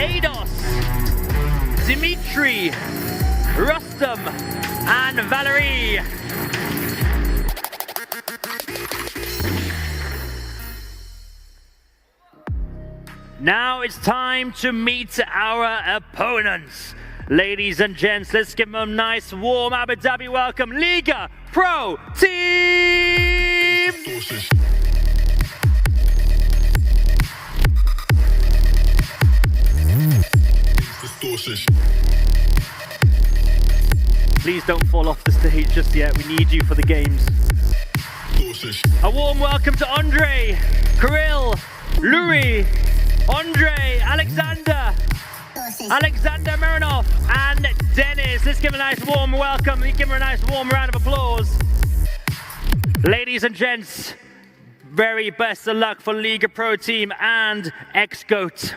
Eidos, Dimitri, Rustam, and Valerie. Now it's time to meet our opponents. Ladies and gents, let's give them a nice warm Abu Dhabi welcome. Liga Pro Team! Please don't fall off the stage just yet. We need you for the games. A warm welcome to Andre, Kirill, Louis, Andre, Alexander Marinov, and Dennis. Let's give him a nice warm welcome. Let's give him a nice warm round of applause. Ladies and gents, very best of luck for Liga Pro Team and xGoat.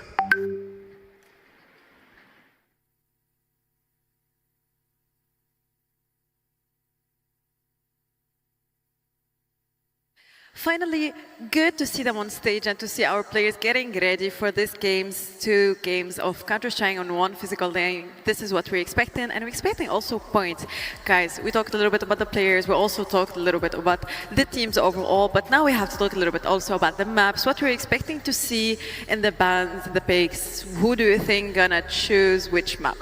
Finally, good to see them on stage and to see our players getting ready for these games, 2 games of Counter-Strike on 1 physical day. This is what we're expecting, and we're expecting also points. Guys, we talked a little bit about the players, we also talked a little bit about the teams overall, but now we have to talk a little bit also about the maps, what we're expecting to see in the bans, in the picks. Who do you think gonna choose which map?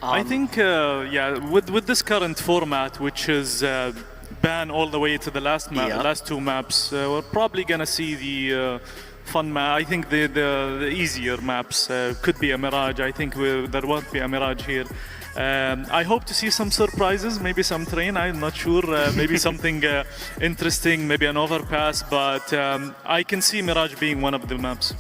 I think, with this current format, which is ban all the way to the last last 2 maps, we're probably gonna see the fun map. I think the easier maps could be a Mirage. I think there won't be a Mirage here. I hope to see some surprises, maybe some train, I'm not sure, maybe something interesting, maybe an overpass, but I can see Mirage being one of the maps.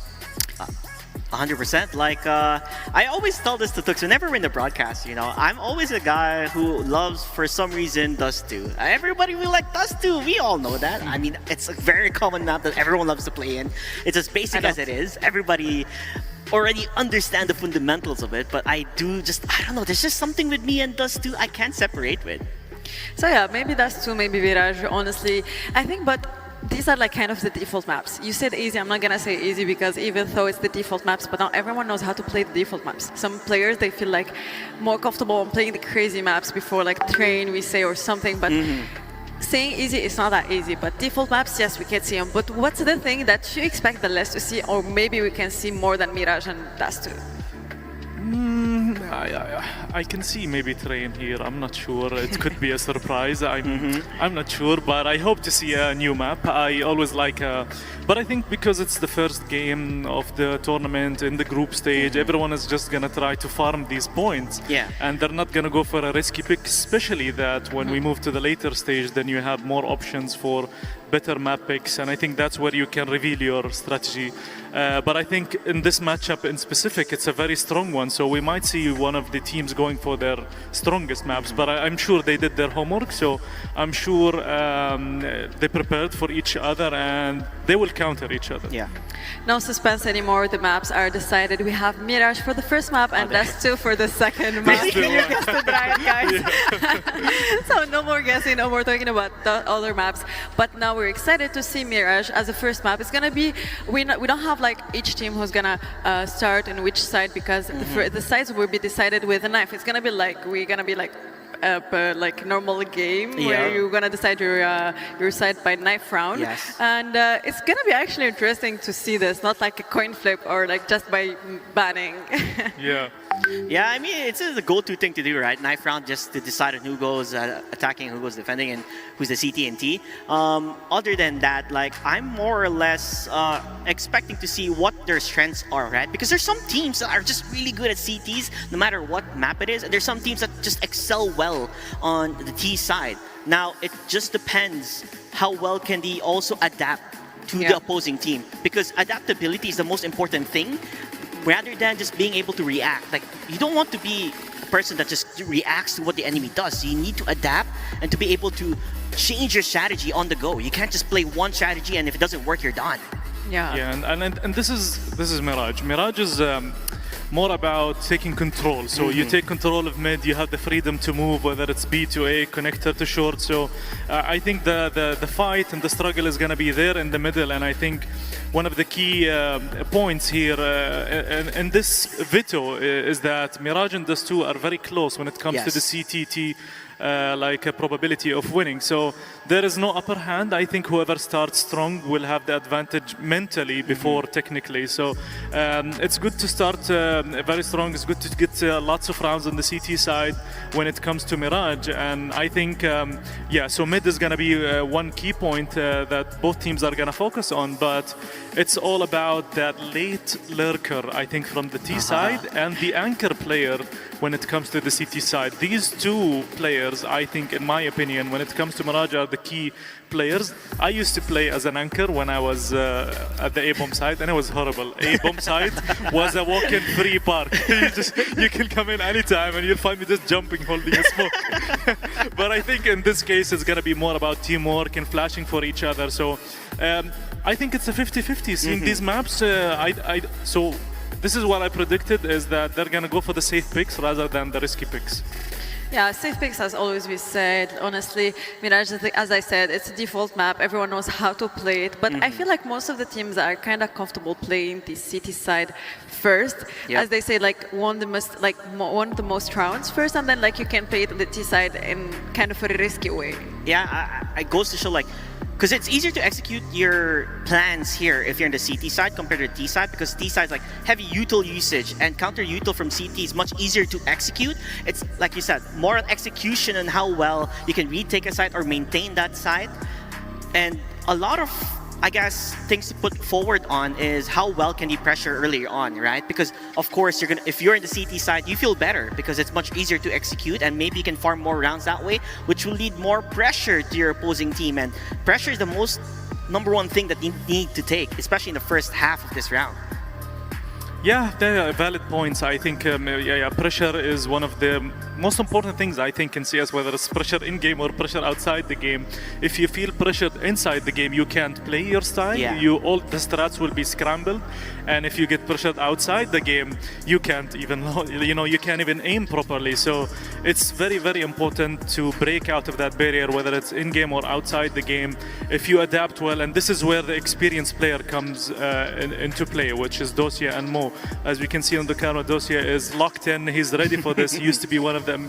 100%. Like, I always tell this to Tux whenever we're in the broadcast, you know, I'm always a guy who loves, for some reason, Dust 2. Everybody will like Dust 2, we all know that. I mean, it's a very common map that everyone loves to play in. It's as basic as it is. Everybody already understand the fundamentals of it, but I don't know, there's just something with me and Dust 2 I can't separate with. So yeah, maybe Dust 2, maybe Mirage, honestly. I think, but these are like kind of the default maps. You said easy, I'm not gonna say easy because even though it's the default maps, but not everyone knows how to play the default maps. Some players, they feel like more comfortable on playing the crazy maps before like train, we say, or something, but saying easy is not that easy. But default maps, yes, we can see them. But what's the thing that you expect the less to see, or maybe we can see more than Mirage and Dust 2? I can see maybe train here. I'm not sure. It could be a surprise. I'm not sure, but I hope to see a new map. I always like, but I think because it's the first game of the tournament in the group stage, everyone is just gonna try to farm these points. Yeah. And they're not gonna go for a risky pick, especially that when we move to the later stage, then you have more options for better map picks, and I think that's where you can reveal your strategy. But I think in this matchup in specific, it's a very strong one, so we might see one of the teams going for their strongest maps, but I'm sure they did their homework, so I'm sure they prepared for each other and they will counter each other. Yeah. No suspense anymore, the maps are decided. We have Mirage for the first map and Dust 2 for the second map. You guessed it right, guys. So no more guessing, no more talking about the other maps. But now we're excited to see Mirage as the first map. It's gonna be, we don't have like each team who's gonna start in which side, because the sides will be decided with a knife. It's gonna be like, we're gonna be like normal game where you're gonna decide your side by knife round. Yes. And it's gonna be actually interesting to see this, not like a coin flip or like just by banning. Yeah. Yeah, I mean, it's a go-to thing to do, right? Knife round, just to decide on who goes attacking, who goes defending, and who's the CT&T. Other than that, like, I'm more or less expecting to see what their strengths are, right? Because there's some teams that are just really good at CTs, no matter what map it is, and there's some teams that just excel well on the T side. Now, it just depends how well can they also adapt to the opposing team, because adaptability is the most important thing, rather than just being able to react. Like, you don't want to be a person that just reacts to what the enemy does. You need to adapt and to be able to change your strategy on the go. You can't just play one strategy and if it doesn't work, you're done. Yeah. Yeah, and this is Mirage. Mirage is more about taking control. So you take control of mid, you have the freedom to move, whether it's B to A, connector to short. So I think the fight and the struggle is going to be there in the middle, and I think one of the key points here in this veto is that Mirage and Dust2 are very close when it comes to the CTT like a probability of winning. So there is no upper hand. I think whoever starts strong will have the advantage mentally before technically. So it's good to start very strong. It's good to get lots of rounds on the CT side when it comes to Mirage. And I think, so mid is going to be one key point that both teams are going to focus on. But it's all about that late lurker, I think, from the T side and the anchor player when it comes to the CT side. These two players, I think, in my opinion, when it comes to Mirage, are the key players. I used to play as an anchor when I was at the A-bomb side, and it was horrible. A-bomb side was a walk-in free park. You can come in anytime, and you'll find me just jumping, holding a smoke. But I think in this case, it's going to be more about teamwork and flashing for each other. So I think it's a 50-50. Seeing these maps, so this is what I predicted, is that they're going to go for the safe picks rather than the risky picks. Yeah, safe picks has always been said. Honestly, Mirage, as I said, it's a default map. Everyone knows how to play it. But I feel like most of the teams are kind of comfortable playing the CT side first. As they say, like won the most rounds first, and then like you can play it on the T side in kind of a risky way. Yeah, it goes to show like, because it's easier to execute your plans here if you're in the CT side compared to the T side, because T side is like heavy util usage, and counter util from CT is much easier to execute. It's like you said, more on execution and how well you can retake a site or maintain that site. And a lot of, I guess, things to put forward on is how well can you pressure earlier on, right? Because of course if you're in the CT side, you feel better because it's much easier to execute, and maybe you can farm more rounds that way, which will lead more pressure to your opposing team. And pressure is the number one thing that you need to take, especially in the first half of this round. Yeah, they are valid points. I think pressure is one of the most important things, I think, in CS, whether it's pressure in-game or pressure outside the game. If you feel pressured inside the game, you can't play your style. All the strats will be scrambled. And if you get pressured outside the game, you can't even, you can't even aim properly. So it's very, very important to break out of that barrier, whether it's in-game or outside the game. If you adapt well, and this is where the experienced player comes into play, which is Dosia and Mo. As we can see on the camera, Dosia is locked in. He's ready for this. He used to be one of the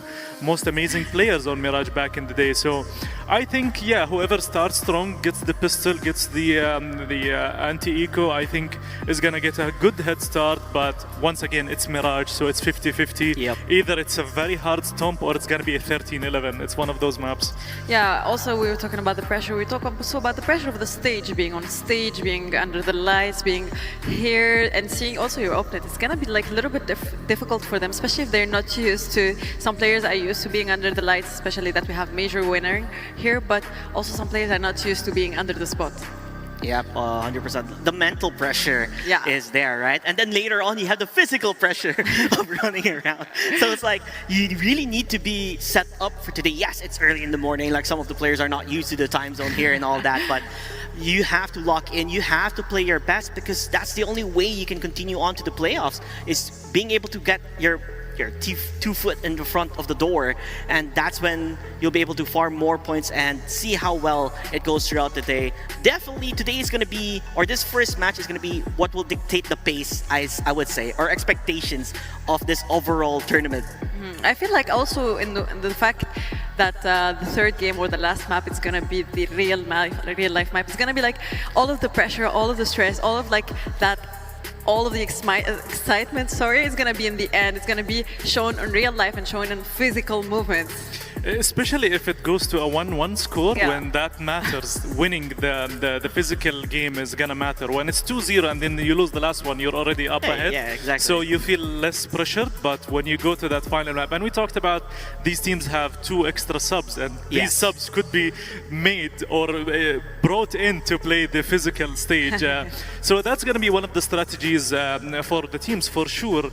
most amazing players on Mirage back in the day. So I think, whoever starts strong, gets the pistol, gets the anti-eco, I think is going to get a good head start. But once again, it's Mirage, so it's 50-50. Either it's a very hard stomp or it's going to be a 13-11. It's one of those maps. Yeah, also we were talking about the pressure. We talk also about the pressure of the stage, being on stage, being under the lights, being here, and seeing also your opponent. It's going to be like a little bit difficult for them, especially if they're not used to. Some players are used to being under the lights, especially that we have major winner here, but also some players are not used to being under the spot. Yep, 100%. The mental pressure is there, right? And then later on, you have the physical pressure of running around. So it's like, you really need to be set up for today. Yes, it's early in the morning, like some of the players are not used to the time zone here and all that, but you have to lock in, you have to play your best, because that's the only way you can continue on to the playoffs, is being able to get your 2 foot in the front of the door, and that's when you'll be able to farm more points and see how well it goes throughout the day. Definitely today is going to be, or this first match is going to be what will dictate the pace, I would say, or expectations of this overall tournament. I feel like also in the fact that the third game or the last map is going to be the real life map. It's going to be like all of the pressure, all of the stress, all of like that, all of the excitement, is going to be in the end. It's going to be shown in real life and shown in physical movements. Especially if it goes to a 1-1 score, when that matters. Winning the physical game is going to matter. When it's 2-0 and then you lose the last one, you're already up ahead. Yeah, exactly. So you feel less pressured, but when you go to that final map, and we talked about these teams have 2 extra subs, and these subs could be made or brought in to play the physical stage. So that's going to be one of the strategies opportunities for the teams for sure.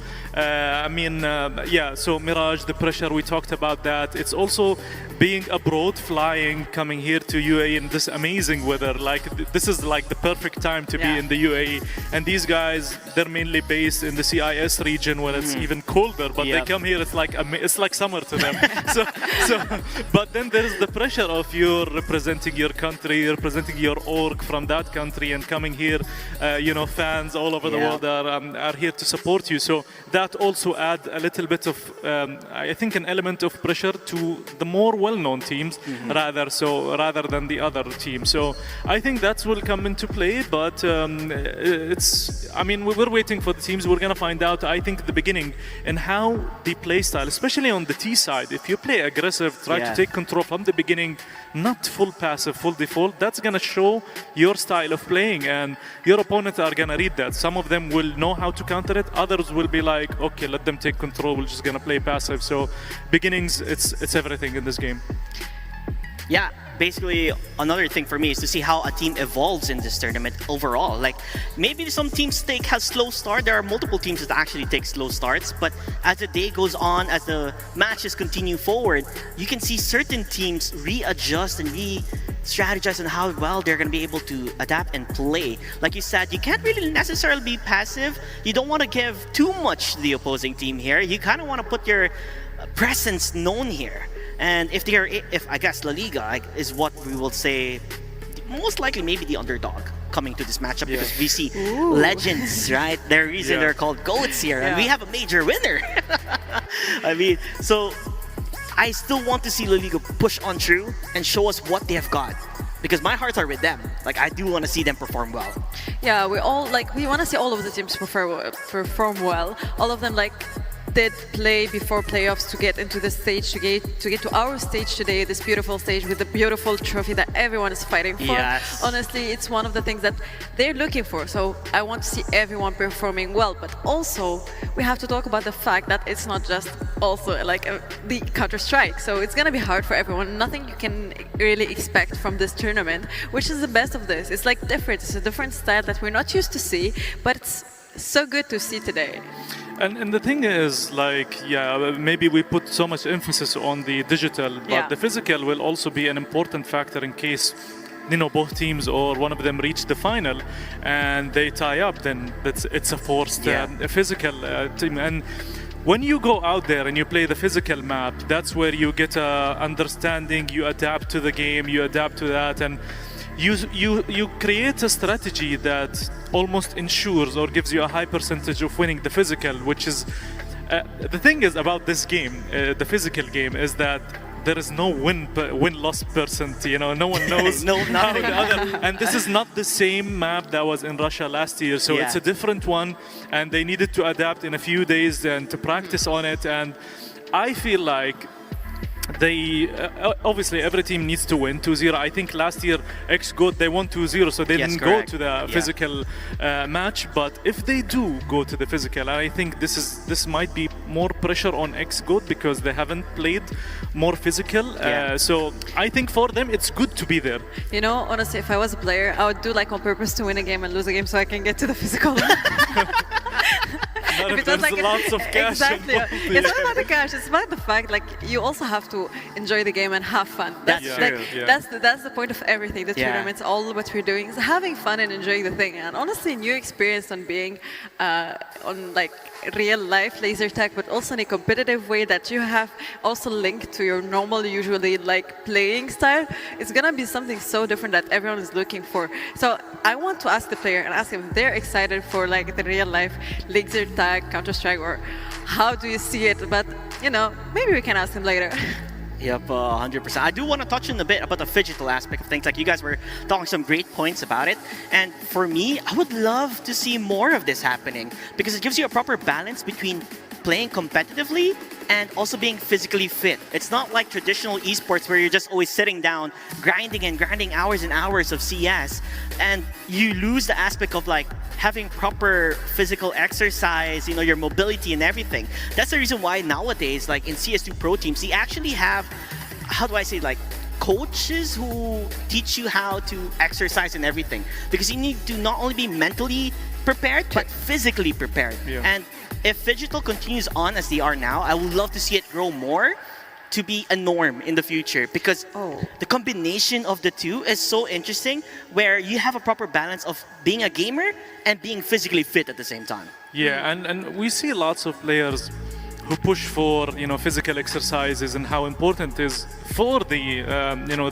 So Mirage, the pressure, we talked about that. It's also being abroad, flying, coming here to UAE in this amazing weather. Like this is like the perfect time to be in the UAE. And these guys, they're mainly based in the CIS region where it's even colder, but they come here, it's like summer to them. But then there is the pressure of you representing your country, representing your org from that country, and coming here, fans all over the world are here to support you. So that also add a little bit of, I think, an element of pressure to the more well-known teams, rather than the other teams. So I think that will come into play. But we're waiting for the teams. We're gonna find out, I think, at the beginning, and how the play style, especially on the T side. If you play aggressive, try to take control from the beginning, not full passive, full default, that's gonna show your style of playing, and your opponents are gonna read that. Some of them will know how to counter it. Others will be like, okay, let them take control. We're just gonna play passive. So beginnings, it's everything in this game. Yeah, basically another thing for me is to see how a team evolves in this tournament overall. Like maybe some teams take a slow start. There are multiple teams that actually take slow starts, but as the day goes on, as the matches continue forward, you can see certain teams readjust and re-strategize on how well they're going to be able to adapt and play. Like you said, you can't really necessarily be passive. You don't want to give too much to the opposing team here. You kind of want to put your presence known here. And if I guess La Liga is what we will say, most likely maybe the underdog coming to this matchup, because we see legends, right? The reason they're called GOATs here, and we have a major winner. So I still want to see La Liga push on through and show us what they have got, because my hearts are with them. Like I do want to see them perform well. Yeah, we want to see all of the teams perform well. All of them did play before playoffs to get into the stage, to get to our stage today, this beautiful stage with the beautiful trophy that everyone is fighting for. Yes. Honestly, it's one of the things that they're looking for. So I want to see everyone performing well, but also we have to talk about the fact that it's not just also the Counter-Strike. So it's gonna be hard for everyone. Nothing you can really expect from this tournament, which is the best of this. It's different. It's a different style that we're not used to see, but it's so good to see today. And the thing is, maybe we put so much emphasis on the digital, but the physical will also be an important factor in case, both teams or one of them reach the final and they tie up, then it's a forced physical team. And when you go out there and you play the physical map, that's where you get a understanding, you adapt to the game, you adapt to that, and you create a strategy that almost ensures or gives you a high percentage of winning the physical, which is the thing is about this game, the physical game, is that there is no win-loss percent. No one knows how the other. And this is not the same map that was in Russia last year, so it's a different one, and they needed to adapt in a few days and to practice on it. And I feel like they obviously every team needs to win 2-0. I think last year xGoat they won 2-0, so they didn't go to the physical match. But if they do go to the physical, I think this might be more pressure on xGoat because they haven't played more physical. So I think for them it's good to be there. Honestly, if I was a player, I would do on purpose to win a game and lose a game so I can get to the physical. If there's lots of cash. Exactly. It's not about the cash. It's about the fact you also have to enjoy the game and have fun. That's the point of everything. The tournament's all what we're doing is having fun and enjoying the thing. And honestly, new experience on being on real life laser tag, but also in a competitive way that you have also linked to your normal, usually playing style. It's gonna be something so different that everyone is looking for. So I want to ask the player and ask if they're excited for the real life laser tag, Counter-Strike, or how do you see it? But maybe we can ask them later. Yep, 100%. I do want to touch on a bit about the phygital aspect of things. You guys were talking some great points about it. And for me, I would love to see more of this happening because it gives you a proper balance between playing competitively and also being physically fit. It's not like traditional esports where you're just always sitting down, grinding hours and hours of CS, and you lose the aspect of having proper physical exercise, your mobility and everything. That's the reason why nowadays, in CS2 Pro Teams, they actually have, how do I say, coaches who teach you how to exercise and everything. Because you need to not only be mentally prepared, but physically prepared. Yeah. And if Phygital continues on as they are now, I would love to see it grow more to be a norm in the future, because the combination of the two is so interesting, where you have a proper balance of being a gamer and being physically fit at the same time. Yeah, and we see lots of players who push for physical exercises and how important it is for the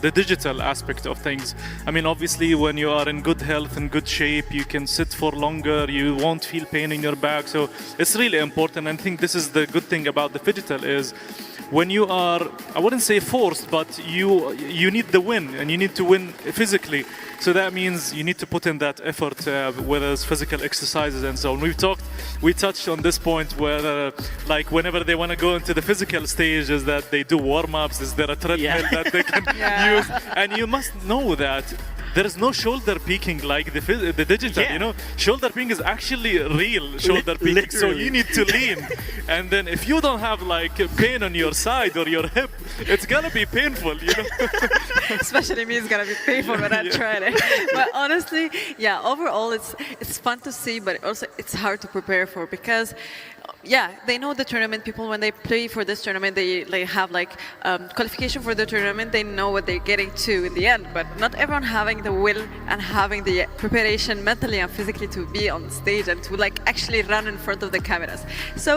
the digital aspect of things. I mean, obviously, when you are in good health and good shape, you can sit for longer. You won't feel pain in your back. So it's really important. And I think this is the good thing about the Phygital is, when you are, I wouldn't say forced, but you need the win, and you need to win physically. So that means you need to put in that effort, whether it's physical exercises and so on. We touched on this point where, like, whenever they want to go into the physical stage, is that they do warm-ups. Is there a treadmill that they can use? And you must know that there is no shoulder peaking like the digital. Shoulder peaking is actually real shoulder peaking. Literally. So you need to lean, and then if you don't have like pain on your side or your hip, it's gonna be painful. Especially me, it's gonna be painful when I try it. But honestly, overall it's fun to see, but also it's hard to prepare for, because they know the tournament. People, when they play for this tournament, they have like qualification for the tournament. They know what they're getting to in the end, but not everyone having the will and having the preparation mentally and physically to be on stage and to like actually run in front of the cameras. So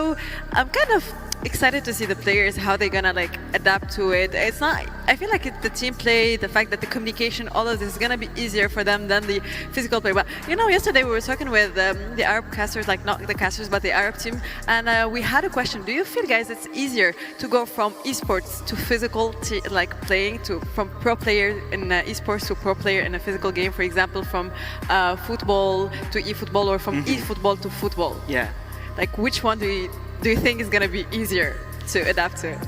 I'm kind of excited to see the players, how they're gonna like adapt to it. It's not, I feel like the team play, the fact that the communication, all of this is gonna be easier for them than the physical play. But yesterday we were talking with the Arab casters, like not the casters, but the Arab team, and we had a question. Do you feel, guys, it's easier to go from esports to physical, like playing, from pro player in esports to pro player in a physical game, for example, from football to eFootball, or from eFootball to football? Yeah. Like, which one do you think is going to be easier to adapt to?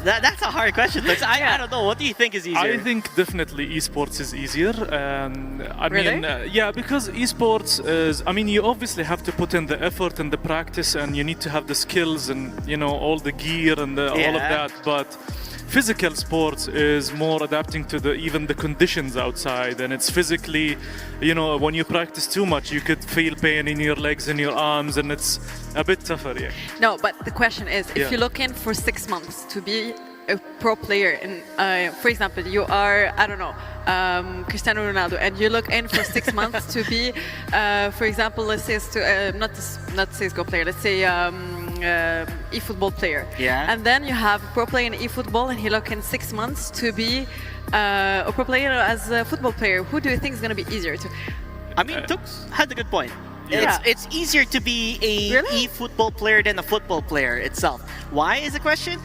That's a hard question. I don't know. What do you think is easier? I think definitely esports is easier. I Really? mean, because esports is, I mean, you obviously have to put in the effort and the practice, and you need to have the skills and all the gear and all of that. But physical sports is more adapting to even the conditions outside, and it's physically, when you practice too much, you could feel pain in your legs and your arms, and it's a bit tougher. No, but the question is, if you look in for 6 months to be a pro player, and for example, you are, I don't know, Cristiano Ronaldo, and you look in for 6 months to be, for example, let's say not CSGO player, let's say eFootball player. Yeah. And then you have a pro player in eFootball, and he look in 6 months to be a pro player as a football player. Who do you think is going to be easier to? I mean, Tux had a good point. Yeah. It's easier to be a e-football player than a football player itself. Why is the question?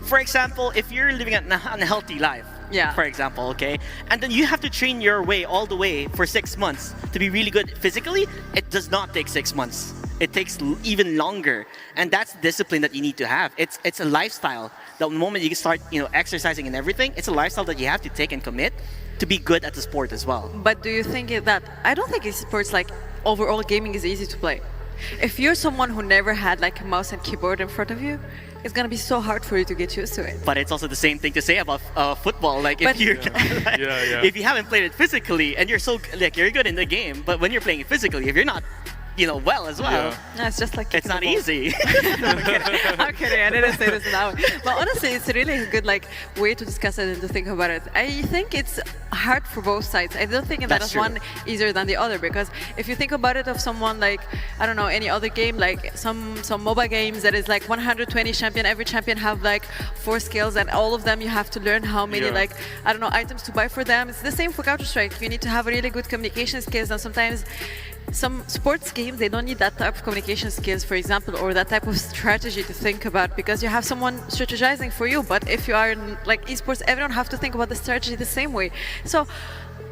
For example, if you're living an unhealthy life, for example, okay, and then you have to train your way all the way for 6 months to be really good physically, it does not take 6 months. It takes even longer, and that's discipline that you need to have. It's a lifestyle. The moment you start, exercising and everything, it's a lifestyle that you have to take and commit to be good at the sport as well. But do you think that, I don't think esports, like overall gaming, is easy to play. If you're someone who never had like a mouse and keyboard in front of you, it's gonna be so hard for you to get used to it. But it's also the same thing to say about football. Like, if you're if you haven't played it physically and you're you're good in the game, but when you're playing it physically, if you're not well as well, No, it's just like it's not easy. I'm kidding. I didn't say this now. But honestly, it's really a good way to discuss it and to think about it. I think it's hard for both sides. I don't think that is one easier than the other, because if you think about it, of someone like, I don't know, any other game, like some mobile games that is like 120 champion, every champion have like 4 skills, and all of them you have to learn how many I don't know, items to buy for them. It's the same for Counter-Strike. You need to have really good communication skills, and sometimes some sports games, they don't need that type of communication skills, for example, or that type of strategy to think about, because you have someone strategizing for you. But if you are in like esports, everyone have to think about the strategy the same way. So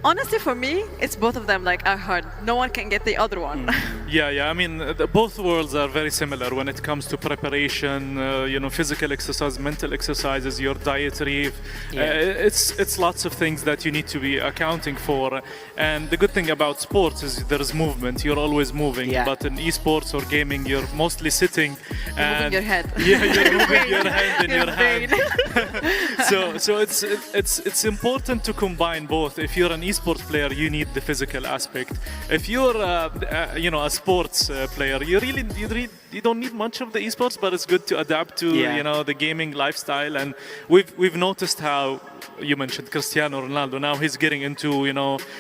honestly, for me, it's both of them are hard. No one can get the other one. I mean, both worlds are very similar when it comes to preparation, physical exercise, mental exercises, your dietary. It's lots of things that you need to be accounting for. And the good thing about sports is there is movement. You're always moving. But in esports or gaming, you're mostly sitting. You're moving your head. Yeah, you're moving your hand in your hand. So it's important to combine both. If you're an esports player, you need the physical aspect. If you're a sports player, you don't need much of the esports, but it's good to adapt to the gaming lifestyle. And we've noticed how you mentioned Cristiano Ronaldo. Now he's getting into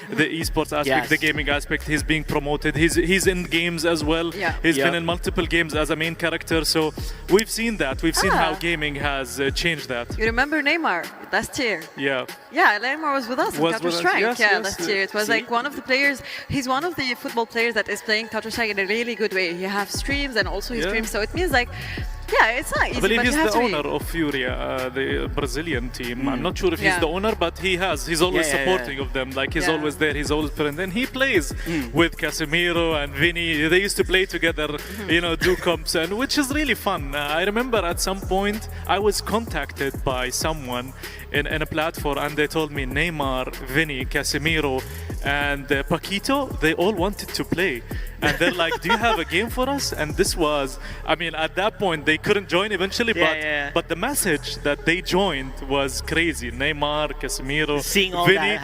the esports aspect, the gaming aspect. He's being promoted. He's in games as well. Yeah. He's been in multiple games as a main character. So we've seen that. We've seen how gaming has changed that. You remember Neymar last year? Yeah. Yeah, Neymar was with us in Counter-Strike. Last year. It was like one of the players. He's one of the football players that is playing Counter-Strike in a really good way. He has streams and also he streams. So it means like, it's not easy. I believe but he's you have the to owner of Furia, the Brazilian team. I'm not sure if he's the owner, but he's always supporting of them. Like he's always there, he's always present. And he plays with Casemiro and Vinny. They used to play together, do comps, and which is really fun. I remember at some point I was contacted by someone in a platform, and they told me Neymar, Vinny, Casemiro, and Paquito, they all wanted to play. And they're like, do you have a game for us? And this was, at that point, they couldn't join eventually, but the message that they joined was crazy. Neymar, Casemiro, Vinny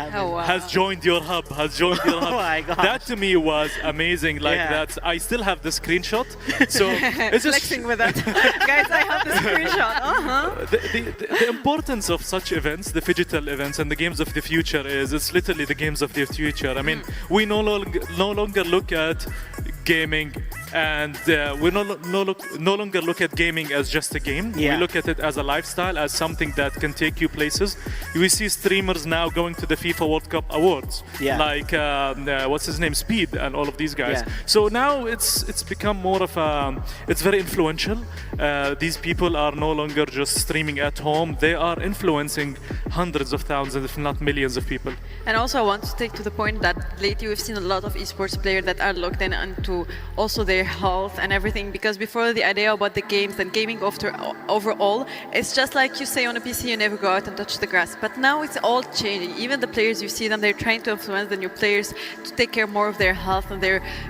has joined your hub, Oh my gosh. That to me was amazing. Like that, I still have the screenshot. So it's just flexing with that. Guys, I have the screenshot. The importance of such events, the phygital events and the games of the future it's literally the games of the future. We no longer look at gaming and we no longer look at gaming as just a game. We look at it as a lifestyle, as something that can take you places. We see streamers now going to the FIFA World Cup awards, like what's his name, Speed, and all of these guys. So now it's become more of it's very influential. These people are no longer just streaming at home. They are influencing hundreds of thousands, if not millions of people. And also I want to take to the point that lately we've seen a lot of esports players that are looked into also their health and everything, because before the idea about the games and gaming overall, it's just like you say on a PC, you never go out and touch the grass. But now it's all changing. Even the players, you see them, they're trying to influence the new players to take care more of their health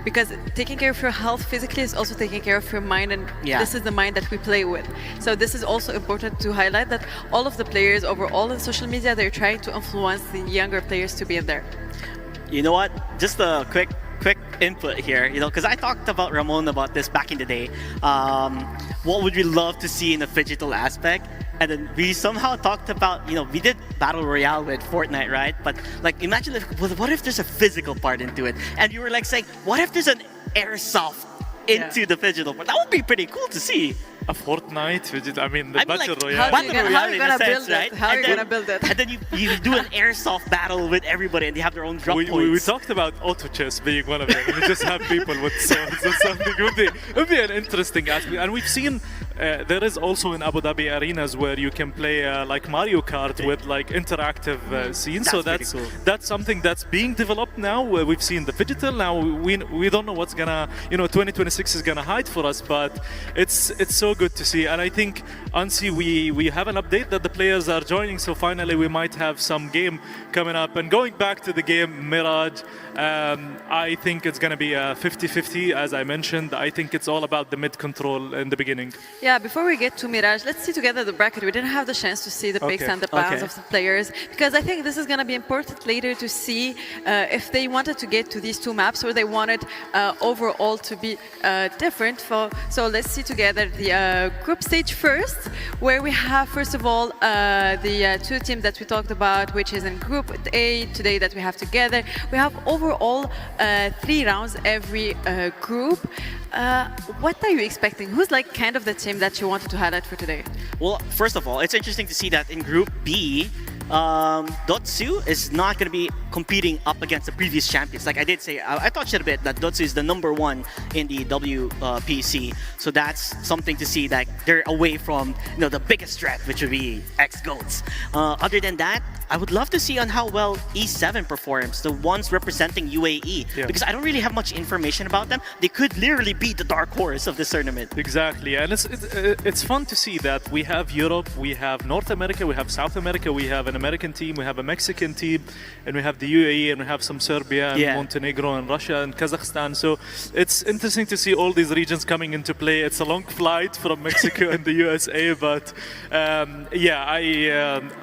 because taking care of your health physically is also taking care of your mind, and this is the mind that we play with. So this is also important to highlight that all of the players overall in social media, they're trying to influence the younger players to be in there. You know what? Just a quick input here, because I talked about Ramon about this back in the day. What would we love to see in the phygital aspect? And then we somehow talked about, we did Battle Royale with Fortnite, right? But like, imagine what if there's a physical part into it? And you were like saying, what if there's an airsoft into the phygital part? That would be pretty cool to see. A Fortnite, the Battle Royale. How are you going to build it? How are you going to build it? And then you do an airsoft battle with everybody and they have their own drop points. We talked about auto chess being one of them. We just have people with swords or something. It would be an interesting aspect. And we've seen there is also in Abu Dhabi arenas where you can play like Mario Kart with like interactive scenes. So that's something that's being developed now. We've seen the phygital. Now we don't know what's gonna 2026 is gonna hide for us, but it's so good to see. And I think Ansi, we have an update that the players are joining, so finally we might have some game coming up. And going back to the game Mirage, I think it's going to be a 50-50, as I mentioned. I think it's all about the mid control in the beginning. Yeah, before we get to Mirage, let's see together the bracket. We didn't have the chance to see the picks and the plans of the players, because I think this is going to be important later to see if they wanted to get to these two maps or they wanted overall to be different. So let's see together the group stage first, where we have, first of all, the two teams that we talked about, which is in Group A today that we have together. We have overall 3 rounds every group. What are you expecting? Who's like kind of the team that you wanted to highlight for today? Well, first of all, it's interesting to see that in Group B, Dotsu is not going to be competing up against the previous champions. Like I did say, I touched it a bit that Dotsu is the #1 in the WPC. So that's something to see that they're away from the biggest threat, which would be xGoats. Other than that, I would love to see on how well E7 performs, the ones representing UAE, because I don't really have much information about them. They could literally be the dark horse of this tournament. Exactly, and it's fun to see that we have Europe, we have North America, we have South America, we have an American team, we have a Mexican team, and we have the the UAE, and we have some Serbia and Montenegro and Russia and Kazakhstan. So it's interesting to see all these regions coming into play. It's a long flight from Mexico and the USA, but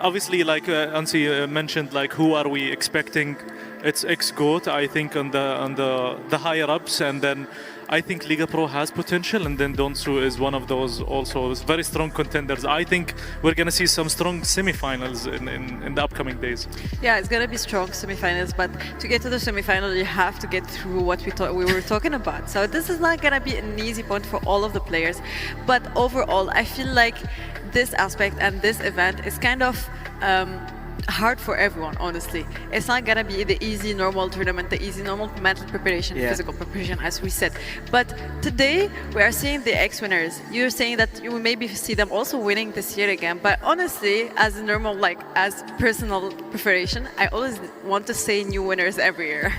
obviously, like Ansi mentioned, like who are we expecting? It's xGoat, I think, on the higher ups, and then I think Liga Pro has potential, and then Donsu is one of those also very strong contenders. I think we're going to see some strong semifinals in the upcoming days. Yeah, it's going to be strong semifinals, but to get to the semifinal, you have to get through what we were talking about. So this is not going to be an easy point for all of the players. But overall, I feel like this aspect and this event is kind of hard for everyone, honestly. It's not gonna be the easy normal tournament, the easy normal mental preparation, physical preparation, as we said. But today we are seeing the winners. You're saying that you will maybe see them also winning this year again. But honestly, as a normal, like as personal preparation, I always want to say new winners every year.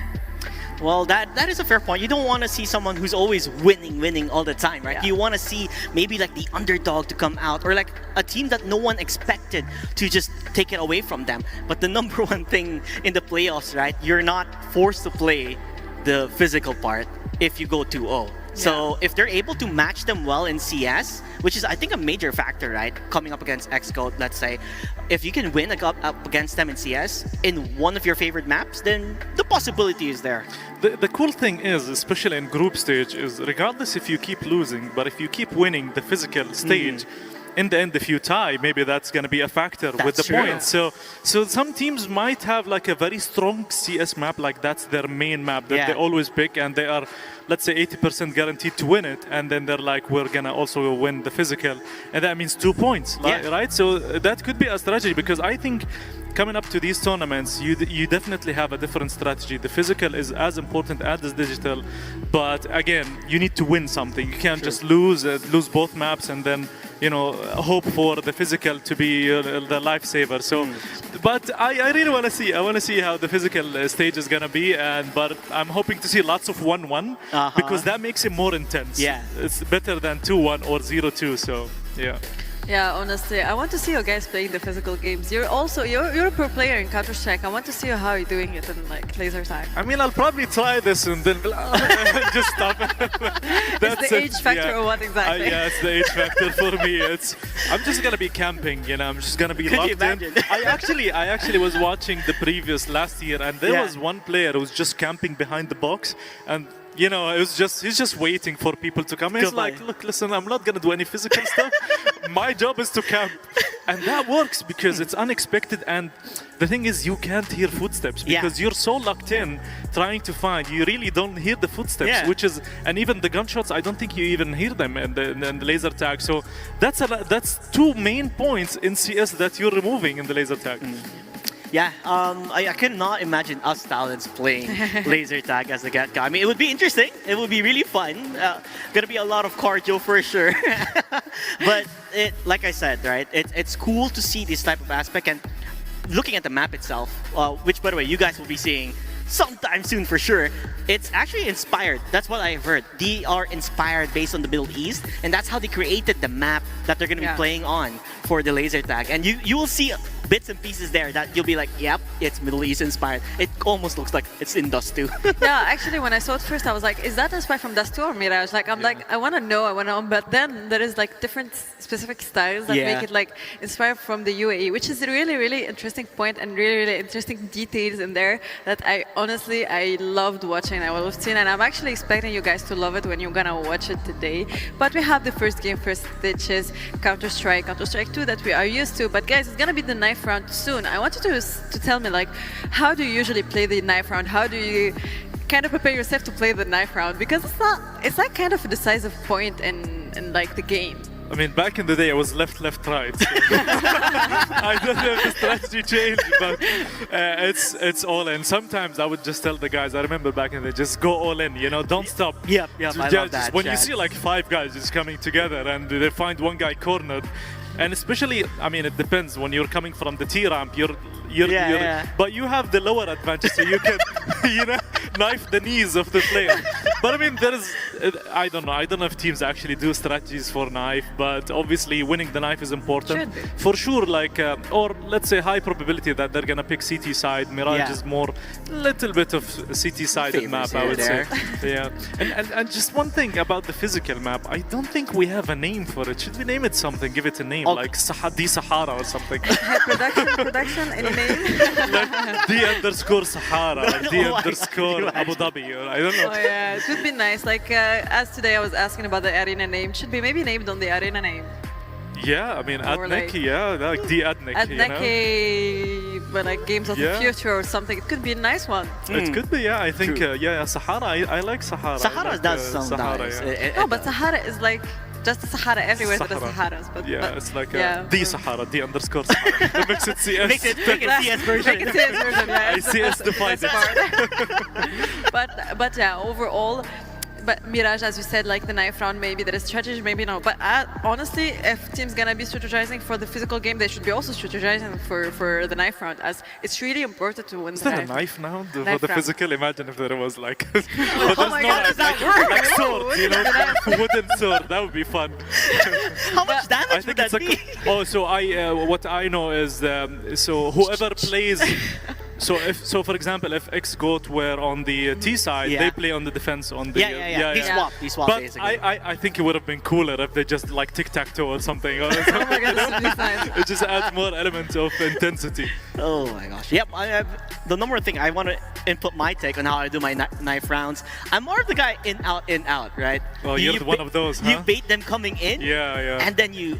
Well, that is a fair point. You don't want to see someone who's always winning all the time, right? You want to see maybe like the underdog to come out, or like a team that no one expected to just take it away from them. But the number one thing in the playoffs, right? You're not forced to play the physical part if you go 2-0. So if they're able to match them well in CS, which is I think a major factor, right? Coming up against xGoat, let's say, if you can win up against them in CS in one of your favorite maps, then the possibility is there. The cool thing is, especially in group stage, is regardless if you keep losing, but if you keep winning the physical stage, in the end, if you tie, maybe that's going to be a factor with the points. So some teams might have like a very strong CS map, like that's their main map that they always pick, and they are, let's say, 80% guaranteed to win it, and then they're like, we're going to also win the physical, and that means 2 points, right? So that could be a strategy, because I think coming up to these tournaments, you definitely have a different strategy. The physical is as important as the digital, but again, you need to win something. You can't just lose both maps and then hope for the physical to be the lifesaver. So, but I really want to see. I want to see how the physical stage is gonna be, but I'm hoping to see lots of 1-1 because that makes it more intense. Yeah, it's better than 2-1 or 0-2. So, yeah. Yeah, honestly, I want to see you guys playing the physical games. You're a pro player in Counter-Strike. I want to see how you're doing it in like laser tag. I mean, I'll probably try this and then just stop. It's the age factor or what exactly? Yeah, it's the age factor for me. I'm just gonna be camping, I'm just gonna be locked in. I actually was watching the previous last year, and there was one player who was just camping behind the box, and it was he's just waiting for people to come. He's like, look, listen, I'm not gonna do any physical stuff. My job is to camp. And that works because it's unexpected, and the thing is you can't hear footsteps because you're so locked in trying to find. You really don't hear the footsteps, and even the gunshots, I don't think you even hear them in the laser tag. So that's 2 main points in CS that you're removing in the laser tag. Yeah, I cannot imagine us talents playing laser tag as a get guy. I mean, it would be interesting. It would be really fun. Gonna be a lot of cardio for sure. But like I said, right? It's cool to see this type of aspect, and looking at the map itself, which by the way you guys will be seeing sometime soon for sure. It's actually inspired. That's what I've heard. They are inspired based on the Middle East, and that's how they created the map that they're going to be playing on for the laser tag. And you will see bits and pieces there that you'll be like, yep, it's Middle East inspired. It almost looks like it's in Dust 2. Yeah, actually, when I saw it first, I was like, is that inspired from Dust 2 or Mirage? Like, I want to know, but then there is like different specific styles that make it like inspired from the UAE, which is a really, really interesting point and really, really interesting details in there that I loved watching. I loved seeing, and I'm actually expecting you guys to love it when you're gonna watch it today. But we have the first game first, which is Counter-Strike 2 that we are used to. But guys, it's gonna be the knife round soon. I want you to tell me, like, how do you usually play the knife round? How do you kind of prepare yourself to play the knife round? Because it's like kind of a decisive point in like the game. I mean, back in the day, I was left, right. So I don't know if the strategy changed, but it's all in. Sometimes I would just tell the guys, I remember back in the day, just go all in, don't stop. Yeah, I love that. When you see like 5 guys just coming together and they find one guy cornered, and especially, I mean, it depends. When you're coming from the T ramp, but you have the lower advantage, so you can, knife the knees of the player. But I mean, I don't know. I don't know if teams actually do strategies for knife, but obviously winning the knife is important. Should be. For sure, like, or let's say high probability that they're gonna pick CT side. Mirage is more, little bit of CT sided map, I would say. Yeah. And just one thing about the physical map, I don't think we have a name for it. Should we name it something? Give it a name, like D Sahara or something. Production, any name? Like D_Sahara, or D_ Abu Dhabi, or I don't know. Oh yeah, it would be nice. Like as today I was asking about the arena name, should be maybe named on the arena name. Yeah, I mean, Or Adnek, like- like D-Adnek, you know? Adnek, but like Games of the Future or something. It could be a nice one. It could be, yeah. I think, Sahara. I like Sahara. Sahara I like, does sound Sahara, nice. yeah. No, but Sahara is like just the Sahara everywhere. The Sahara. Saharas, but It's like yeah. D Sahara, D_ Sahara. That makes it CS. Make it CS version. Make it CS version, yeah. I it's the CS best- defined best part. but yeah, overall. But Mirage, as you said, like the knife round, maybe there is strategy, maybe no. But honestly, if team's gonna be strategizing for the physical game, they should be also strategizing for the knife round, as it's really important to win Is the that a knife. knife now for Knife the round. physical? Imagine if there was like, Oh my God, does that work? like sword, you know, wooden sword. That would be fun. How much I damage think would that it's be? like, so what I know is, so whoever plays. So for example, if xGoat were on the T side, they play on the defense on the They swap But basically. I think it would have been cooler if they just like tic-tac-toe or something. Or Oh my God, this would be nice. it just adds more elements of intensity. Oh my gosh. Yep. The number one thing I want to input my take on how I do my knife rounds. I'm more of the guy in out, right? Oh, you're one of those, huh? You bait them coming in. Yeah. And then you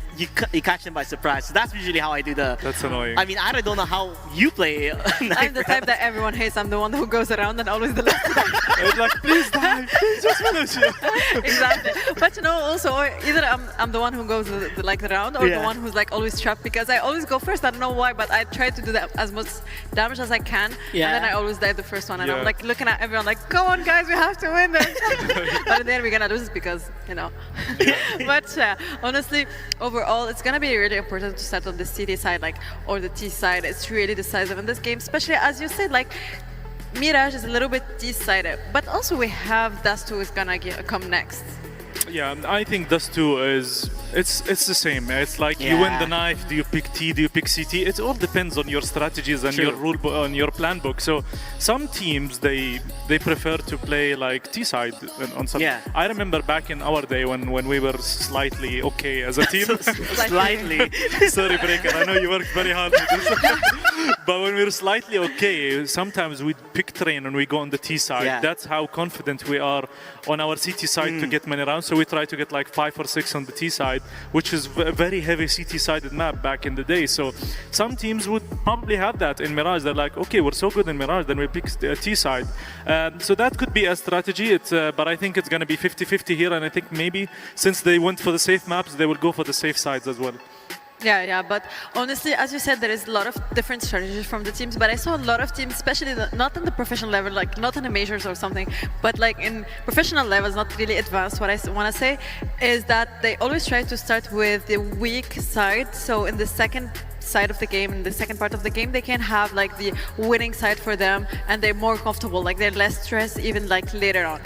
catch them by surprise. So that's usually how I do the. That's annoying. I mean, I don't know how you play. I'm the type that everyone hates. I'm the one who goes around and always the last. It's like, please die, please just finish it. Exactly. But you know, also either I'm the one who goes the round, or the one who's like always trapped, because I always go first. I don't know why, but I try to do that as much damage as I can, and then I always die the first one. And I'm like looking at everyone like, come on guys, we have to win this. But in the end we're gonna lose because, you know. But honestly, overall, it's gonna be really important to start on the CD side, like, or the T side. It's really decisive in this game, especially as you said, like. Mirage is a little bit T-sided, but also we have Dust 2 is gonna come next. Yeah, I think Dust 2 is it's the same. It's like you win the knife. Do you pick T? Do you pick CT? It all depends on your strategies and your rule book, on your plan book. So some teams they prefer to play like T side on some. Yeah. I remember back in our day when we were slightly okay as a team. Slightly. Sorry, Breaker. I know you worked very hard with this. But when we were slightly okay, sometimes we pick train and we go on the T side. Yeah. That's how confident we are on our CT side to get many rounds. So we try to get like 5 or 6 on the T side, which is a very heavy CT-sided map back in the day. So some teams would probably have that in Mirage. They're like, okay, we're so good in Mirage, then we pick T side. So that could be a strategy. But I think it's going to be 50-50 here. And I think maybe since they went for the safe maps, they will go for the safe sides as well. Yeah, but honestly, as you said, there is a lot of different strategies from the teams, but I saw a lot of teams, especially not on the professional level, like not on the majors or something, but like in professional levels, not really advanced. What I want to say is that they always try to start with the weak side. So in the second side of the game, in the second part of the game, they can have like the winning side for them, and they're more comfortable, like they're less stressed even like later on.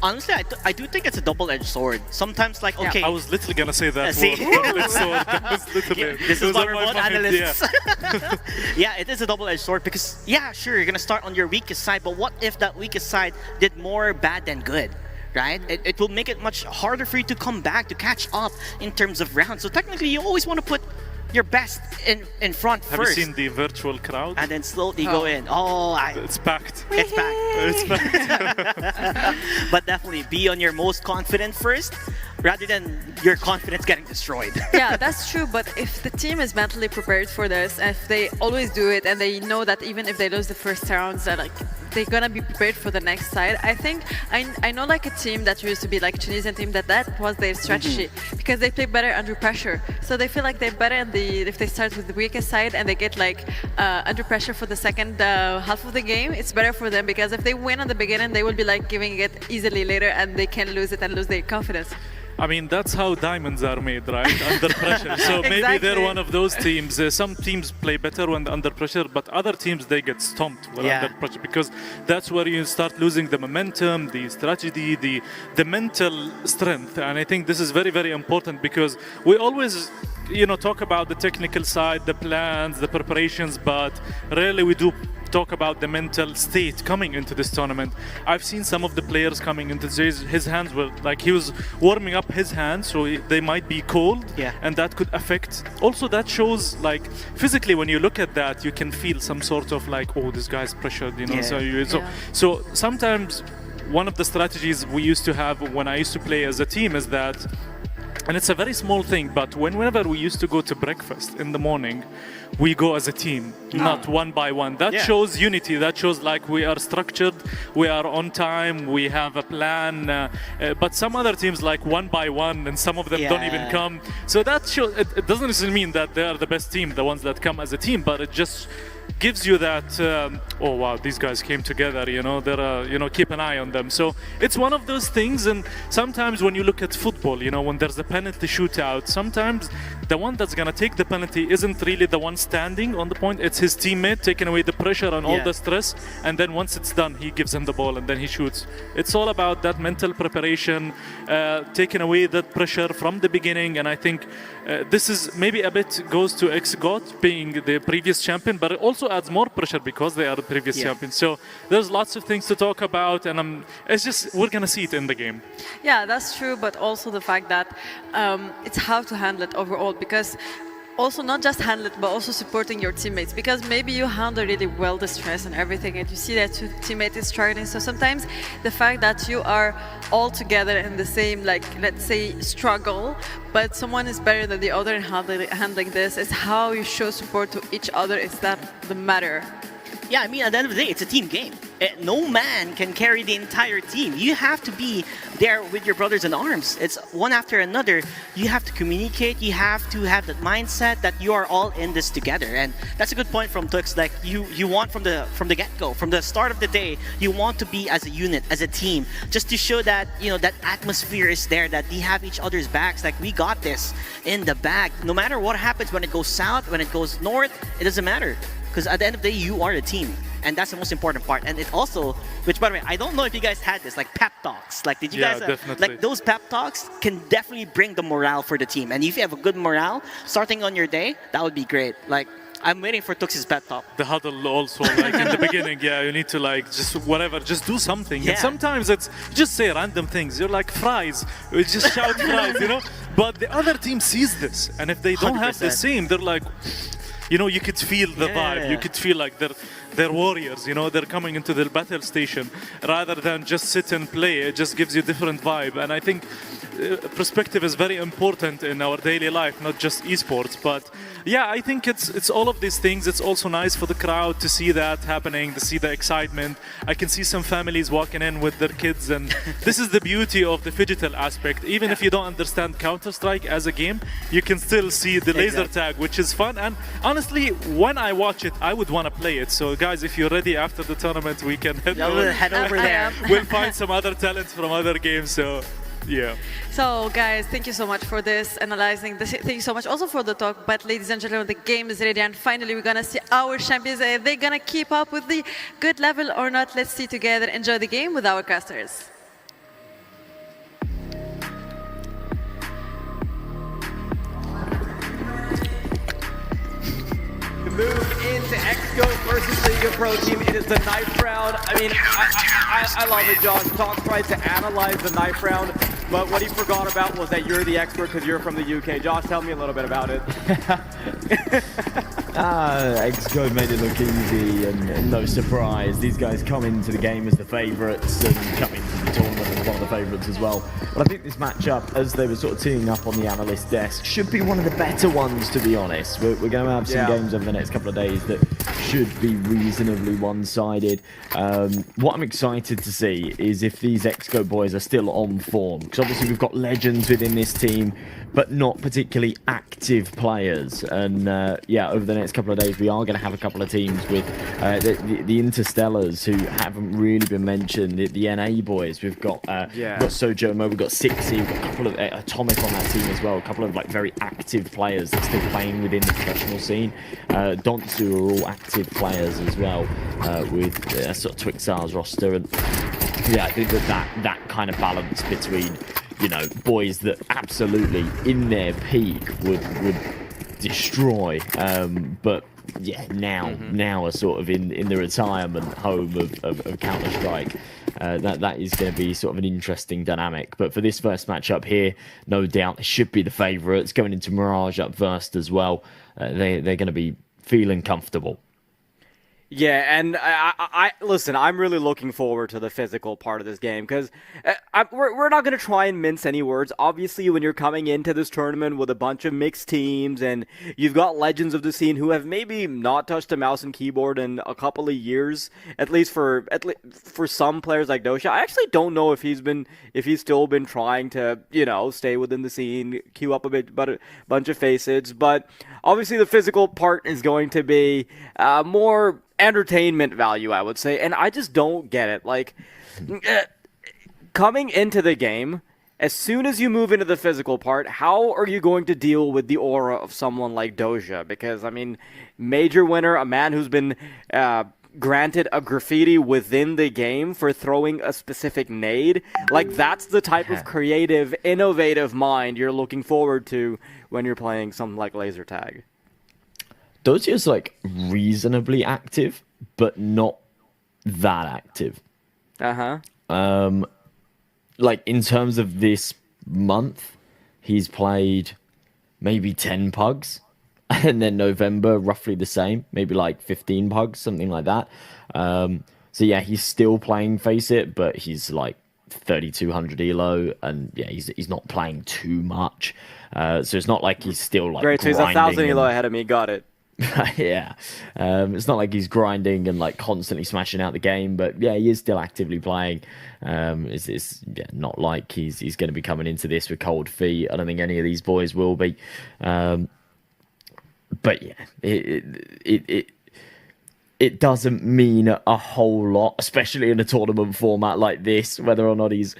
Honestly, I do think it's a double-edged sword. Sometimes, like, okay. I was literally gonna say that. See? Double-edged sword. That was literally. This is why we're both mind, analysts. Yeah, it is a double-edged sword because, yeah, sure, you're gonna start on your weakest side, but what if that weakest side did more bad than good? Right? It will make it much harder for you to come back, to catch up in terms of rounds. So technically, you always want to put your best in front Have first. you seen the virtual crowd? And then slowly go in. Oh, It's packed. it's back. It's packed. But definitely be on your most confident first, rather than your confidence getting destroyed. Yeah, that's true. But if the team is mentally prepared for this, and if they always do it, and they know that even if they lose the first rounds, they're gonna be prepared for the next side. I think I know like a team that used to be like a Tunisian team that was their strategy because they play better under pressure. So they feel like they're better if they start with the weakest side and they get like under pressure for the second half of the game. It's better for them because if they win on the beginning, they will be like giving it easily later, and they can lose it and lose their confidence. I mean, that's how diamonds are made, right? Under pressure. So maybe they're one of those teams. Some teams play better when they're under pressure, but other teams, they get stomped when under pressure, because that's where you start losing the momentum, the strategy, the mental strength. And I think this is very, very important, because we always, you know, talk about the technical side, the plans, the preparations, but rarely we do talk about the mental state coming into this tournament. I've seen some of the players coming into this, his hands were like, he was warming up his hands, so they might be cold, and that could affect. Also, that shows, like, physically, when you look at that, you can feel some sort of like, oh, this guy's pressured, you know. So sometimes one of the strategies we used to have when I used to play as a team is that, and it's a very small thing, but whenever we used to go to breakfast in the morning, we go as a team, not one by one. That shows unity. That shows like we are structured, we are on time, we have a plan. But some other teams like one by one, and some of them don't even come. So that shows. It doesn't necessarily mean that they are the best team, the ones that come as a team, but it just gives you that, oh wow, these guys came together, you know, they're, you know, keep an eye on them. So it's one of those things. And sometimes when you look at football, you know, when there's a penalty shootout, sometimes the one that's going to take the penalty isn't really the one standing on the point, it's his teammate taking away the pressure and all the stress, and then once it's done, he gives him the ball and then he shoots. It's all about that mental preparation, taking away that pressure from the beginning. And I think this is maybe a bit goes to xGoat being the previous champion, but it also adds more pressure because they are the previous champions. So there's lots of things to talk about, and it's just, we're gonna see it in the game. Yeah, that's true, but also the fact that it's how to handle it overall, because also not just handle it, but also supporting your teammates, because maybe you handle really well the stress and everything, and you see that your teammate is struggling. So sometimes the fact that you are all together in the same, like, let's say, struggle, but someone is better than the other in handling this, is how you show support to each other. Is that the matter? Yeah, I mean, at the end of the day, it's a team game. No man can carry the entire team. You have to be there with your brothers in arms. It's one after another. You have to communicate. You have to have that mindset that you are all in this together. And that's a good point from Tux. Like, you want from the get-go, from the start of the day, you want to be as a unit, as a team, just to show that, you know, that atmosphere is there, that we have each other's backs. Like, we got this in the bag. No matter what happens, when it goes south, when it goes north, it doesn't matter. Because at the end of the day, you are a team. And that's the most important part. And it also, which by the way, I don't know if you guys had this, like pep talks. Like, did you guys, like those pep talks can definitely bring the morale for the team. And if you have a good morale starting on your day, that would be great. Like, I'm waiting for Tux's pep talk. The huddle also, like in the beginning, you need to like just whatever, just do something. And sometimes it's just say random things. You're like fries, we just shout fries, you know. But the other team sees this, and if they don't 100%. Have the same, they're like, you know, you could feel the vibe. You could feel like they're warriors, you know, they're coming into the battle station rather than just sit and play. It just gives you a different vibe. And I think perspective is very important in our daily life, not just esports. But yeah, I think it's all of these things. It's also nice for the crowd to see that happening, to see the excitement. I can see some families walking in with their kids, and this is the beauty of the phygital aspect. Even if you don't understand Counter-Strike as a game, you can still see the laser tag, which is fun. And honestly, when I watch it, I would want to play it. So guys, if you're ready after the tournament, we can head over there. We'll find some other talents from other games. So yeah. So guys, thank you so much for this analyzing. Thank you so much also for the talk. But ladies and gentlemen, the game is ready, and finally we're gonna see our champions. Are they gonna keep up with the good level or not? Let's see together. Enjoy the game with our casters. Move into xGoat versus Liga Pro Team. It is the knife round. I mean, I love it, Josh. Talk tried to analyze the knife round, but what he forgot about was that you're the expert because you're from the UK. Josh, tell me a little bit about it. xGoat made it look easy, and no surprise. These guys come into the game as the favourites and come into the tournament as one of the favourites as well. But I think this matchup, as they were sort of teeing up on the analyst desk, should be one of the better ones, to be honest. We're going to have some games over the next couple of days that should be reasonably one-sided. What I'm excited to see is if these xGoat boys are still on form, because obviously we've got legends within this team. but not particularly active players. And yeah, over the next couple of days, we are going to have a couple of teams with the Interstellars who haven't really been mentioned. The NA boys, we've got Sojomo, we've got Sixy, we've got a couple of Atomic on that team as well. A couple of like very active players that are still playing within the professional scene. Donsu are all active players as well, with sort of Twixar's roster. And yeah, I think that kind of balance between, you know, boys that absolutely in their peak would destroy, but yeah, now are sort of in the retirement home of Counter-Strike. That is going to be sort of an interesting dynamic. But for this first matchup here, no doubt they should be the favourites. Going into Mirage up first as well, they're going to be feeling comfortable. Yeah, and I listen, I'm really looking forward to the physical part of this game, because we're not going to try and mince any words. Obviously, when you're coming into this tournament with a bunch of mixed teams, and you've got legends of the scene who have maybe not touched a mouse and keyboard in a couple of years, at least for some players like Dosha. I actually don't know if he's still been trying to, you know, stay within the scene, queue up a bunch of facets, but obviously the physical part is going to be more entertainment value, I would say, and I just don't get it. Like, coming into the game, as soon as you move into the physical part, how are you going to deal with the aura of someone like Doja? Because, I mean, major winner, a man who's been granted a graffiti within the game for throwing a specific nade. Like, that's the type of creative, innovative mind you're looking forward to when you're playing something like Laser Tag. Dosia's like reasonably active, but not that active. Like in terms of this month, he's played maybe 10 pugs, and then November roughly the same, maybe like 15 pugs, something like that. So yeah, he's still playing Face It, but he's like 3,200 elo, and yeah, he's not playing too much. So it's not like he's still like great. So he's 1,000 elo ahead of me. Got it. Yeah, it's not like he's grinding and like constantly smashing out the game, but yeah, he is still actively playing. It's not like he's going to be coming into this with cold feet. I don't think any of these boys will be. But yeah, it doesn't mean a whole lot, especially in a tournament format like this, whether or not he's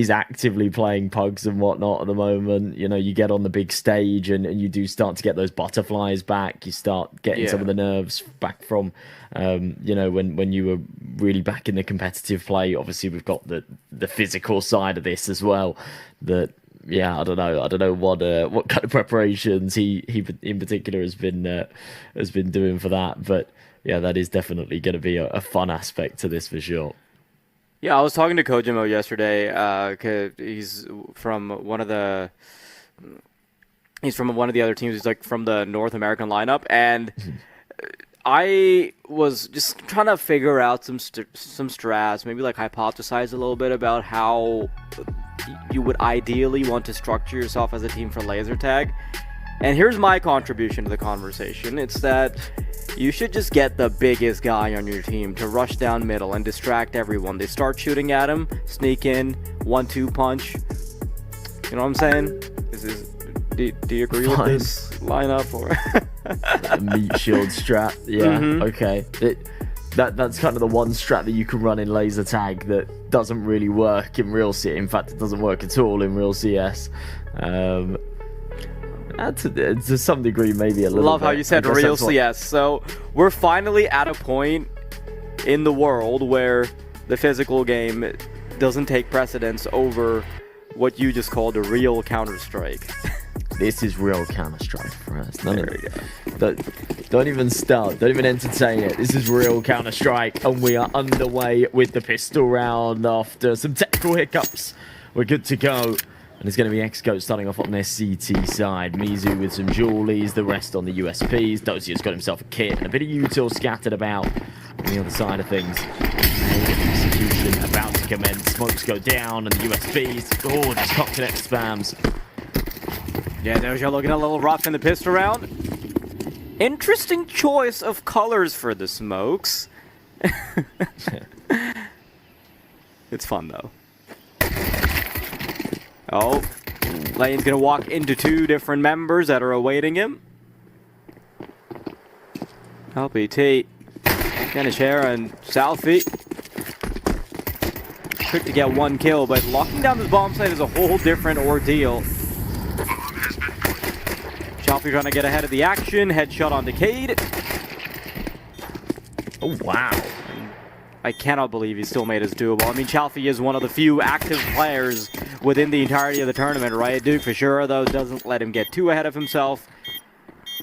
actively playing pugs and whatnot at the moment. You know, you get on the big stage and you do start to get those butterflies back. You start getting some of the nerves back from, you know, when you were really back in the competitive play. Obviously, we've got the physical side of this as well. That, yeah, I don't know what kind of preparations he in particular has been doing for that, but yeah, that is definitely going to be a fun aspect to this for sure. Yeah, I was talking to Kojimo yesterday. 'Cause he's from one of the other teams. He's like from the North American lineup, and I was just trying to figure out some strats, maybe like hypothesize a little bit about how you would ideally want to structure yourself as a team for laser tag. And here's my contribution to the conversation. It's that you should just get the biggest guy on your team to rush down middle and distract everyone. They start shooting at him, sneak in, 1-2 punch. You know what I'm saying? Do you agree with this lineup? Or meat shield strat? Yeah, okay. That's kind of the one strat that you can run in laser tag that doesn't really work in real CS. In fact, it doesn't work at all in real CS. To some degree, maybe a little Love bit. how you said real CS. So we're finally at a point in the world where the physical game doesn't take precedence over what you just called a real Counter-Strike. This is real Counter-Strike for us. Don't even start. Don't even entertain it. This is real Counter-Strike, and we are underway with the pistol round after some technical hiccups. We're good to go. And it's going to be xGoat starting off on their CT side. Mizu with some Julies, the rest on the USPs. Dosia's got himself a kit and a bit of util scattered about on the other side of things. Execution about to commence. Smokes go down and the USPs. Oh, just cock connect spams. Yeah, Doja looking a little rough in the pistol round. Interesting choice of colors for the smokes. It's fun though. Oh, Lane's gonna walk into 2 different members that are awaiting him. LPT, Kanishera and Salfi. Quick to get 1 kill, but locking down this bomb site is a whole different ordeal. Salfi trying to get ahead of the action, headshot on Decade. Oh, wow. I cannot believe he still made his doable. I mean, Chalfie is one of the few active players within the entirety of the tournament, right? Duke for sure, though, doesn't let him get too ahead of himself.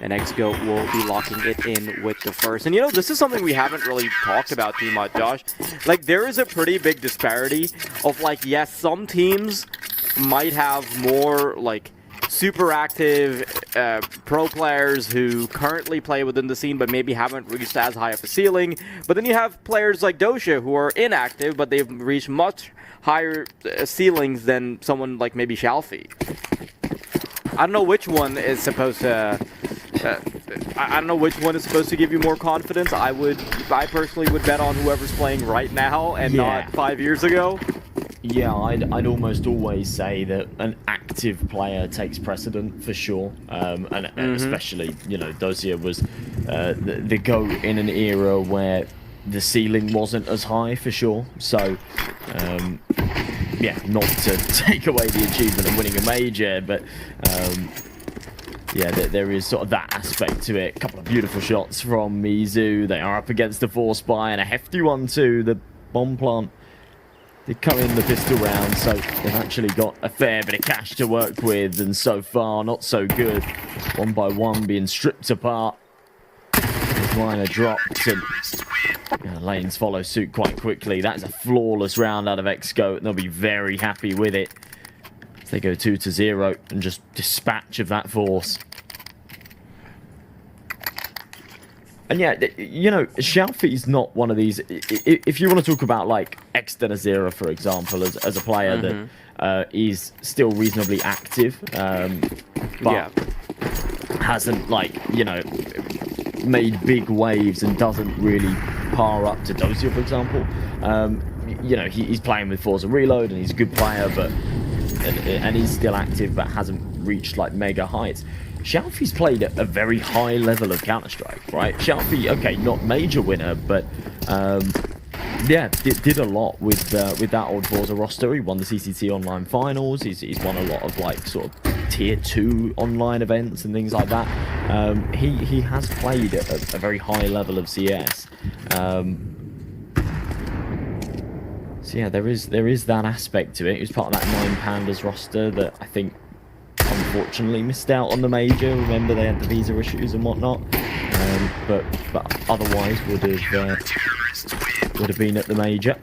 And xGoat will be locking it in with the first. And you know, this is something we haven't really talked about too much, Josh. Like, there is a pretty big disparity of, like, yes, some teams might have more, like, super active pro players who currently play within the scene but maybe haven't reached as high of a ceiling. But then you have players like Dosha who are inactive but they've reached much higher ceilings than someone like maybe Shalfie. I don't know which one is supposed to... I don't know which one is supposed to give you more confidence. I personally would bet on whoever's playing right now and not 5 years ago. Yeah, I'd almost always say that an active player takes precedent for sure, and especially, you know, Dozier was the GOAT in an era where the ceiling wasn't as high for sure. So, yeah, not to take away the achievement of winning a major, but yeah, there is sort of that aspect to it. A couple of beautiful shots from Mizu. They are up against the force buy and a hefty one too. The bomb plant did come in the pistol round, so they've actually got a fair bit of cash to work with, and so far, not so good. 1 by 1 being stripped apart. Liner dropped, and lanes follow suit quite quickly. That's a flawless round out of xGoat, and they'll be very happy with it. They go 2-0 and just dispatch of that force. And yeah, you know, Xiaofi's not one of these. If you want to talk about like Xdenazera, for example, as a player that is still reasonably active, but hasn't, like, you know, made big waves and doesn't really par up to Dozier, for example. You know, he's playing with Forza Reload and he's a good player, but and he's still active, but hasn't reached like mega heights. Xiaofi's played at a very high level of Counter-Strike, right? Xiaofi, okay, not major winner, but yeah, did a lot with that old Forza roster. He won the CCT online finals. He's won a lot of like sort of tier 2 online events and things like that. He has played at a very high level of CS. So yeah, there is that aspect to it. He was part of that 9 Pandas roster that I think unfortunately missed out on the major. Remember, they had the visa issues and whatnot, but otherwise would have been at the major.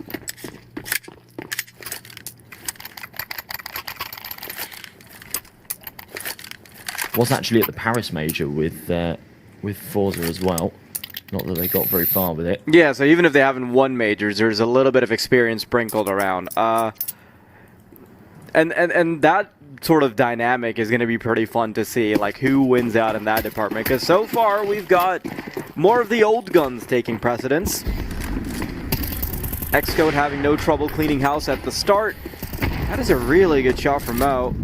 Was actually at the Paris major with Forza as well. Not that they got very far with it. Yeah, so even if they haven't won majors, there's a little bit of experience sprinkled around. And that sort of dynamic is going to be pretty fun to see, like who wins out in that department. Because so far we've got more of the old guns taking precedence. xGoat having no trouble cleaning house at the start. That is a really good shot from Mo.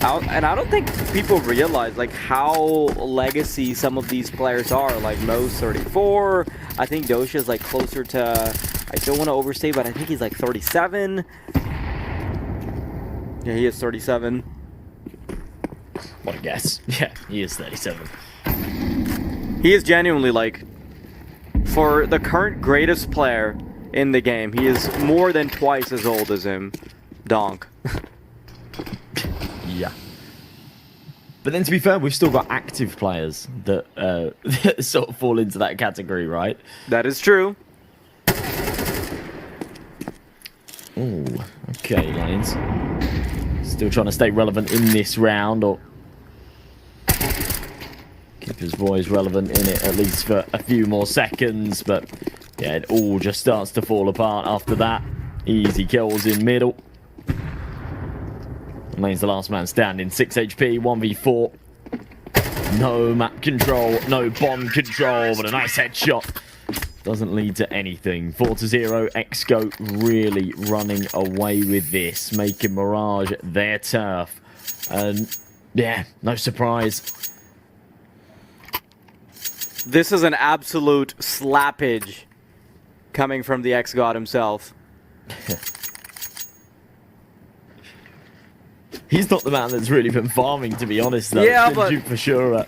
And I don't think people realize like how legacy some of these players are. Like Mo's 34. I think Dosha's like closer to, I don't want to overstate, but I think he's like 37. Yeah, he is 37. What a guess. Yeah, he is 37. He is genuinely, like, for the current greatest player in the game, he is more than twice as old as him. Donk. Yeah. But then, to be fair, we've still got active players that sort of fall into that category, right? That is true. Ooh, okay, Lanes. Still trying to stay relevant in this round, or keep his voice relevant in it at least for a few more seconds. But yeah, it all just starts to fall apart after that. Easy kills in middle. Lane's the last man standing. 6 HP, 1v4. No map control, no bomb control, but a nice headshot. doesn't lead to anything. 4-0, xGoat really running away with this, making Mirage their turf. And yeah, no surprise. This is an absolute slappage coming from the xGoat himself. He's not the man that's really been farming, to be honest, though. Yeah, it's been but Duke for sure.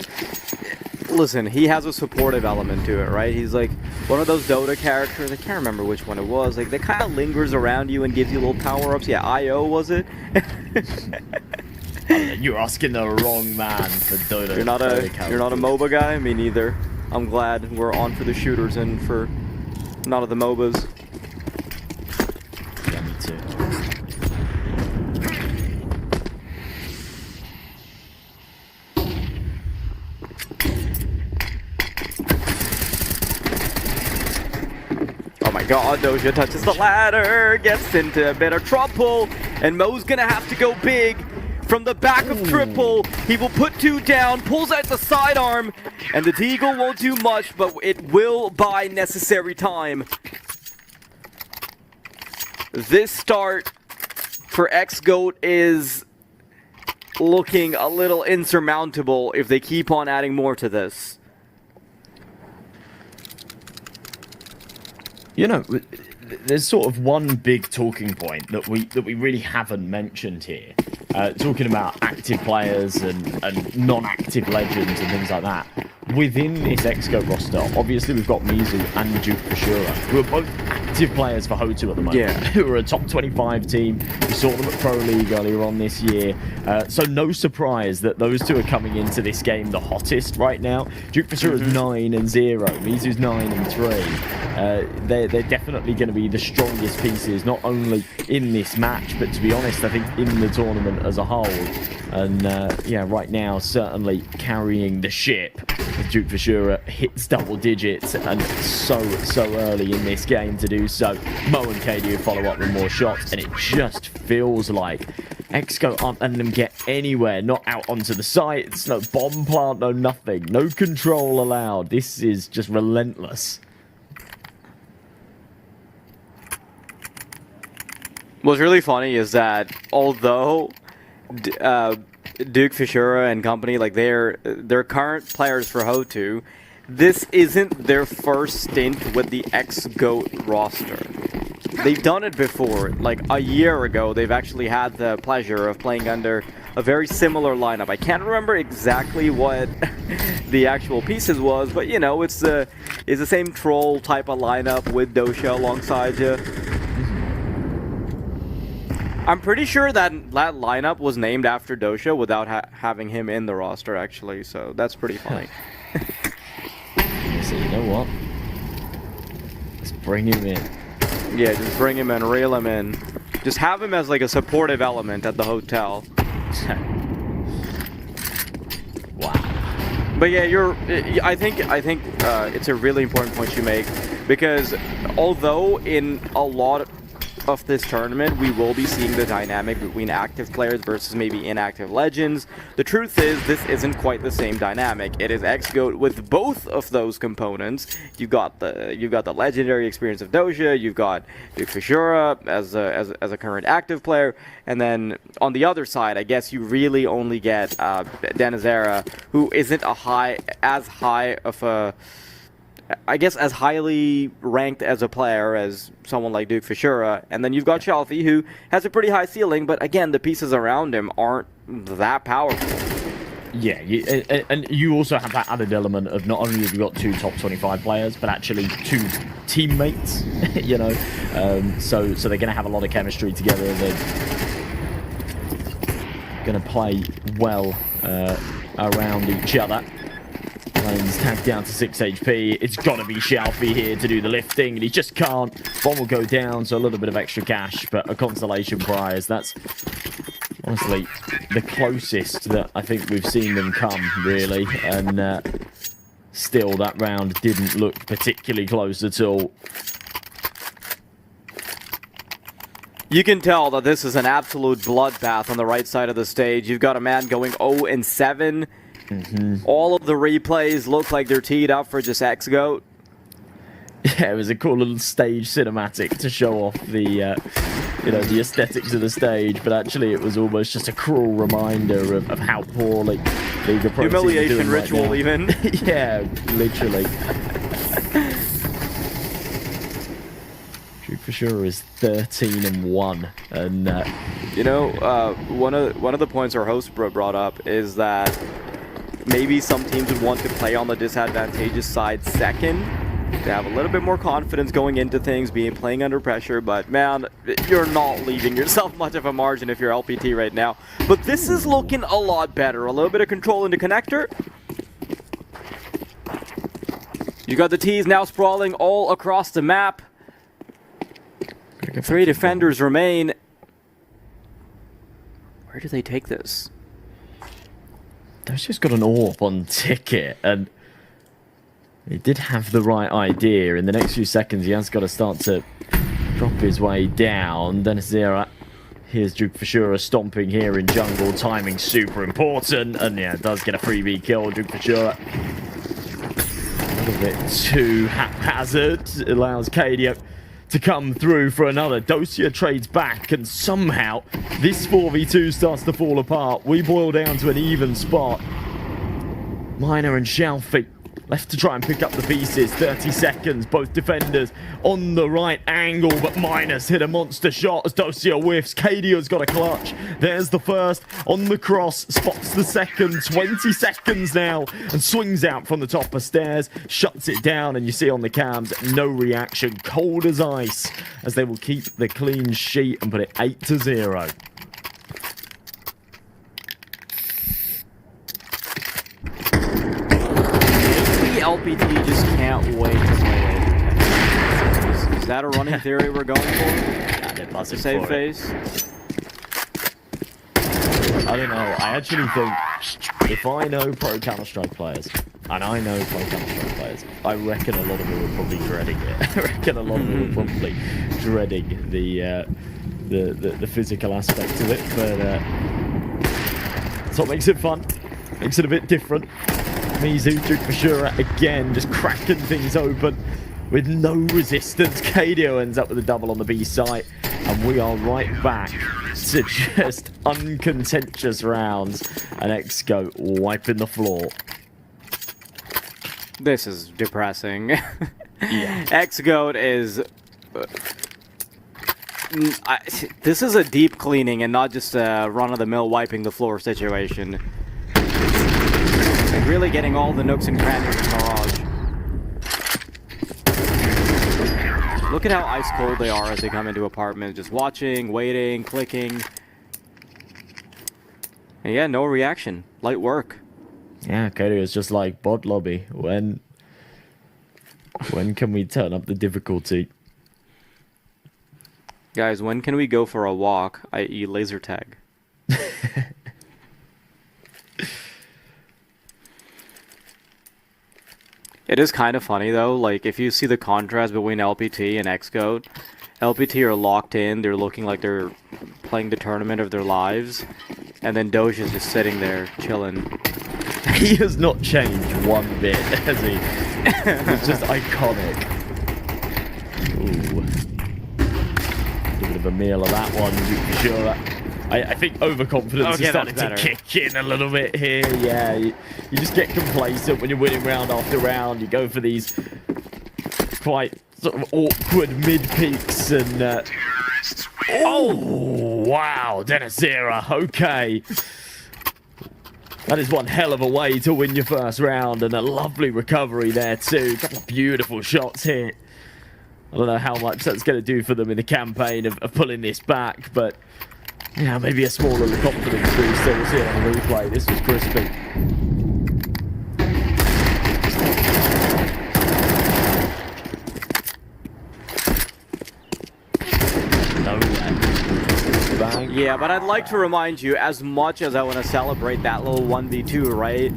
Listen, he has a supportive element to it, right? He's like one of those Dota characters. I can't remember which one it was. Like, that kind of lingers around you and gives you little power-ups. Yeah, IO, was it? You're asking the wrong man for Dota. You're not a MOBA guy? Me neither. I'm glad we're on for the shooters and for none of the MOBAs. Yeah, me too. Oh my god, Doja touches the ladder, gets into a bit of trouble, and Mo's gonna have to go big. From the back of triple, he will put 2 down, pulls out the sidearm, and the Deagle won't do much, but it will buy necessary time. This start for xGoat is looking a little insurmountable if they keep on adding more to this. You know, there's sort of one big talking point that we really haven't mentioned here. Talking about active players and non-active legends and things like that. Within this xGoat roster, obviously we've got Mizu and Duke Fashura, who are both active players for Ho2 at the moment, who are a top 25 team. We saw them at Pro League earlier on this year. So no surprise that those two are coming into this game the hottest right now. Duke Fashura's 9-0, Mizu's 9-3. They're definitely going to be the strongest pieces, not only in this match, but to be honest, I think in the tournament as a whole. And yeah, right now, certainly carrying the ship. Duke Fashura hits double digits, and so early in this game to do so. Mo and KD follow up with more shots, and it just feels like xGoat aren't letting them get anywhere. Not out onto the sites, no bomb plant, no nothing. No control allowed. This is just relentless. What's really funny is that although Duke Fashura and company, like they're current players for Ho2, this isn't their first stint with the xGoat roster. They've done it before. Like a year ago, they've actually had the pleasure of playing under a very similar lineup. I can't remember exactly what the actual pieces was, but you know, it's the same troll type of lineup with Dosha alongside you. I'm pretty sure that lineup was named after Dosha without having him in the roster, actually, so that's pretty funny. So you know what? Let's bring him in. Yeah, just bring him in, reel him in. Just have him as like a supportive element at the hotel. Wow. But yeah, I think it's a really important point you make, because although in a lot of this tournament we will be seeing the dynamic between active players versus maybe inactive legends, the truth is this isn't quite the same dynamic. It is xGoat with both of those components. You've got the legendary experience of Doja, you've got Duke Fashura as a current active player, and then on the other side, I guess you really only get Denizera, who isn't as highly ranked as a player as someone like Duke Fashura. And then you've got Shalfie, who has a pretty high ceiling, but again, the pieces around him aren't that powerful. Yeah, and you also have that added element of not only have you got 2 top 25 players, but actually 2 teammates, you know. So they're going to have a lot of chemistry together. They're going to play well around each other. Lane's tagged down to 6 HP. It's got to be Shalfie here to do the lifting, and he just can't. Bomb will go down, so a little bit of extra cash, but a consolation prize. That's honestly the closest that I think we've seen them come, really. And still, that round didn't look particularly close at all. You can tell that this is an absolute bloodbath on the right side of the stage. You've got a man going Yeah, it was a cool little stage cinematic to show off the, the aesthetics of the stage, but actually it was almost just a cruel reminder of how poorly Liga Pro Team humiliation ritual, right even. Yeah, literally. For sure is 13-1, and one of the points our host brought up is that maybe some teams would want to play on the disadvantageous side second, to have a little bit more confidence going into things, playing under pressure. But man, you're not leaving yourself much of a margin if you're LPT right now. But this is looking a lot better. A little bit of control into connector. You got the T's now sprawling all across the map. 3 defenders remain. Where do they take this? They've just got an AWP on ticket, and he did have the right idea. In the next few seconds, he has got to start to drop his way down. Then Zera, here's Duke Fashura stomping here in jungle. Timing super important, and yeah, does get a freebie kill. Duke Fashura a little bit too haphazard. It allows KDO to come through for another. Dosia trades back, and somehow this 4v2 starts to fall apart. We boil down to an even spot. Miner and Shelfie left to try and pick up the pieces. 30 seconds, both defenders on the right angle, but Miner's hit a monster shot as Dosia whiffs. KDO's got a clutch. There's the first on the cross, spots the second. 20 seconds now, and swings out from the top of stairs, shuts it down, and you see on the cams, no reaction, cold as ice, as they will keep the clean sheet and put it 8-0. LPT just can't wait to play it. Is that a running theory we're going for? Yeah, to save face? I don't know. I actually think if I know pro Counter-Strike players, and I know pro Counter-Strike players, I reckon a lot of them are probably dreading it. I reckon a lot of them are probably dreading the physical aspect of it, but that's what makes it fun. Makes it a bit different. Mizu, Duke Fashura again, just cracking things open with no resistance. KDO ends up with a double on the B site, and we are right back to just uncontentious rounds, and xGoat wiping the floor. This is depressing. Yeah. xGoat is... this is a deep cleaning and not just a run-of-the-mill wiping the floor situation. Like really getting all the nooks and crannies in Mirage. Look at how ice cold they are as they come into apartments, just watching, waiting, clicking. And yeah, no reaction. Light work. Yeah, KDO is just like, bot lobby, when can we turn up the difficulty? Guys, when can we go for a walk, i.e. laser tag? It is kind of funny though, like if you see the contrast between LPT and xGoat, LPT are locked in, they're looking like they're playing the tournament of their lives, and then Doge is just sitting there chilling. He has not changed one bit, has he? It's just iconic. Ooh. A bit of a meal of that one, for sure. I think overconfidence is starting to kick in a little bit here. Yeah, you just get complacent when you're winning round after round. You go for these quite sort of awkward mid-peaks and... oh, wow, Denizera, okay. That is one hell of a way to win your first round, and a lovely recovery there too. A couple of beautiful shots here. I don't know how much that's going to do for them in the campaign of pulling this back, but... yeah, maybe a small little confidence boost that we'll see on the replay. This was crispy. No bang. Yeah, but I'd like to remind you, as much as I want to celebrate that little 1v2, right?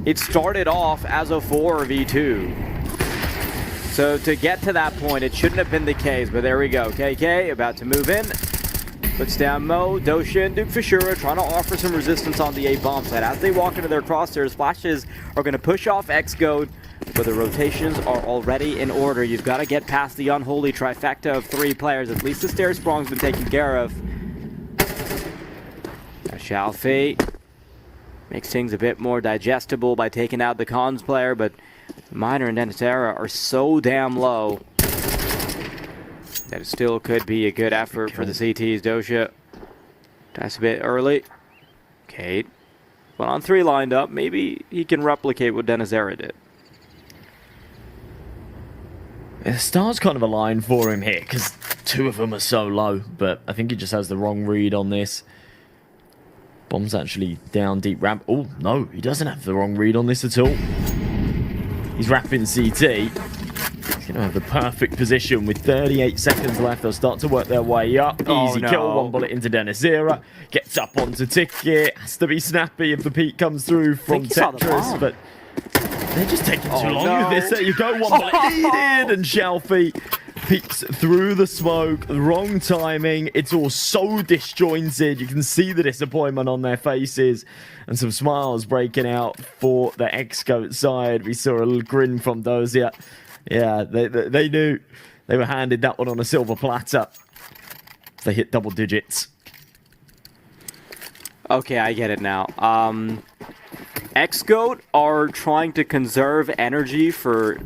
It started off as a 4v2. So to get to that point, it shouldn't have been the case, but there we go. KK about to move in. Puts down Mo, Dosha, and Duke Fishura trying to offer some resistance on the A bomb side. As they walk into their crosshairs, flashes are going to push off xGoat, but the rotations are already in order. You've got to get past the unholy trifecta of 3 players. At least the stair sprong's been taken care of. Now Shalfie makes things a bit more digestible by taking out the cons player, but Miner and Dennisera are so damn low that it still could be a good effort for the CTs. Dosha dies a bit early. Kate went on 3 lined up. Maybe he can replicate what Dennisera did. The stars kind of align for him here because 2 of them are so low, but I think he just has the wrong read on this. Bomb's actually down deep ramp. Oh, no, he doesn't have the wrong read on this at all. He's wrapping CT. He's going to have the perfect position with 38 seconds left. They'll start to work their way up. Easy kill, 1 bullet into Dennisera. Gets up onto Ticket. Has to be snappy if the peak comes through from Tetris, but they're just taking too long with this. There you go, 1 bullet needed, and Shalfie peeks through the smoke. The wrong timing. It's all so disjointed. You can see the disappointment on their faces and some smiles breaking out for the xGoat side. We saw a little grin from Dozier. Yeah, they knew they were handed that one on a silver platter. They hit double digits. Okay, I get it now. xGoat are trying to conserve energy for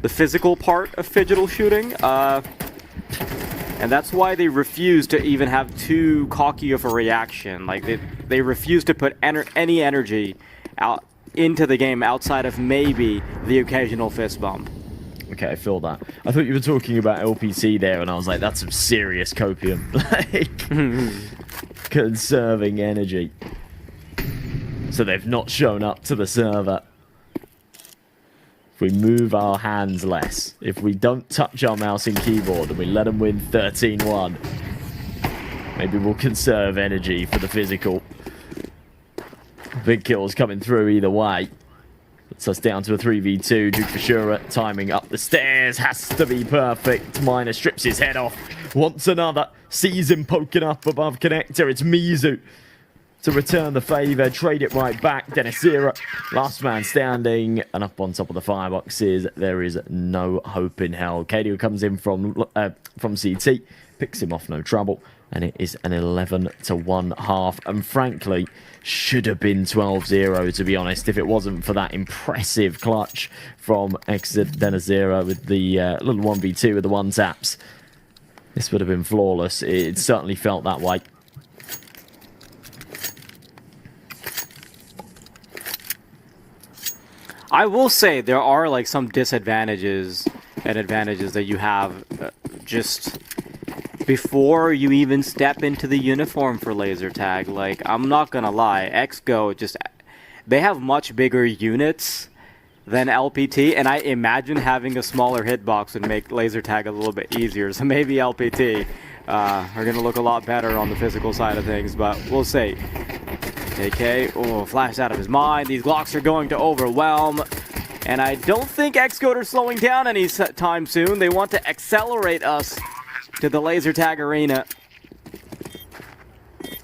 the physical part of Phygital Shooting, and that's why they refuse to even have too cocky of a reaction. Like, they refuse to put any energy out into the game outside of maybe the occasional fist bump. Okay, I feel that. I thought you were talking about LPT there, and I was like, that's some serious copium. Like, conserving energy. So they've not shown up to the server. If we move our hands less, if we don't touch our mouse and keyboard, and we let them win 13-1, maybe we'll conserve energy for the physical. Big kills coming through either way. Puts us down to a 3v2. Duke Fishura timing up the stairs. Has to be perfect. Miner strips his head off. Wants another. Sees him poking up above connector. It's Mizu to return the favour. Trade it right back. Dennisera, last man standing. And up on top of the fireboxes, there is no hope in hell. Kadio comes in from CT. Picks him off, no trouble. And it is an 11-1 half. And frankly, should have been 12-0, to be honest, if it wasn't for that impressive clutch from Dennisera with the little 1v2 with the 1-taps. This would have been flawless. It certainly felt that way. I will say there are like some disadvantages and advantages that you have just before you even step into the uniform for laser tag. Like, I'm not gonna lie, xGoat just, they have much bigger units than LPT, and I imagine having a smaller hitbox would make laser tag a little bit easier. So maybe LPT are gonna look a lot better on the physical side of things, but we'll see. AK, oh, flashed out of his mind. These Glocks are going to overwhelm. And I don't think xGoat are slowing down any time soon. They want to accelerate us to the laser tag arena.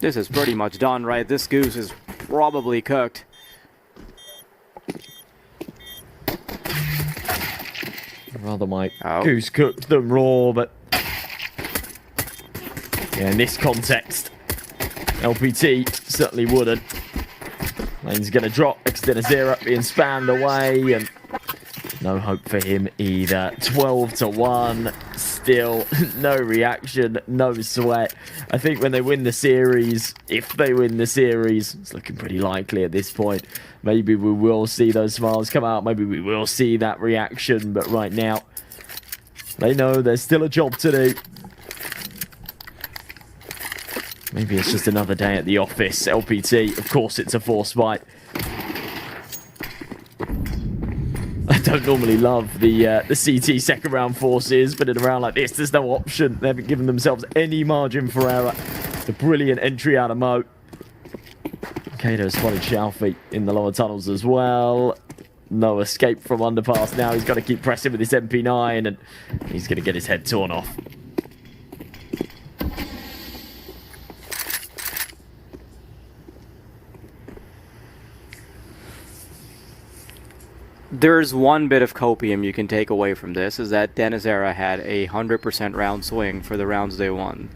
This is pretty much done, right? This goose is probably cooked. Rather my goose cooked them raw, but yeah, in this context, LPT certainly wouldn't. Lane's going to drop. Dennisera being spammed away, and no hope for him either. 12-1. Still no reaction, no sweat. I think when they win the series, if they win the series, it's looking pretty likely at this point. Maybe we will see those smiles come out. Maybe we will see that reaction. But right now, they know there's still a job to do. Maybe it's just another day at the office. LPT, of course, it's a force fight. I don't normally love the CT second round forces, but in a round like this, there's no option. They haven't given themselves any margin for error. The brilliant entry out of Mo. Kato spotted Shalfie in the lower tunnels as well. No escape from underpass now. He's got to keep pressing with his MP9, and he's going to get his head torn off. There's one bit of copium you can take away from this, is that Dennis Era had a 100% round swing for the rounds they won.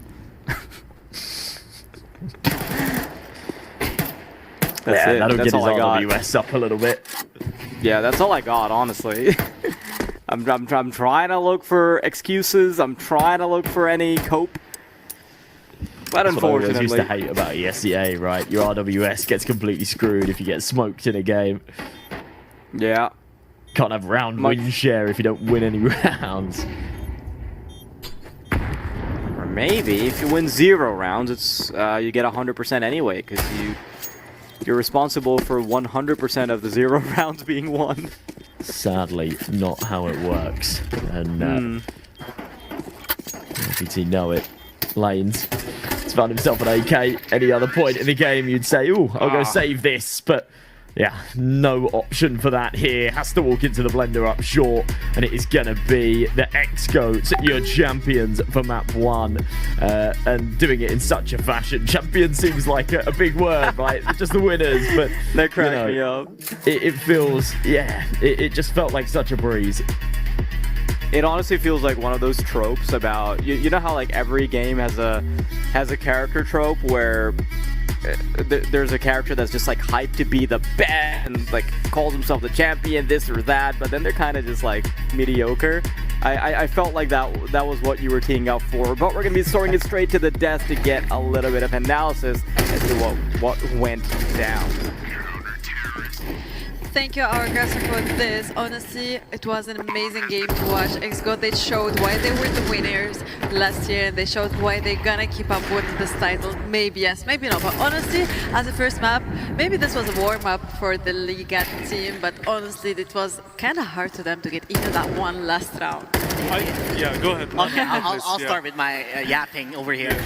That'll get his all I got. RWS up a little bit. Yeah, that's all I got, honestly. I'm trying to look for excuses. I'm trying to look for any cope. But That's unfortunately, what I always used to hate about ESEA, right? Your RWS gets completely screwed if you get smoked in a game. yeah. Can't have round win share if you don't win any rounds. Or maybe if you win 0 rounds, it's you get 100% anyway, because you're responsible for 100% of the 0 rounds being won. Sadly, not how it works. And LPT know it. Lanes. He's found himself an AK. Any other point in the game, you'd say, "Ooh, I'll go save this," but. Yeah, no option for that here. Has to walk into the blender up short, and it is going to be the xGoat, your champions for map 1. And doing it in such a fashion. Champion seems like a big word, right? Just the winners, but They crack me up. It feels, it just felt like such a breeze. It honestly feels like one of those tropes about you know how like every game has a character trope where there's a character that's just like hyped to be the best and like calls himself the champion, this or that, but then they're kind of just like mediocre. I felt like that was what you were teeing up for, but we're gonna be throwing it straight to the desk to get a little bit of analysis as to what went down. Thank you, our guys, for this. Honestly, it was an amazing game to watch. xGoat, they showed why they were the winners last year, and they showed why they're gonna keep up winning this title. Maybe yes, maybe no. But honestly, as a first map, maybe this was a warm-up for the Liga team, but honestly, it was kind of hard to them to get into that one last round. Yeah, go ahead. Okay, I'll start with my yapping over here.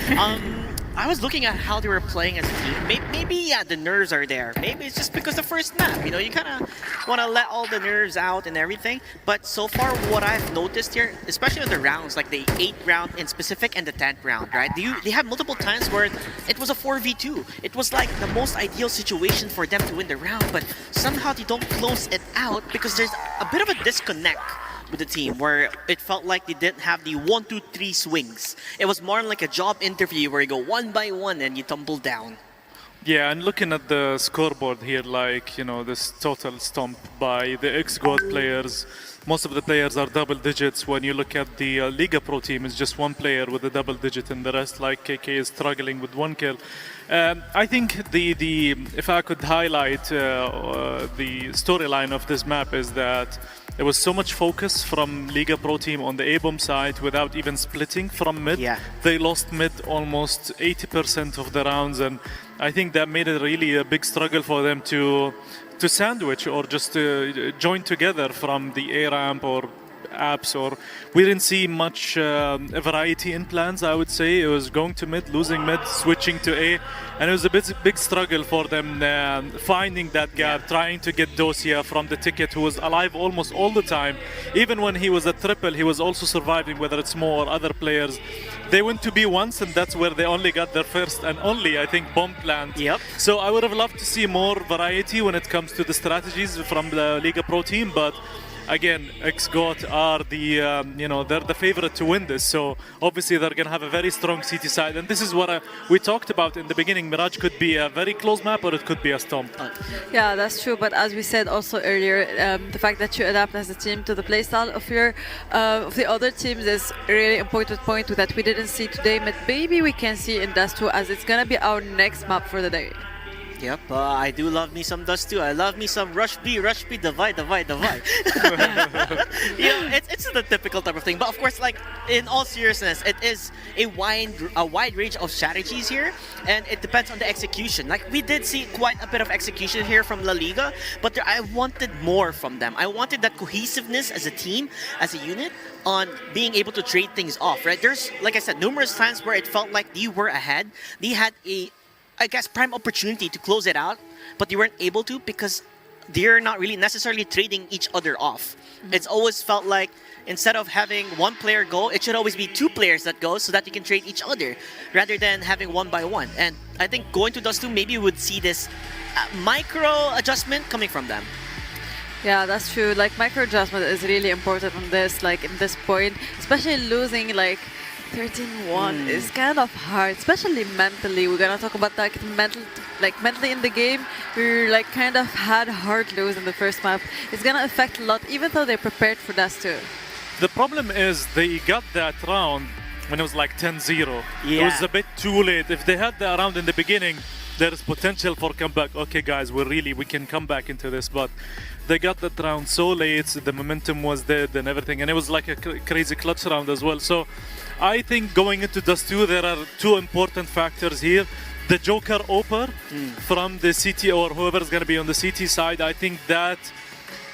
I was looking at how they were playing as a team. Maybe the nerves are there. Maybe it's just because the first map, you kind of want to let all the nerves out and everything. But so far, what I've noticed here, especially on the rounds, like the 8th round in specific and the 10th round, right? They have multiple times where it was a 4v2. It was like the most ideal situation for them to win the round, but somehow they don't close it out because there's a bit of a disconnect with the team where it felt like they didn't have the 1, 2, 3 swings. It was more like a job interview where you go one by one and you tumble down. Yeah, and looking at the scoreboard here, like, this total stomp by the xGoat players, most of the players are double digits. When you look at the Liga Pro Team, it's just one player with a double digit, and the rest, like KK, is struggling with 1 kill. I think if I could highlight the storyline of this map is that there was so much focus from Liga Pro Team on the A-bomb side without even splitting from mid. Yeah. They lost mid almost 80% of the rounds, and I think that made it really a big struggle for them to sandwich or just join together from the A ramp or apps, or we didn't see much variety in plans. I would say it was going to mid, losing mid, switching to A, and it was a big struggle for them finding that gap, trying to get Dosia from the ticket, who was alive almost all the time. Even when he was at triple, he was also surviving, whether it's Mo or other players. They went to B once, and that's where they only got their first and only, I think, bomb plant. Yep. So I would have loved to see more variety when it comes to the strategies from the Liga Pro Team, but again, xGoat are they're the favorite to win this. So obviously they're going to have a very strong CT side. And this is what we talked about in the beginning. Mirage could be a very close map, or it could be a stomp. Yeah, that's true. But as we said also earlier, the fact that you adapt as a team to the playstyle of the other teams is really important point that we didn't see today. But maybe we can see in Dust 2, as it's going to be our next map for the day. Yep, I do love me some Dust 2. I love me some Rush B, divide. It's the typical type of thing. But of course, like, in all seriousness, it is a wide range of strategies here, and it depends on the execution. Like, we did see quite a bit of execution here from La Liga, but I wanted more from them. I wanted that cohesiveness as a team, as a unit, on being able to trade things off, right? There's, like I said, numerous times where it felt like they were ahead. They had prime opportunity to close it out, but they weren't able to because they're not really necessarily trading each other off. Mm-hmm. It's always felt like instead of having one player go, it should always be 2 players that go so that you can trade each other rather than having 1 by 1. And I think going to Dust 2, maybe you would see this micro adjustment coming from them. Yeah, that's true. Like micro adjustment is really important on this, like in this point, especially losing like 13-1 is kind of hard, especially mentally. We're gonna talk about that mentally in the game. We're like kind of had hard lose in the first map. It's gonna affect a lot, even though they're prepared for that too. The problem is they got that round when it was like 10-0. Yeah. It was a bit too late. If they had that round in the beginning, there is potential for comeback. Okay, guys, we can come back into this, but they got that round so late. The momentum was dead and everything, and it was like a crazy clutch round as well. So I think going into Dust 2, there are two important factors here. The Joker Oper from the CT or whoever is going to be on the CT side, I think that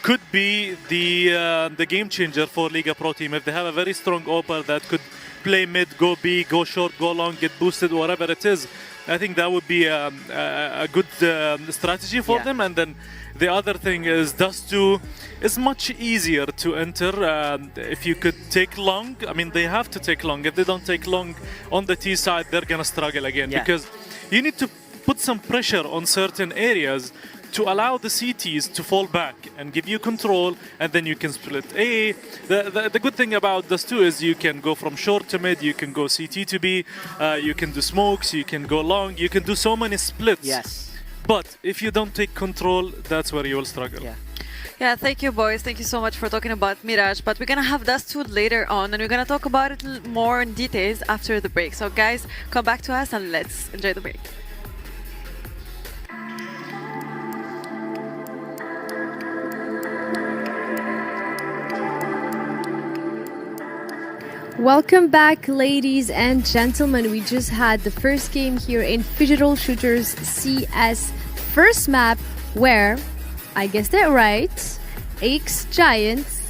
could be the game changer for Liga Pro Team. If they have a very strong Oper that could play mid, go B, go short, go long, get boosted, whatever it is, I think that would be a good strategy for them. And then the other thing is Dust 2 is much easier to enter if you could take long. I mean, they have to take long. If they don't take long on the T side, they're going to struggle again because you need to put some pressure on certain areas to allow the CTs to fall back and give you control, and then you can split A. The good thing about Dust 2 is you can go from short to mid, you can go CT to B, you can do smokes, you can go long, you can do so many splits. Yes. But if you don't take control, that's where you will struggle. Yeah, thank you, boys. Thank you so much for talking about Mirage. But we're going to have Dust 2 later on, and we're going to talk about it more in details after the break. So, guys, come back to us and let's enjoy the break. Welcome back, ladies and gentlemen. We just had the first game here in Phygital Shooters CS first map, where, I guessed that right, X-Giants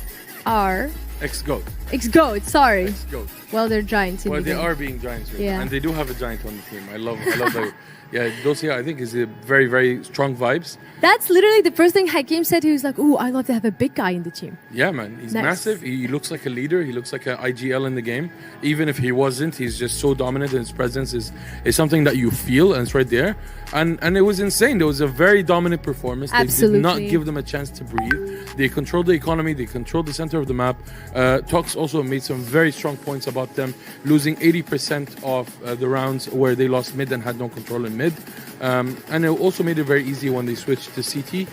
are... xGoat, sorry. xGoat. Well, they're giants. Well, they are being giants right now, and they do have a giant on the team. I love that. Yeah, Dosia, I think, is a very, very strong vibes. That's literally the first thing Hakim said. He was like, "Ooh, I love to have a big guy in the team." Yeah, man, he's Nice. massive. He looks like a leader. He looks like an IGL in the game. Even if he wasn't, he's just so dominant, and his presence is something that you feel, and it's right there. And it was insane. There was a very dominant performance. Absolutely. They did not give them a chance to breathe. They controlled the economy. They controlled the center of the map. Tox also made some very strong points about them, losing 80% of the rounds where they lost mid and had no control in mid. And it also made it very easy when they switched to CT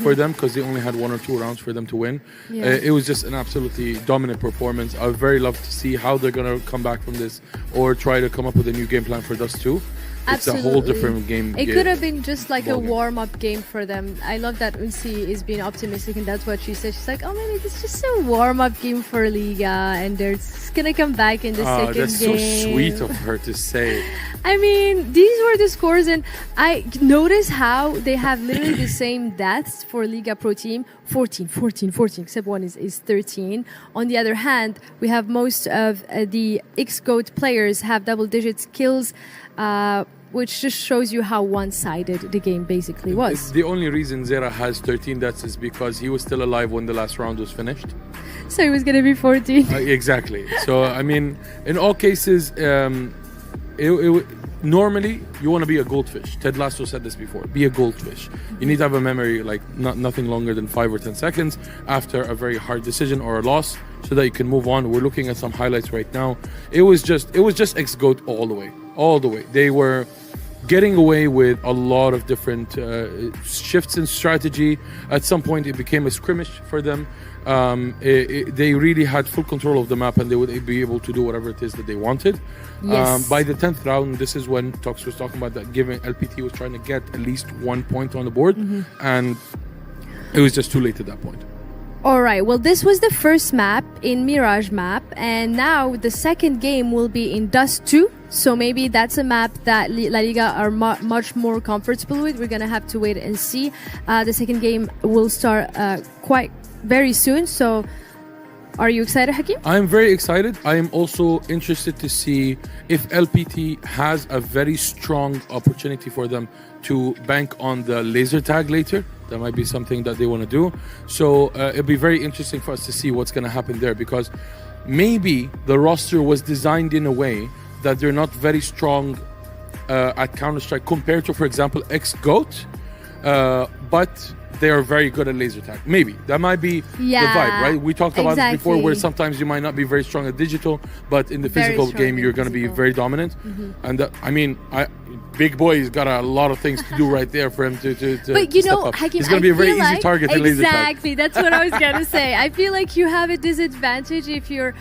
for them, because they only had 1 or 2 rounds for them to win. It was just an absolutely dominant performance. I would very love to see how they're going to come back from this, or try to come up with a new game plan for Dust 2. It's a whole different game. It could have been just like a warm-up game for them. I love that Unsi is being optimistic, and that's what she said. She's like, oh, maybe it's just a warm-up game for Liga, and they're just going to come back in the second game. That's so sweet of her to say. I mean, these were the scores, and I notice how they have literally the same deaths for Liga Pro Team. 14, except one is 13. On the other hand, we have most of the xGoat players have double digits kills, which just shows you how one-sided the game basically was. The only reason Zera has 13 deaths is because he was still alive when the last round was finished. So it was going to be 14. Exactly. So, I mean, in all cases, normally you want to be a goldfish. Ted Lasso said this before. Be a goldfish. You need to have a memory like nothing longer than 5 or 10 seconds after a very hard decision or a loss, so that you can move on. We're looking at some highlights right now. It was just xGoat all the way. They were getting away with a lot of different shifts in strategy. At some point, it became a skirmish for them. They really had full control of the map, and they would be able to do whatever it is that they wanted. Yes. By the 10th round, this is when Tox was talking about that, given LPT was trying to get at least 1 point on the board, and it was just too late at that point. All right, well, this was the first map in Mirage map, and now the second game will be in Dust 2. So maybe that's a map that La Liga are much more comfortable with. We're going to have to wait and see. The second game will start quite very soon. So are you excited, Hakim? I'm very excited. I am also interested to see if LPT has a very strong opportunity for them to bank on the laser tag later. That might be something that they want to do. So it'll be very interesting for us to see what's going to happen there, because maybe the roster was designed in a way that they're not very strong at Counter-Strike compared to, for example, xGoat. But they are very good at laser tag. Maybe that might be the vibe, right? We talked about this before, where sometimes you might not be very strong at digital, but in the physical game you're going to be very dominant. And I mean, Big Boy's got a lot of things to do right there for him to But you step know, up. Hakim, He's going to be a very easy target in laser tag. Exactly, that's what I was going to say. I feel like you have a disadvantage if you're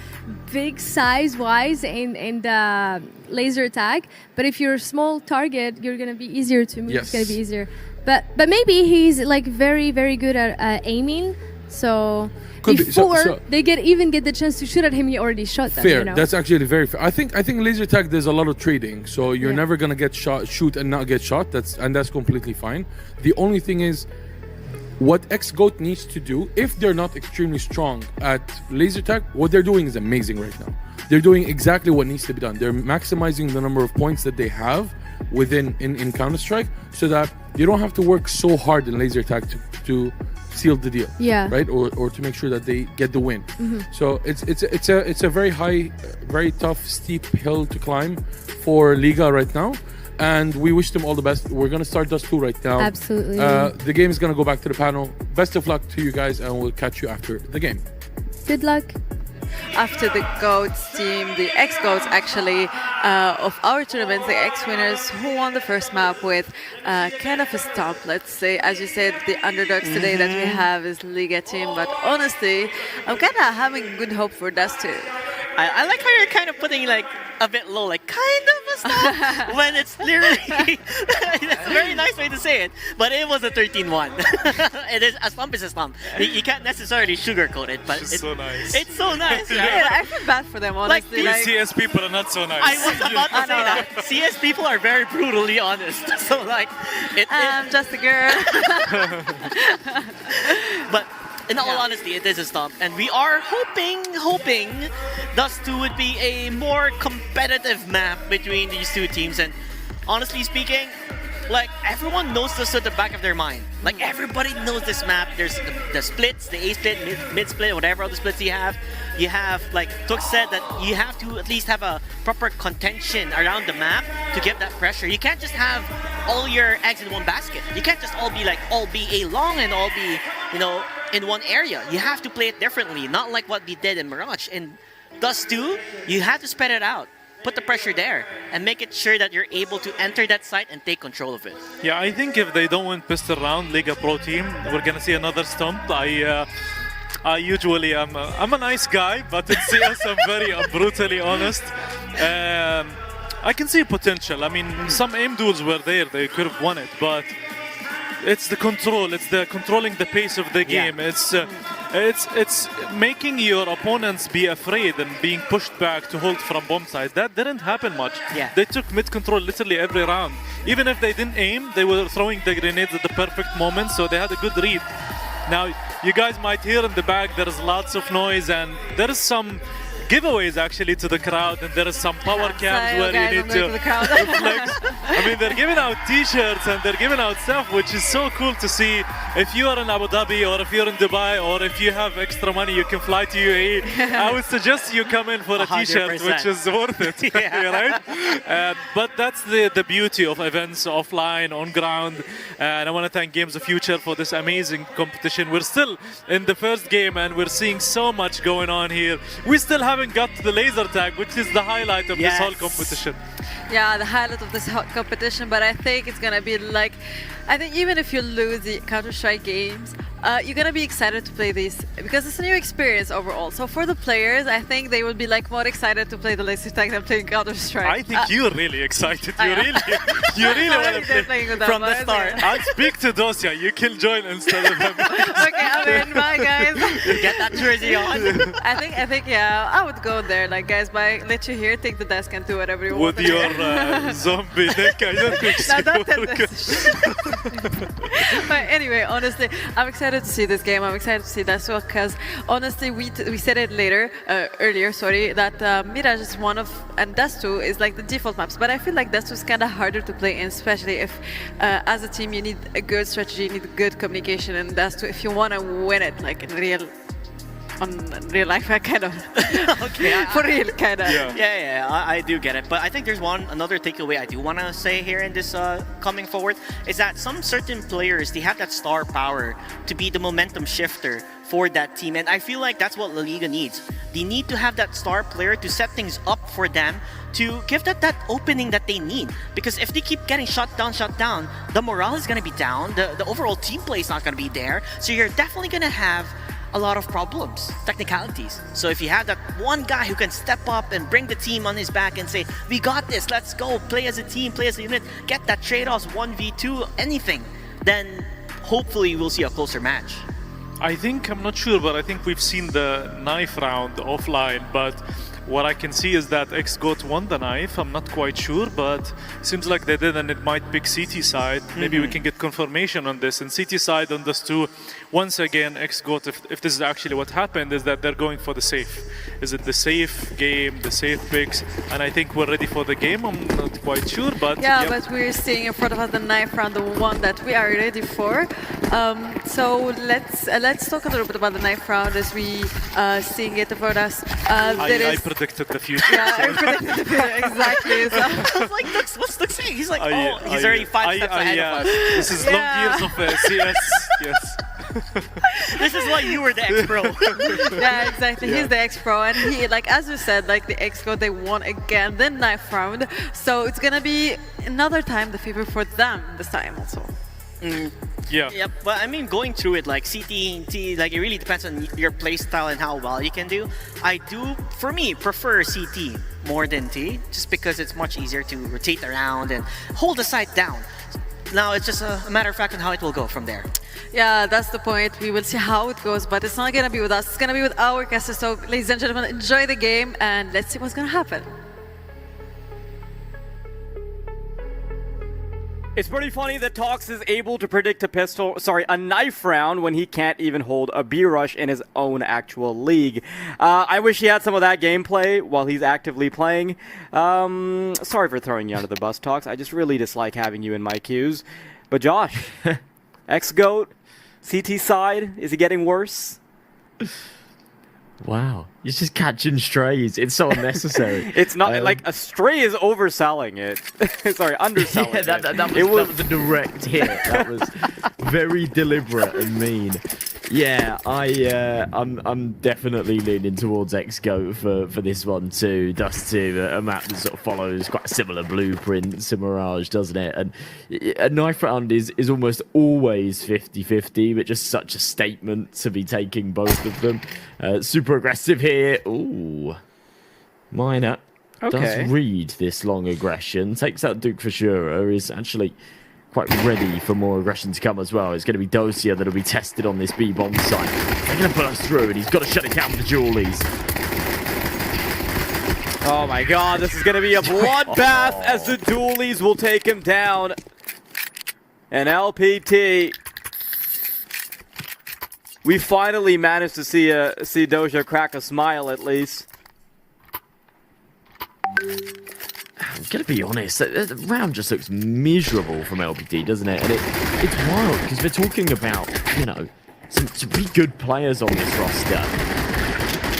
big size-wise in the laser tag, but if you're a small target, you're going to be easier to move. Yes. It's going to be easier. But maybe he's like very, very good at aiming, so... Could Before they even get the chance to shoot at him, he already shot them. Fair. You know? That's actually very fair. I think laser tag, there's a lot of trading, so you're never gonna get shoot and not get shot. That's completely fine. The only thing is, what xGoat needs to do, if they're not extremely strong at laser tag, what they're doing is amazing right now. They're doing exactly what needs to be done. They're maximizing the number of points that they have within in Counter-Strike, so that you don't have to work so hard in laser tag to seal the deal, right, or to make sure that they get the win. So it's a very high, very tough, steep hill to climb for Liga right now, and we wish them all the best. We're gonna start Dust 2 right now. Absolutely. The game is gonna go back to the panel. Best of luck to you guys, and we'll catch you after the game. Good luck. After the GOATs team, the xGoats actually, of our tournaments, the X-winners who won the first map with kind of a stomp, let's say. As you said, the underdogs today that we have is Liga team, but honestly, I'm kind of having good hope for Dust 2. I like how you're kind of putting like a bit low, like kind of a stop, when it's literally, that's a very nice way to say it, but it was a 13-1. It is, a slump is a slump. You can't necessarily sugarcoat it, but it's so nice. It's so nice, right? Yeah, I feel bad for them, honestly. These CS people are not so nice. I was about to say that. CS people are very brutally honest. So like, I'm just a girl. But in all honesty, it is a stomp, and we are hoping Dust 2 would be a more competitive map between these two teams. And honestly speaking, like, everyone knows this at the back of their mind. Like, everybody knows this map. There's the splits, the A split, mid split, whatever other splits you have. You have, like Tuk said, that you have to at least have a proper contention around the map to get that pressure. You can't just have all your eggs in one basket. You can't just all be A long and all be, you know, in one area. You have to play it differently, not like what we did in Mirage. In Dust 2, you have to spread it out. Put the pressure there and make it sure that you're able to enter that site and take control of it. Yeah, I think if they don't win pistol round, Liga Pro Team, we're gonna see another stump. I usually I'm a nice guy, but in CS I'm very brutally honest. I can see potential. I mean, some aim duels were there; they could have won it, but it's the control. It's the controlling the pace of the game. It's making your opponents be afraid and being pushed back to hold from bomb side. That didn't happen much. They took mid control literally every round. Even if they didn't aim, they were throwing the grenades at the perfect moment, so they had a good read. Now, you guys might hear in the back there's lots of noise, and there is some giveaways actually to the crowd, and there is some power cams where you need to flex. I mean, they're giving out t-shirts and they're giving out stuff, which is so cool to see. If you are in Abu Dhabi or if you're in Dubai or if you have extra money, you can fly to UAE. I would suggest you come in for a t-shirt, which is worth it, right? But that's the beauty of events offline, on ground. And I want to thank Games of Future for this amazing competition. We're still in the first game and we're seeing so much going on here. We still haven't got to the laser tag, which is the highlight of this whole competition. Yeah, the highlight of this competition, but I think it's gonna be like, I think even if you lose the Counter-Strike games, you're gonna be excited to play these because it's a new experience overall. So for the players, I think they would be like more excited to play the laser tag than playing Counter-Strike. I think you're really excited. You really want to play from the start. I'll speak to Dosia. You can join instead of him. Okay, I'm in. Bye, guys. Get that jersey on. I think, yeah, I would go there. Like, guys, bye. Let you here. Take the desk and do whatever you want. With your zombie deck, I don't think so. No, don't tell this. But anyway, honestly, I'm excited to see this game. I'm excited to see that as well because honestly, we said it earlier, that Mirage is one of, and Dust 2 is like the default maps. But I feel like Dust 2 is kind of harder to play in, especially if as a team you need a good strategy, you need good communication in Dust 2 if you want to win it like in real on real life, I kind of Okay, for real, kind of. Yeah, I do get it. But I think there's another takeaway I do want to say here in this coming forward is that some certain players, they have that star power to be the momentum shifter for that team. And I feel like that's what La Liga needs. They need to have that star player to set things up for them, to give that opening that they need. Because if they keep getting shut down, the morale is going to be down. The overall team play is not going to be there. So you're definitely going to have a lot of problems, technicalities. So if you have that one guy who can step up and bring the team on his back and say, we got this, let's go, play as a team, play as a unit, get that trade-offs, 1v2, anything, then hopefully we'll see a closer match. I'm not sure, but I think we've seen the knife round offline, but what I can see is that xGoat won the knife. I'm not quite sure, but seems like they did, and it might pick CT side. Maybe we can get confirmation on this. And CT side on this too, once again, xGoat, if this is actually what happened, is that they're going for the safe. Is it the safe game, the safe picks? And I think we're ready for the game. I'm not quite sure, but yeah, but we're seeing in front of us the knife round, the one that we are ready for. So let's talk a little bit about the knife round as we seeing it for us. I predicted the future. Yeah, I predicted the future, exactly. So. I was like, what's Lux saying? He's like, he's already 5 steps ahead of us. This is long years of CS, yes. This is why you were the ex-pro. Yeah, exactly. He's the ex-pro, and he, like as you said, like the xGoat, they won again the knife round. So it's gonna be another time the favor for them this time also. Yeah. Yep. But I mean, going through it, like CT and T, like it really depends on your play style and how well you can do. I do, for me, prefer CT more than T, just because it's much easier to rotate around and hold the site down. Now it's just a matter of fact on how it will go from there. Yeah, that's the point. We will see how it goes, but it's not gonna be with us. It's gonna be with our guests. So, ladies and gentlemen, enjoy the game and let's see what's gonna happen. It's pretty funny that Tox is able to predict a knife round when he can't even hold a B-rush in his own actual league. I wish he had some of that gameplay while he's actively playing. Sorry for throwing you under the bus, Tox. I just really dislike having you in my queues. But Josh, xGoat, CT side, is he getting worse? Wow, you're just catching strays. It's so unnecessary. It's not like a stray is overselling it. Sorry, underselling it. That was a direct hit. That was very deliberate and mean. Yeah, I'm definitely leaning towards xGoat for this one too. Dust 2, a map that sort of follows quite a similar blueprint to Mirage, doesn't it? And a knife round is almost always 50-50, but just such a statement to be taking both of them. Super aggressive here. Ooh, Minor does read this long aggression. Takes out Duke for sure. Is actually quite ready for more aggression to come as well. It's going to be Dosia that'll be tested on this B-bomb site. They're going to burst through, and he's got to shut it down for Julies. Oh my god, this is going to be a bloodbath as the Dualies will take him down. And LPT, we finally managed to see Dosia crack a smile at least. I'm going to be honest, the round just looks miserable from LPT, doesn't it? And it's wild, because we're talking about, you know, some pretty good players on this roster.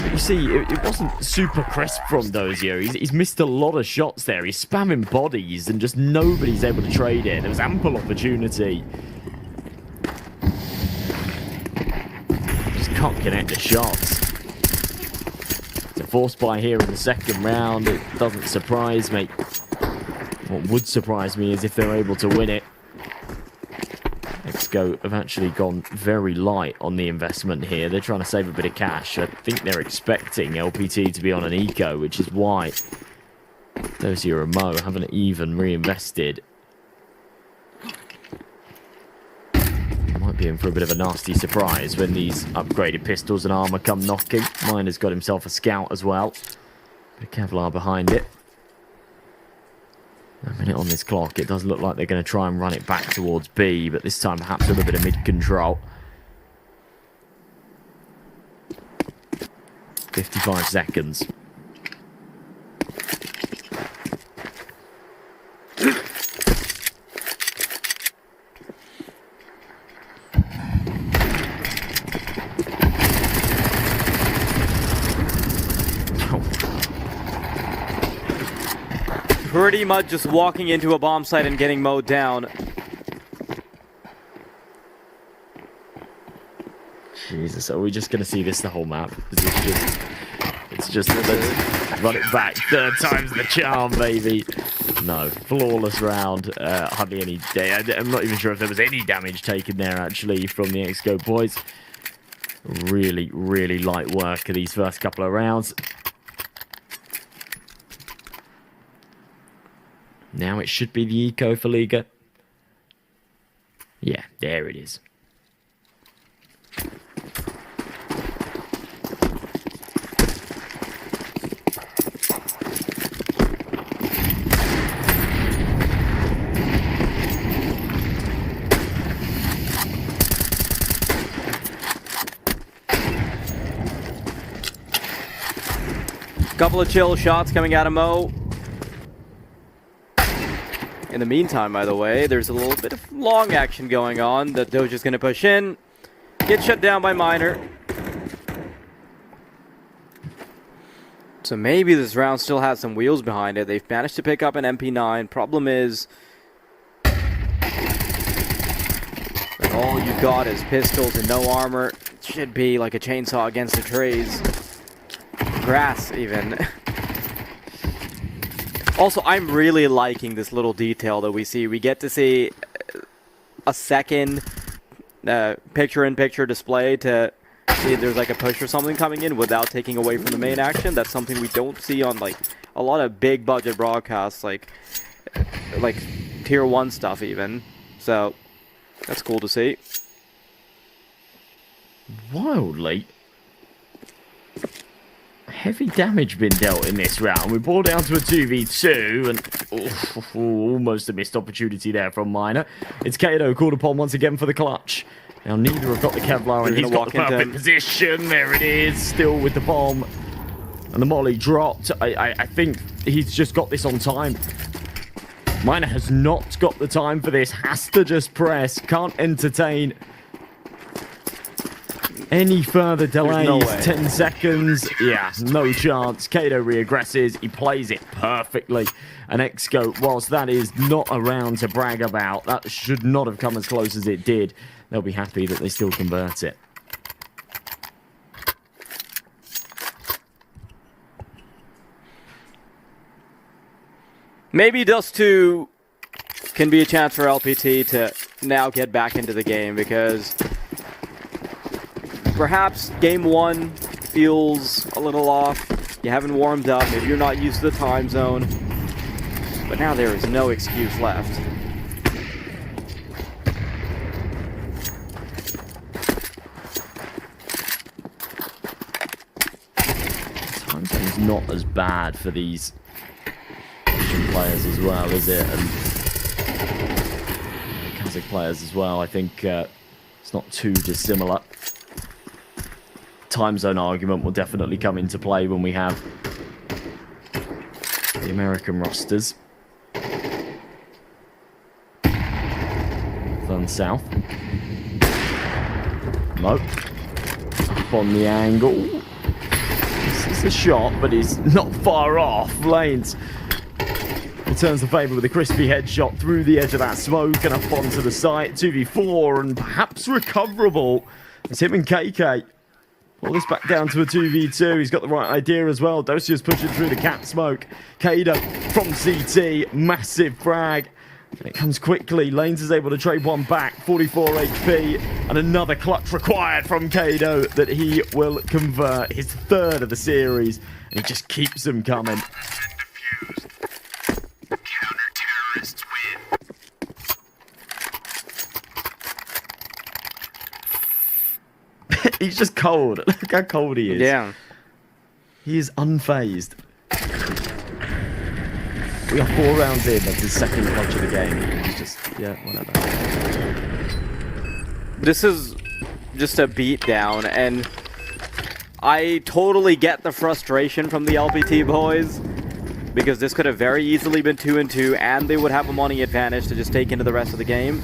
But you see, it wasn't super crisp from Dosia. He's missed a lot of shots there. He's spamming bodies, and just nobody's able to trade it. There was ample opportunity. Just can't connect the shots. Force buy here in the second round. It doesn't surprise me. What would surprise me is if they're able to win it. xGoat have actually gone very light on the investment here. They're trying to save a bit of cash. I think they're expecting LPT to be on an eco, which is why Dosia and Mo haven't even reinvested. Might be in for a bit of a nasty surprise when these upgraded pistols and armor come knocking. Miner's got himself a scout as well. Bit of Kevlar behind it. A minute on this clock. It does look like they're going to try and run it back towards B, but this time perhaps a little bit of mid-control. 55 seconds. pretty much just walking into a bomb site and getting mowed down. Jesus, are we just going to see this the whole map? It's just let's run it back. 3rd time's the charm, baby. No, flawless round. Hardly any. I'm not even sure if there was any damage taken there actually from the xGoat boys. Really, really light work of these first couple of rounds. Now it should be the eco for Liga. Yeah, there it is. Couple of chill shots coming out of Mo. In the meantime, by the way, there's a little bit of long action going on that Doja's going to push in. Get shut down by Miner. So maybe this round still has some wheels behind it. They've managed to pick up an MP9. Problem is that all you got is pistols and no armor. It should be like a chainsaw against the trays. Grass, even. Also, I'm really liking this little detail that we see. We get to see a second picture-in-picture display to see if there's like a push or something coming in without taking away from the main action. That's something we don't see on like a lot of big budget broadcasts, like tier 1 stuff even. So that's cool to see. Wildly heavy damage been dealt in this round. We ball down to a 2v2 and almost a missed opportunity there from Miner. It's Kato called upon once again for the clutch. Now neither have got the Kevlar and he's got the perfect position. There it is, still with the bomb. And the molly dropped. I think he's just got this on time. Miner has not got the time for this. Has to just press. Can't entertain any further delays. No way. 10 seconds. Yeah, no chance. Kato reaggresses. He plays it perfectly. And xGoat, whilst that is not a round to brag about, that should not have come as close as it did. They'll be happy that they still convert it. Maybe Dust 2 can be a chance for LPT to now get back into the game, because perhaps game 1 feels a little off. You haven't warmed up, maybe you're not used to the time zone. But now there is no excuse left. Time zone's not as bad for these Asian players as well, is it? And Kazakh players as well. I think it's not too dissimilar. Time zone argument will definitely come into play when we have the American rosters. Further south. Mo. Up on the angle. This is a shot, but he's not far off. Lanes returns the favour with a crispy headshot through the edge of that smoke and up onto the site. 2v4 and perhaps recoverable. It's him and KK. Pull this back down to a 2v2. He's got the right idea as well. Dosia's pushing through the cat smoke. Kato from CT. Massive frag. And it comes quickly. Lanes is able to trade one back. 44 HP. And another clutch required from Kato that he will convert. His 3rd of the series. And he just keeps them coming. He's just cold. Look how cold he is. Yeah. He is unfazed. We are 4 rounds in. That's his 2nd clutch of the game. He's just, yeah, whatever. This is just a beatdown, and I totally get the frustration from the LPT boys, because this could have very easily been 2-2, and they would have a money advantage to just take into the rest of the game.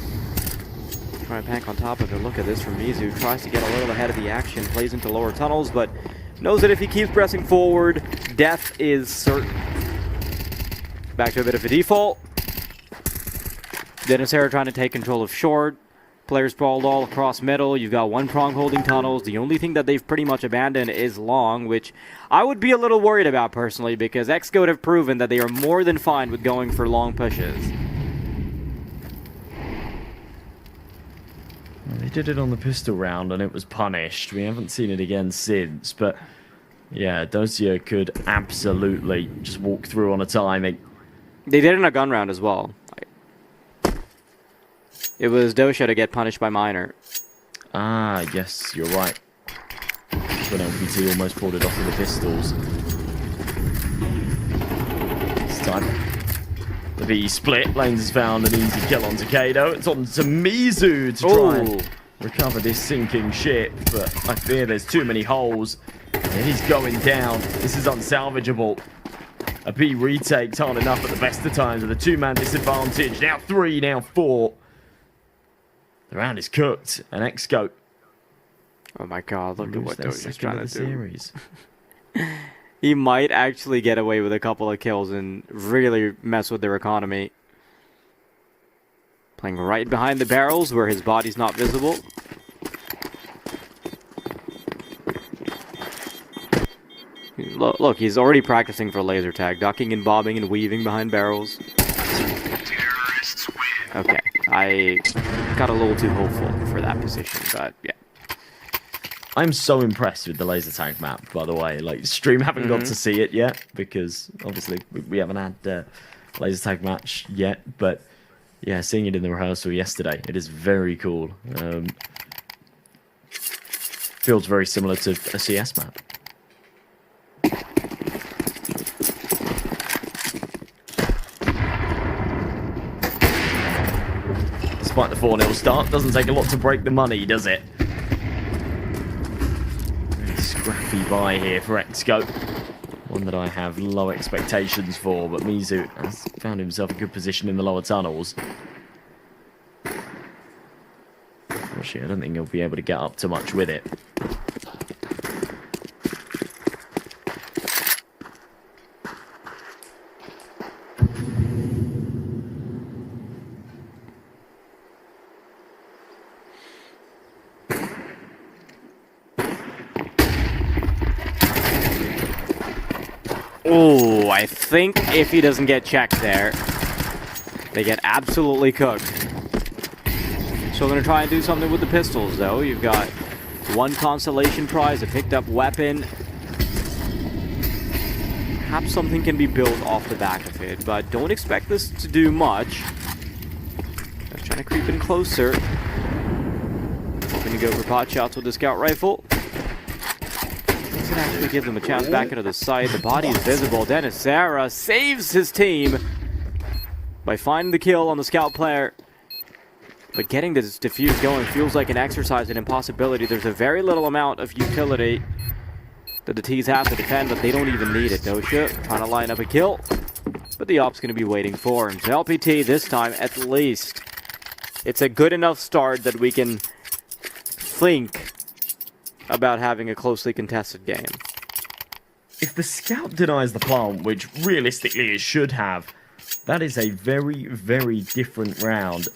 Try and pack on top of it. Look at this from Mizu. Tries to get a little ahead of the action. Plays into lower tunnels, but knows that if he keeps pressing forward, death is certain. back to a bit of a default. Dennis Hare trying to take control of short. Players sprawled all across middle. You've got one prong holding tunnels. The only thing that they've pretty much abandoned is long, which I would be a little worried about personally, because xGoat have proven that they are more than fine with going for long pushes. They did it on the pistol round and it was punished. We haven't seen it again since, but yeah, Dosia could absolutely just walk through on a timing. They did it in a gun round as well. It was Dosha to get punished by Miner. Ah, yes, you're right. When LPT almost pulled it off with the pistols. This time, the B split. Lanes has found an easy kill on Takado. It's on to Mizu to try and recover this sinking ship, but I fear there's too many holes. And he's going down. This is unsalvageable. A B retake's hard enough at the best of times with a two-man disadvantage. Now 3, now 4. The round is cooked, and xGoat. Oh my god, look at what Dosha's trying to do. Series. He might actually get away with a couple of kills and really mess with their economy. Playing right behind the barrels where his body's not visible. Look, he's already practicing for laser tag, ducking and bobbing and weaving behind barrels. Okay, I got a little too hopeful for that position, but yeah. I'm so impressed with the laser tag map, by the way. Like, stream haven't got to see it yet, because obviously we haven't had a laser tag match yet, but yeah, seeing it in the rehearsal yesterday, it is very cool. Feels very similar to a CS map. Despite the 4-0 start, doesn't take a lot to break the money, does it? Very scrappy buy here for xGoat. One that I have low expectations for, but Mizu has found himself a good position in the lower tunnels. Actually, I don't think he'll be able to get up too much with it. Oh, I think if he doesn't get checked there, they get absolutely cooked. Still going to try and do something with the pistols, though. You've got one consolation prize, a picked up weapon. Perhaps something can be built off the back of it, but don't expect this to do much. Just trying to creep in closer. Hoping to go for pot shots with the scout rifle. Doesn't actually give them a chance back into the site. The body is visible. Dennis Sarah saves his team by finding the kill on the scout player. But getting this defuse going feels like an exercise in impossibility. There's a very little amount of utility that the T's have to defend, but they don't even need it. Dosha trying to line up a kill, but the op's going to be waiting for him. So LPT this time, at least, it's a good enough start that we can think about having a closely contested game. If the scout denies the plant, which realistically it should have, that is a very, very different round.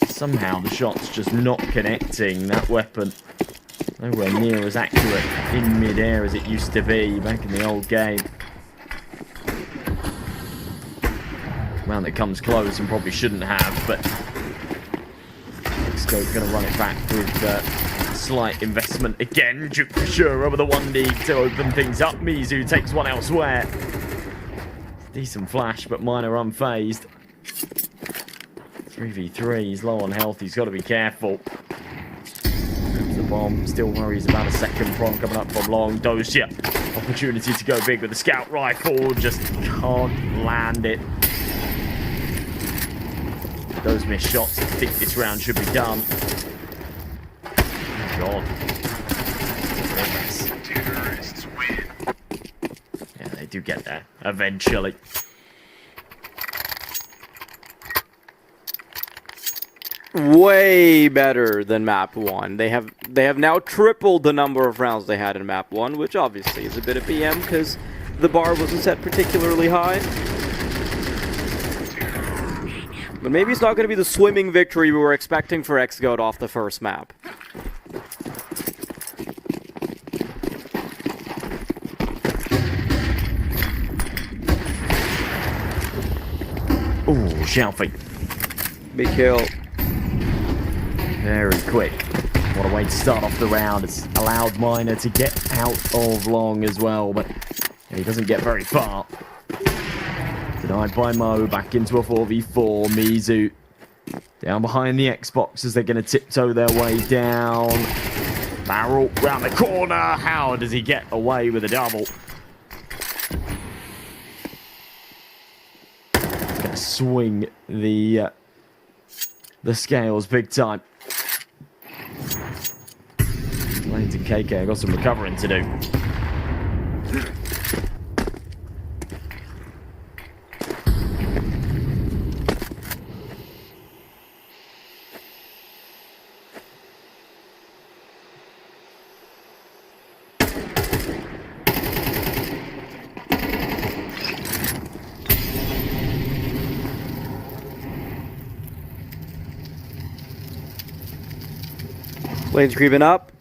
Somehow the shot's just not connecting. That weapon nowhere near as accurate in mid-air as it used to be back in the old game. Round that comes close and probably shouldn't have, but xGoat going to run it back with slight investment again. Duke for sure over the 1D to open things up. Mizu takes one elsewhere. Decent flash, but Miner unfazed. 3v3, he's low on health, he's got to be careful. The bomb, still worries about a second prong coming up from long. Dosha, opportunity to go big with the scout rifle, just can't land it. Those missed shots, I think this round should be done. Oh God. Yeah, they do get there, eventually. Way better than map 1. They have now tripled the number of rounds they had in map 1, which obviously is a bit of BM because the bar wasn't set particularly high. But maybe it's not going to be the swimming victory we were expecting for xGoat off the first map. Ooh, Xiaofi. Big kill. Very quick. What a way to start off the round. It's allowed Miner to get out of long as well, but he doesn't get very far. Denied by Mo, back into a 4v4. Mizu down behind the Xbox as they're going to tiptoe their way down. Barrel round the corner. How does he get away with a double? Going to swing the scales big time. Lanes and KK got some recovering to do. Lane's creeping up.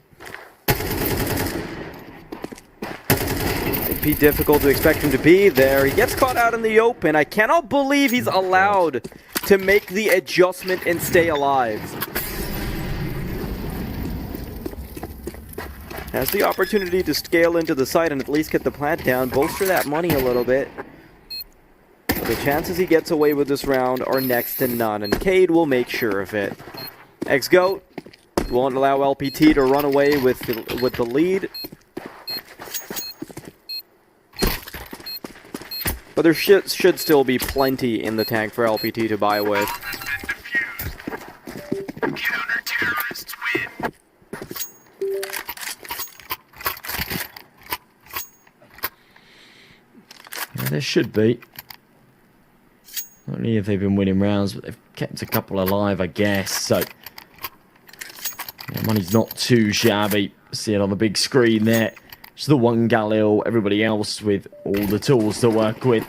It'd be difficult to expect him to be there. He gets caught out in the open. I cannot believe he's allowed to make the adjustment and stay alive. Has the opportunity to scale into the site and at least get the plant down, bolster that money a little bit. But the chances he gets away with this round are next to none, and Cade will make sure of it. xGoat won't allow LPT to run away with the lead. But there should still be plenty in the tank for LPT to buy with. Yeah, there should be. Not only have they been winning rounds, but they've kept a couple alive, I guess. So yeah, money's not too shabby. See it on the big screen there. Just the one Galil, everybody else with all the tools to work with.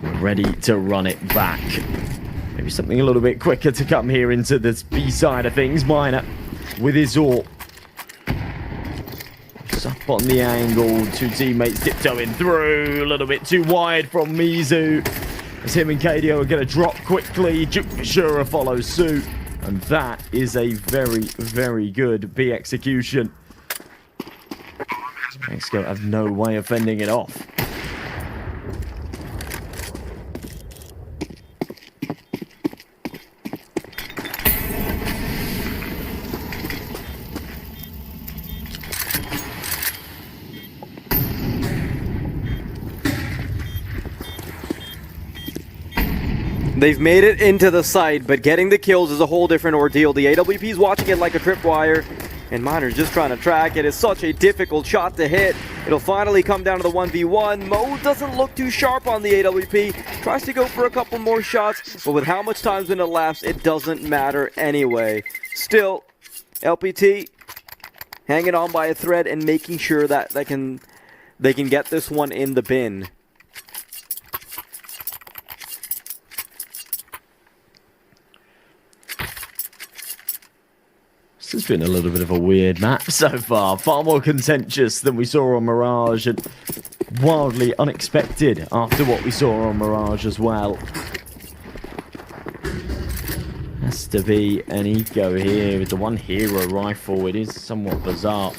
We're ready to run it back. Maybe something a little bit quicker to come here into this B side of things. Miner with his AWP. Just up on the angle. Two teammates tiptoeing through. A little bit too wide from Mizu. As him and KDO are going to drop quickly. Duke Shura follows suit. And that is a very, very good B execution. xGoat have no way of fending it off. They've made it into the site, but getting the kills is a whole different ordeal. The AWP's watching it like a tripwire, and Miner's just trying to track it. It's such a difficult shot to hit. It'll finally come down to the 1v1. Mo doesn't look too sharp on the AWP. Tries to go for a couple more shots, but with how much time's been elapsed, it doesn't matter anyway. Still, LPT hanging on by a thread and making sure that they can get this one in the bin. This has been a little bit of a weird map so far. Far more contentious than we saw on Mirage, and wildly unexpected after what we saw on Mirage as well. Has to be an eco here with the one hero rifle. It is somewhat bizarre.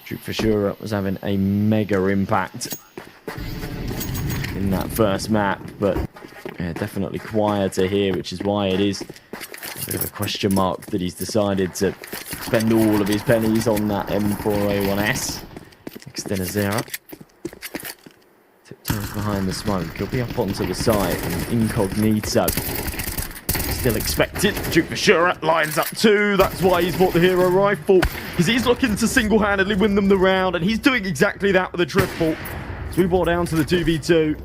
Duke for sure was having a mega impact in that first map, but yeah, definitely quieter here, which is why it is a bit of a question mark that he's decided to spend all of his pennies on that M4A1S. Extender Zera. Tiptoes behind the smoke. He'll be up onto the side and incognito. Still expected. Duke for sure lines up too. That's why he's bought the hero rifle. Because he's looking to single-handedly win them the round, and he's doing exactly that with a triple. So we brought down to the 2v2.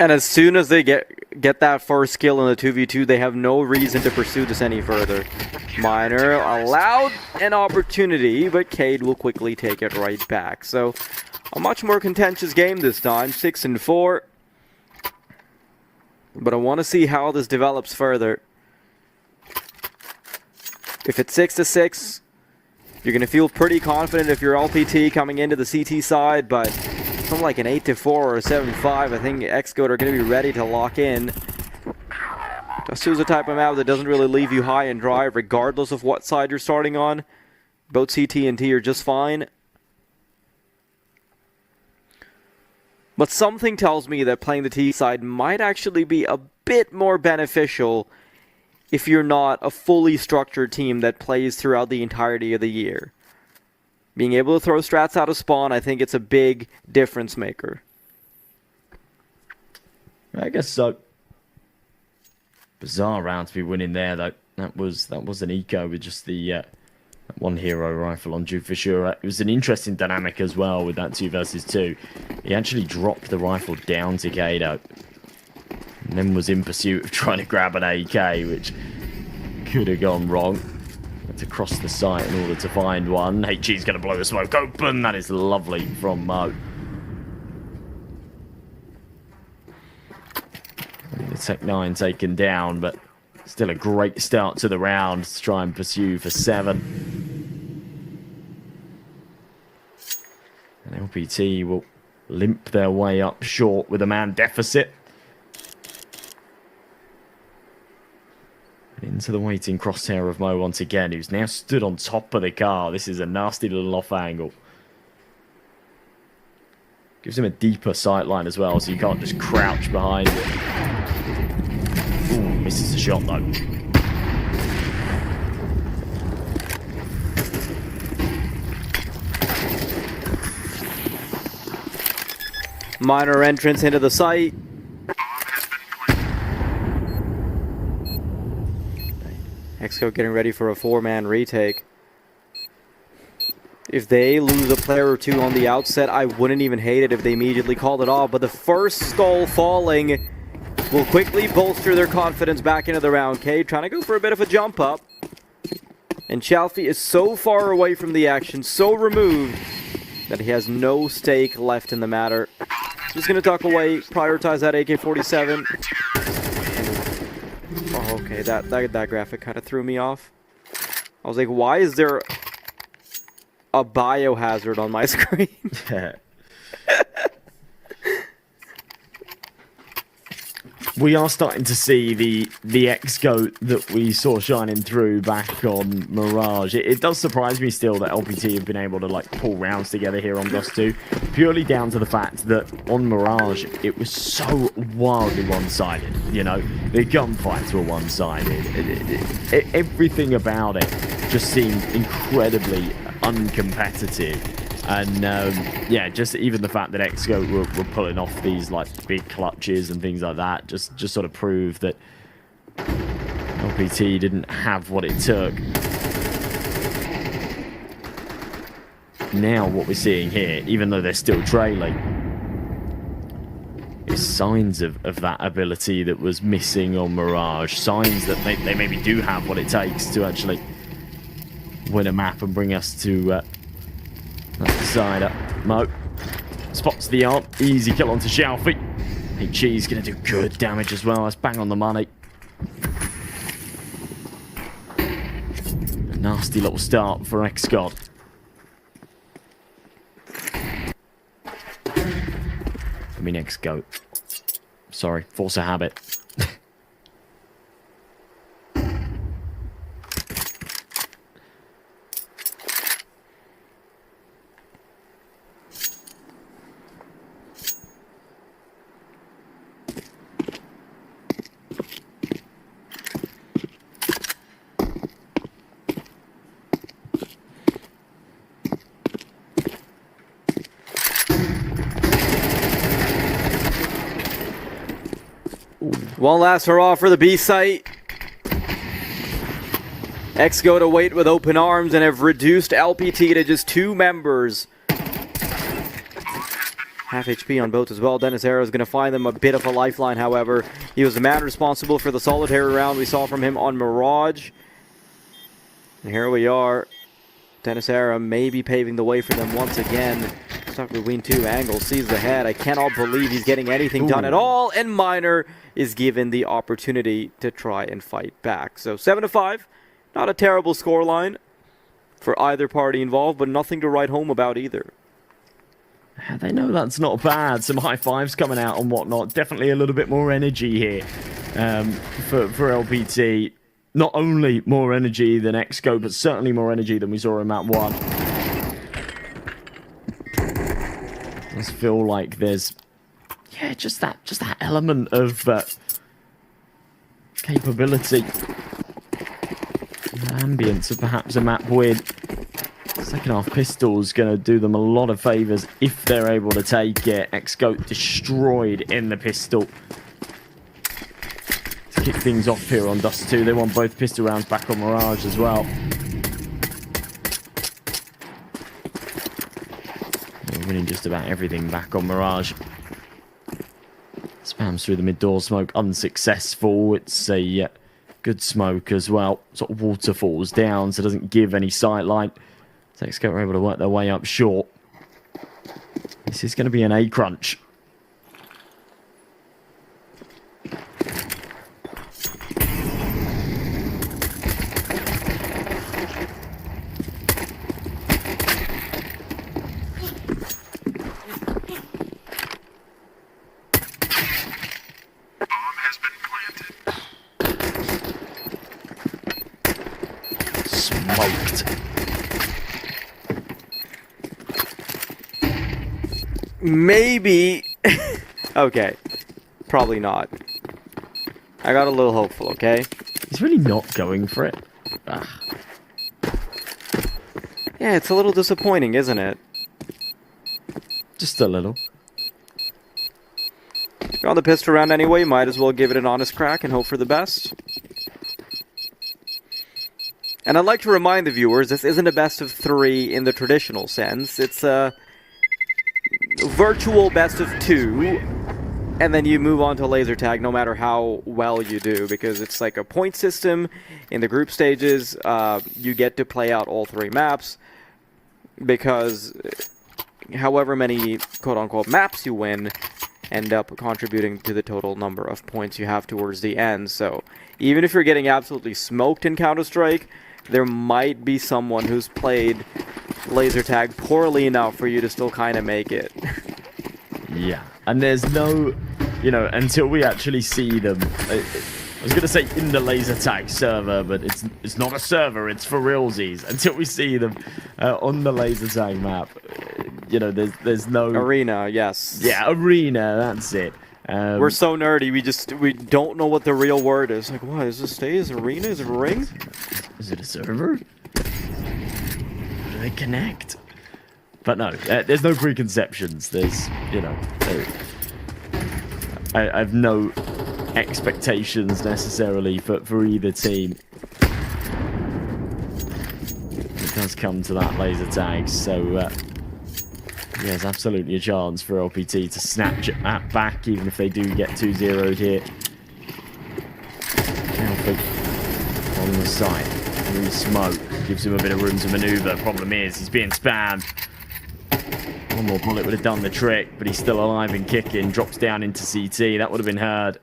And as soon as they get that first kill in the 2v2, they have no reason to pursue this any further. Miner allowed an opportunity, but Cade will quickly take it right back. So a much more contentious game this time, 6-4. But I want to see how this develops further. If it's 6-6, you're going to feel pretty confident if you're LPT coming into the CT side, but something like an 8-4 or a 7-5, I think xGoat are going to be ready to lock in. Dust 2 is a type of map that doesn't really leave you high and dry, regardless of what side you're starting on. Both CT and T are just fine. But something tells me that playing the T side might actually be a bit more beneficial if you're not a fully structured team that plays throughout the entirety of the year. Being able to throw strats out of spawn, I think it's a big difference maker. I guess so. Bizarre round to be winning there, though. That was an eco with just the one hero rifle on Duke for sure. It was an interesting dynamic as well with that 2 versus 2. He actually dropped the rifle down to Gado, and then was in pursuit of trying to grab an AK, which could have gone wrong. Had to cross the site in order to find one. HG's going to blow the smoke open. That is lovely from Mo. The Tech 9 taken down, but still a great start to the round to try and pursue for 7. And LPT will limp their way up short with a man deficit. Into the waiting crosshair of Mo once again, who's now stood on top of the car. This is a nasty little off angle. Gives him a deeper sight line as well, so you can't just crouch behind it. Ooh, misses the shot though. Minor entrance into the site. xGoat getting ready for a 4-man retake. If they lose a player or two on the outset, I wouldn't even hate it if they immediately called it off. But the first skull falling will quickly bolster their confidence back into the round. Cade trying to go for a bit of a jump up. And Chalfie is so far away from the action, so removed, that he has no stake left in the matter. Just going to tuck away, prioritize that AK-47. Oh, okay, that graphic kind of threw me off. I was like, why is there a biohazard on my screen? We are starting to see the xGoat that we saw shining through back on Mirage. It does surprise me still that LPT have been able to like pull rounds together here on Dust 2, purely down to the fact that on Mirage it was so wildly one-sided. You know, the gunfights were one-sided. Everything about it just seemed incredibly uncompetitive. And yeah, just even the fact that xGoat were pulling off these like big clutches and things like that just sort of proved that LPT didn't have what it took. Now what we're seeing here, even though they're still trailing, is signs of that ability that was missing on Mirage. Signs that they maybe do have what it takes to actually win a map and bring us to that's the side up. Mo spots the arm. Easy kill onto Chalfie. HG's going to do good damage as well. That's bang on the money. A nasty little start for xGoat. I mean xGoat. Sorry, force a habit. One last hurrah for the B site. xGoat await with open arms and have reduced LPT to just 2 members. half HP on both as well. Dennis Arrow is going to find them a bit of a lifeline, however. He was the man responsible for the solitary round we saw from him on Mirage. And here we are. Dennis Arrow may be paving the way for them once again. Stuck between two angles, sees the head. I cannot believe he's getting anything done at all. And Miner is given the opportunity to try and fight back. So 7-5, not a terrible scoreline for either party involved, but nothing to write home about either. They know that's not bad. Some high fives coming out and whatnot. Definitely a little bit more energy here for LPT. Not only more energy than xGoat, but certainly more energy than we saw in map 1. Does feel like there's, yeah, just that element of capability, ambience of perhaps a map win. Second half pistol's going to do them a lot of favours if they're able to take it. xGoat destroyed in the pistol. To kick things off here on Dust 2, they want both pistol rounds back on Mirage as well. They're winning just about everything back on Mirage. Spams through the mid-door smoke, unsuccessful. It's a good smoke as well. Sort of waterfalls down, so it doesn't give any sight line. So xGoat are able to work their way up short. This is going to be an A crunch. Smoked. Maybe. Okay. Probably not. I got a little hopeful, okay? He's really not going for it. Ugh. Yeah, it's a little disappointing, isn't it? Just a little. You're on the pistol round anyway, might as well give it an honest crack and hope for the best. And I'd like to remind the viewers, this isn't a best of 3 in the traditional sense. It's a virtual best of 2, and then you move on to laser tag no matter how well you do, because it's like a point system in the group stages. You get to play out all 3 maps, because however many quote-unquote maps you win end up contributing to the total number of points you have towards the end. So even if you're getting absolutely smoked in Counter-Strike, there might be someone who's played laser tag poorly enough for you to still kind of make it. Yeah, and there's no, you know, until we actually see them. I was going to say in the laser tag server, but it's not a server, it's for realsies. Until we see them on the laser tag map, you know, there's no... Arena, yes. Yeah, arena, that's it. We're so nerdy, we don't know what the real word is. Like, what, is this stage? Is it arena? Is it a ring? Is it a server? Do they connect? But no, there's no preconceptions. There's, you know, I have no expectations necessarily for either team. It does come to that laser tag, so there's absolutely a chance for LPT to snatch that back, even if they do get 2-0'd here. On the side, through smoke, gives him a bit of room to maneuver. Problem is, he's being spammed. One more bullet would have done the trick, but he's still alive and kicking. Drops down into CT. That would have been heard.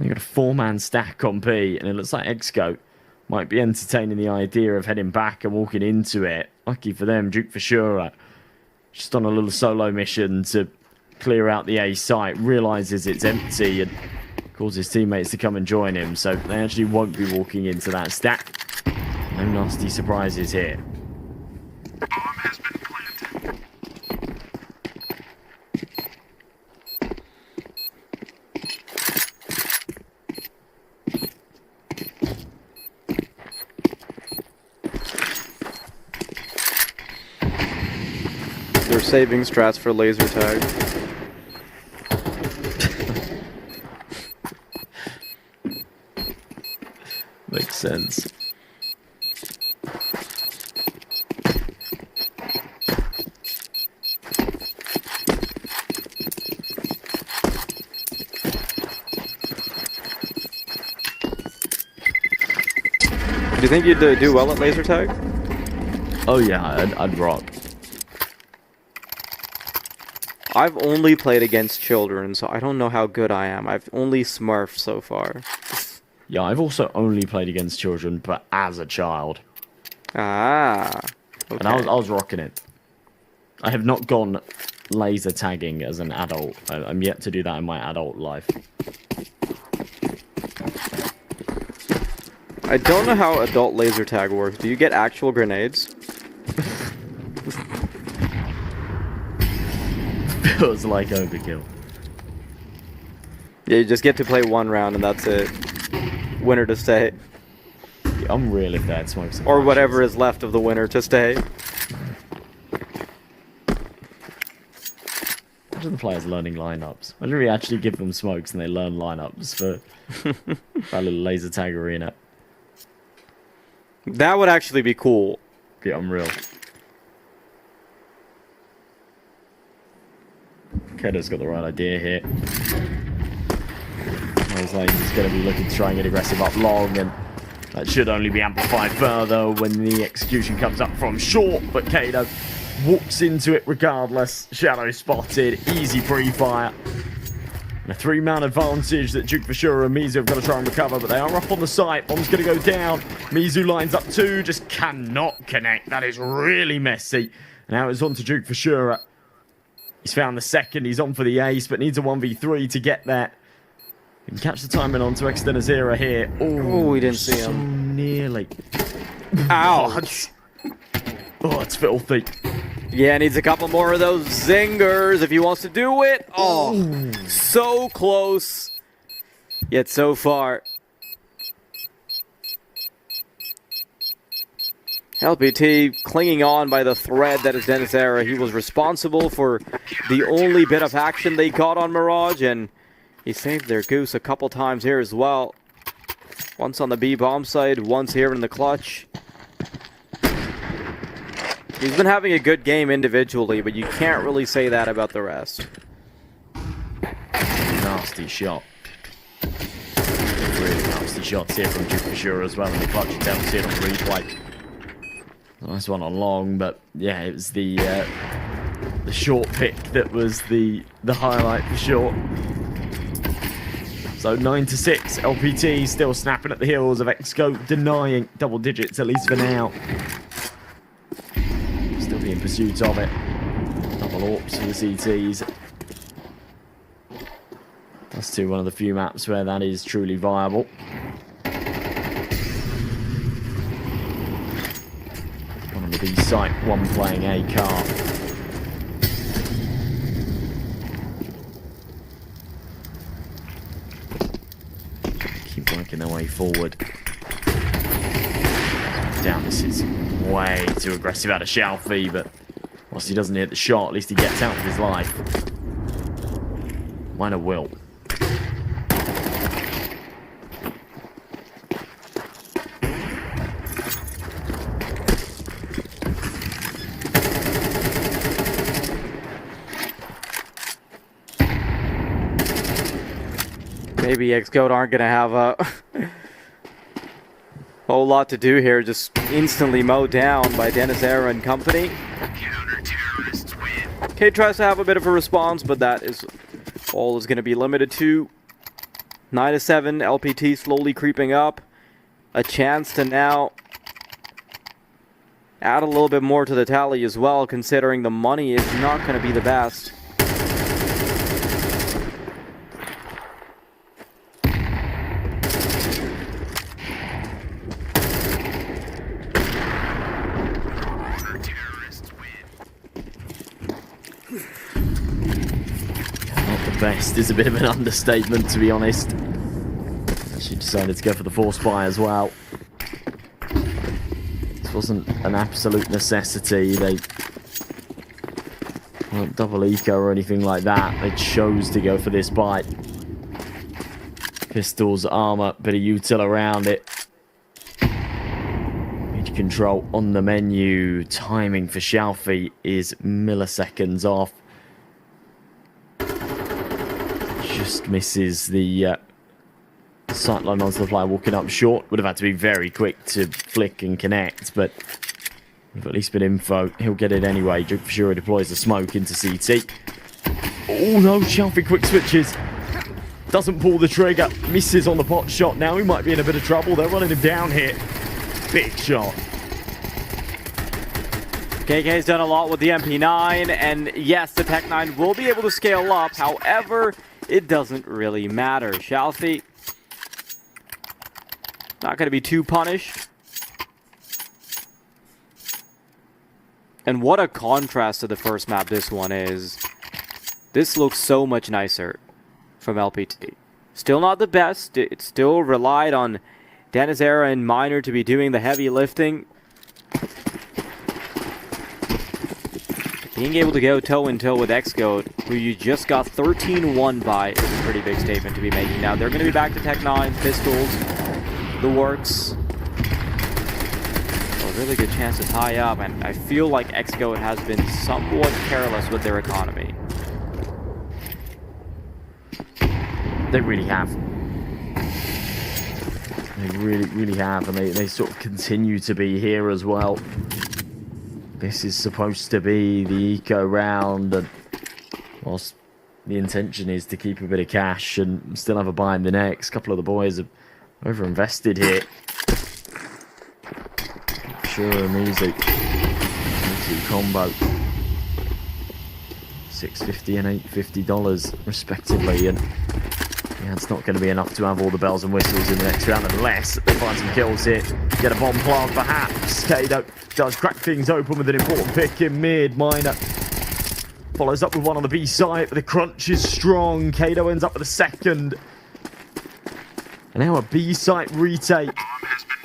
You got a 4-man stack on P, and it looks like xGoat might be entertaining the idea of heading back and walking into it. Lucky for them, Duke for sure. Just on a little solo mission to clear out the A site. Realizes it's empty and calls his teammates to come and join him. So they actually won't be walking into that stack. No nasty surprises here. Bomb has been planted. They're saving strats for laser tag. Makes sense. Do you think you'd do well at laser tag? Oh yeah, I'd rock. I've only played against children, so I don't know how good I am. I've only smurfed so far. Yeah, I've also only played against children, but as a child. Ah. Okay. And I was rocking it. I have not gone laser tagging as an adult. I'm yet to do that in my adult life. I don't know how adult laser tag works. Do you get actual grenades? Feels like overkill. Yeah, you just get to play one round and that's it. Winner to stay. Yeah, I'm real if that smokes. Or whatever is left of the winner to stay. Imagine the players learning lineups. Imagine we actually give them smokes and they learn lineups for that little laser tag arena. That would actually be cool. Yeah, unreal. Keda's got the right idea here. He's going to be looking to try and get aggressive up long, and that should only be amplified further when the execution comes up from short, but Keda walks into it regardless. Shadow spotted, easy pre-fire. And a 3-man advantage that Duke Vashura and Mizu have got to try and recover, but they are up on the site. Bomb's going to go down. Mizu lines up 2, just cannot connect. That is really messy. Now it's on to Duke Vashura. He's found the second. He's on for the ace, but needs a 1v3 to get there. He can catch the timing on to Externazera here. Oh, we didn't see him. So nearly. Ouch. Oh, it's filthy. Yeah, needs a couple more of those zingers if he wants to do it. Oh, so close, yet so far. LPT clinging on by the thread that is Denizera. He was responsible for the only bit of action they got on Mirage, and he saved their goose a couple times here as well. Once on the B bomb side, once here in the clutch. He's been having a good game individually, but you can't really say that about the rest. Nasty shot. Really nasty shots here from Duke Vashura as well in the clutch. You don't see it on replay. Nice one on long, but yeah, it was the short pick that was the highlight for sure. So 9-6, LPT still snapping at the heels of xGoat, denying double digits at least for now. Still being pursuit of it. Double AWPs for the CTs. That's to one of the few maps where that is truly viable. One on the B site, one playing A car. Keep working their way forward. Down, this is way too aggressive out of Shalfie, but whilst he doesn't hit the shot, at least he gets out with his life. Minor will. Maybe xGoat aren't going to have a whole lot to do here. Just instantly mowed down by Denizera and company. K tries to have a bit of a response, but that is all is going to be limited to. 9-7, LPT slowly creeping up. A chance to now add a little bit more to the tally as well, considering the money is not going to be the best. Best is a bit of an understatement, to be honest. She decided to go for the force buy as well. This wasn't an absolute necessity. They weren't double eco or anything like that. They chose to go for this buy. Pistols, armor, bit of util around it. Mid control on the menu. Timing for Shalfie is milliseconds off. Just misses the Sightline onto the fly, walking up short. Would have had to be very quick to flick and connect, but we've at least been info. He'll get it anyway. Duke for sure deploys the smoke into CT. Oh no, Shelfie quick switches. Doesn't pull the trigger. Misses on the pot shot. Now he might be in a bit of trouble. They're running him down here. Big shot. KK's done a lot with the MP9, and yes, the Tech 9 will be able to scale up. However, it doesn't really matter. Shelfie not going to be too punished. And what a contrast to the first map this one is. This looks so much nicer from LPT. Still not the best. It still relied on Dennis Era and Miner to be doing the heavy lifting. Being able to go toe-in-toe with xGoat, who you just got 13-1 by, is a pretty big statement to be making. Now, they're going to be back to Tech 9, pistols, the works. A really good chance to tie up, and I feel like xGoat has been somewhat careless with their economy. They really have. They really have, and they sort of continue to be here as well. This is supposed to be the eco round, and whilst the intention is to keep a bit of cash and still have a buy in the next, a couple of the boys have over-invested here. Sure, easy combo. $650 and $850 respectively, and yeah, it's not going to be enough to have all the bells and whistles in the next round unless they find some kills here. Get a bomb plant perhaps. Kado does crack things open with an important pick in mid. Miner follows up with one on the B side, but the crunch is strong. Kado ends up with a second. And now a B site retake.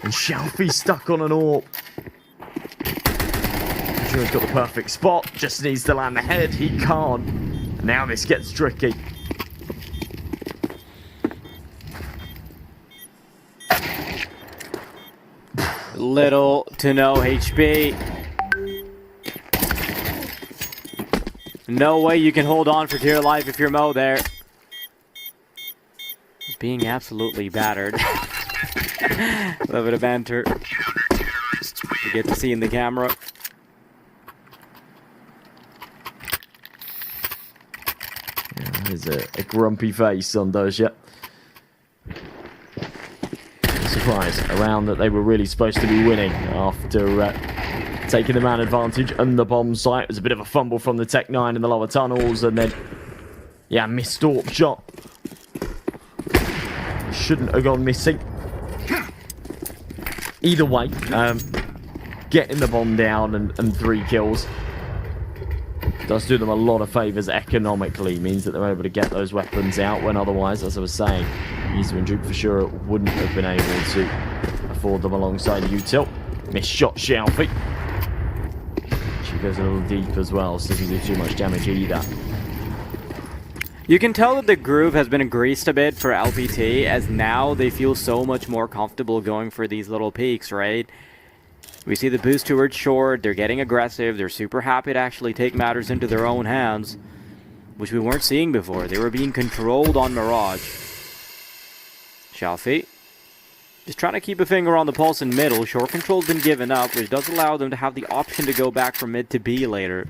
And Shelfie stuck on an AWP. Sure he's got the perfect spot. Just needs to land the head. He can't. And now this gets tricky. Little to no HP. No way you can hold on for dear life if you're Mo there. Being absolutely battered. A little bit of banter you get to see in the camera. Yeah, there's a grumpy face on Doja. Surprise, a round that they were really supposed to be winning after taking the man advantage and the bomb site. It was a bit of a fumble from the Tech 9 in the lower tunnels, and then, yeah, missed AWP shot. Shouldn't have gone missing. Either way, getting the bomb down and 3 kills does do them a lot of favours economically. Means that they're able to get those weapons out when otherwise, as I was saying, Yuzu and Duke for sure wouldn't have been able to afford them alongside Util. Missed shot Shelfie. She goes a little deep as well, so doesn't do too much damage either. You can tell that the groove has been greased a bit for LPT, as now they feel so much more comfortable going for these little peaks, right? We see the boost towards short, they're getting aggressive, they're super happy to actually take matters into their own hands, which we weren't seeing before. They were being controlled on Mirage. Shelfie just trying to keep a finger on the pulse in middle. Short control's been given up, which does allow them to have the option to go back from mid to B later.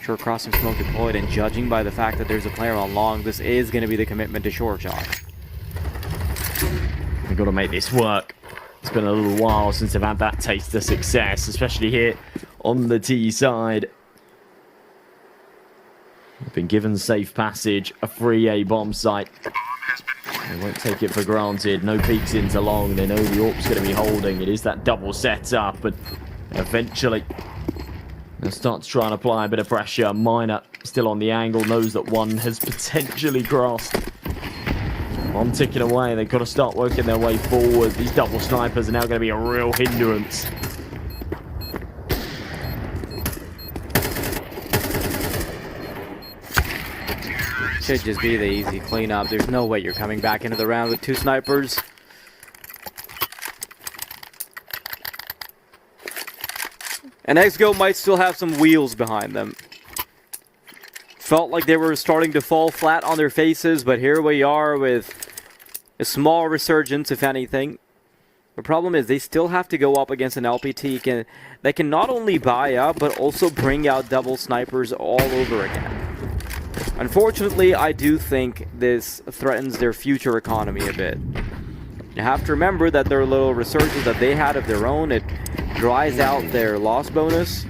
Short crossing smoke deployed, and judging by the fact that there's a player on long, this is going to be the commitment to short shot. We've got to make this work. It's been a little while since they've had that taste of success, especially here on the T side. They've been given safe passage, a free A bomb site. They won't take it for granted. No peeks into long. They know the AWP's going to be holding. It is that double setup, and eventually they'll start to try and apply a bit of pressure. Miner still on the angle, knows that one has potentially crossed. One ticking away. They've got to start working their way forward. These double snipers are now going to be a real hindrance. Should just be the easy cleanup. There's no way you're coming back into the round with 2 snipers. And xGoat might still have some wheels behind them. felt like they were starting to fall flat on their faces, but here we are with a small resurgence, if anything. The problem is they still have to go up against an LPT that can not only buy up, but also bring out double snipers all over again. Unfortunately, I do think this threatens their future economy a bit. You have to remember that their little resurgence that they had of their own, it dries out their loss bonus.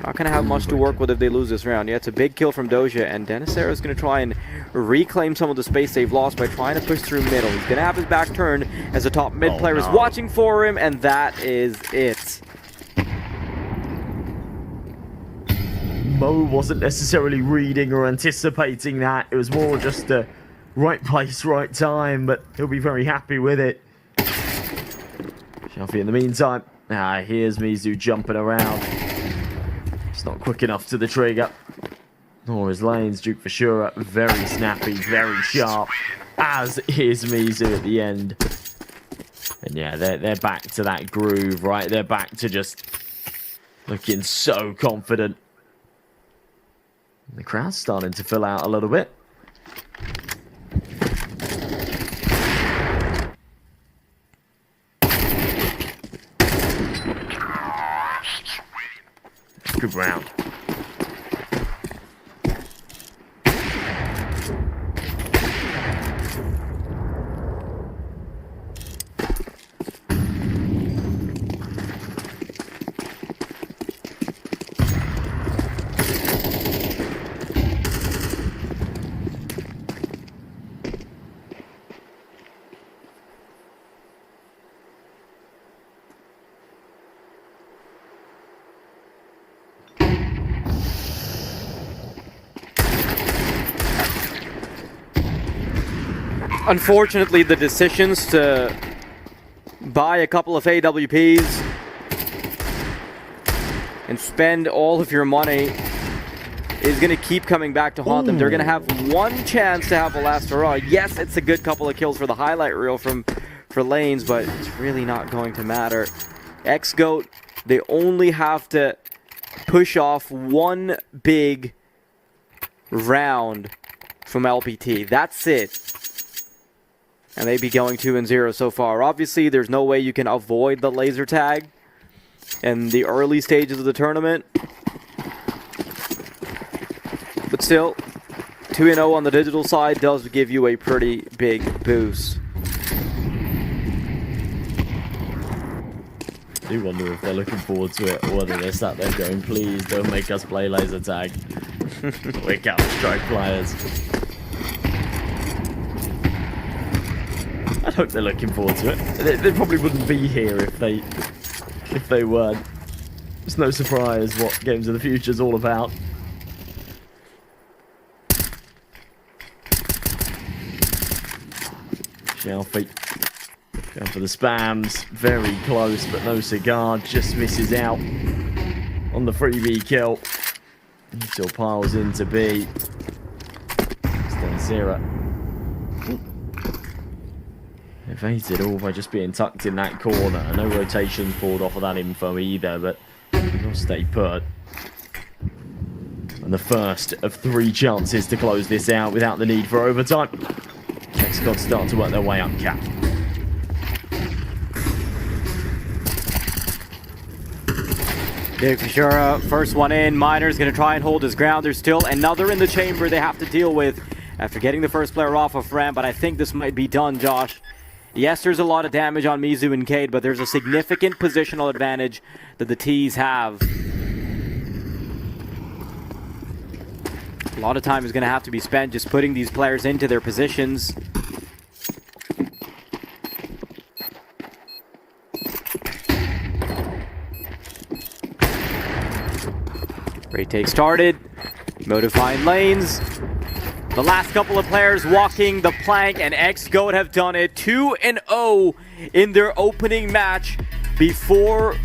Not going to have much to work with if they lose this round. Yeah, it's a big kill from Doja, and Denisera is going to try and reclaim some of the space they've lost by trying to push through middle. He's going to have his back turned as the top mid player is watching for him, and that is it. Mo wasn't necessarily reading or anticipating that. It was more just a right place, right time, but he'll be very happy with it. Shelfie in the meantime. Here's Mizu jumping around. It's not quick enough to the trigger. Nor his lanes. Duke for sure. Very snappy, very sharp. As is Mizu at the end. And yeah, they're back to that groove, right? They're back to just looking so confident. The crowd's starting to fill out a little bit. Good round. Unfortunately, the decisions to buy a couple of AWPs and spend all of your money is going to keep coming back to haunt them. They're going to have one chance to have a last hurrah. Yes, it's a good couple of kills for the highlight reel for lanes, but it's really not going to matter. xGoat, they only have to push off one big round from LPT. That's it. And they'd be going 2-0 so far. Obviously, there's no way you can avoid the laser tag in the early stages of the tournament. But still, 2-0 on the digital side does give you a pretty big boost. I do wonder if they're looking forward to it or whether they're sat there going, please don't make us play laser tag. We're Counter-Strike players. I hope they're looking forward to it. They probably wouldn't be here if they weren't. It's no surprise what Games of the Future is all about. Shelfie going for the spams. Very close, but no cigar. Just misses out on the freebie kill. He still piles into B. Still 0. Evades it all by just being tucked in that corner. No rotations pulled off of that info either, but he'll stay put. And the first of 3 chances to close this out without the need for overtime. xGoat start to work their way up cap. Big Fishura, first one in. Miner's going to try and hold his ground. There's still another in the chamber they have to deal with after getting the first player off of Ram, but I think this might be done, Josh. Yes, there's a lot of damage on Mizu and Cade, but there's a significant positional advantage that the T's have. A lot of time is going to have to be spent just putting these players into their positions. Retake started. Modifying lanes. The last couple of players walking the plank, and xGoat have done it 2-0 in their opening match before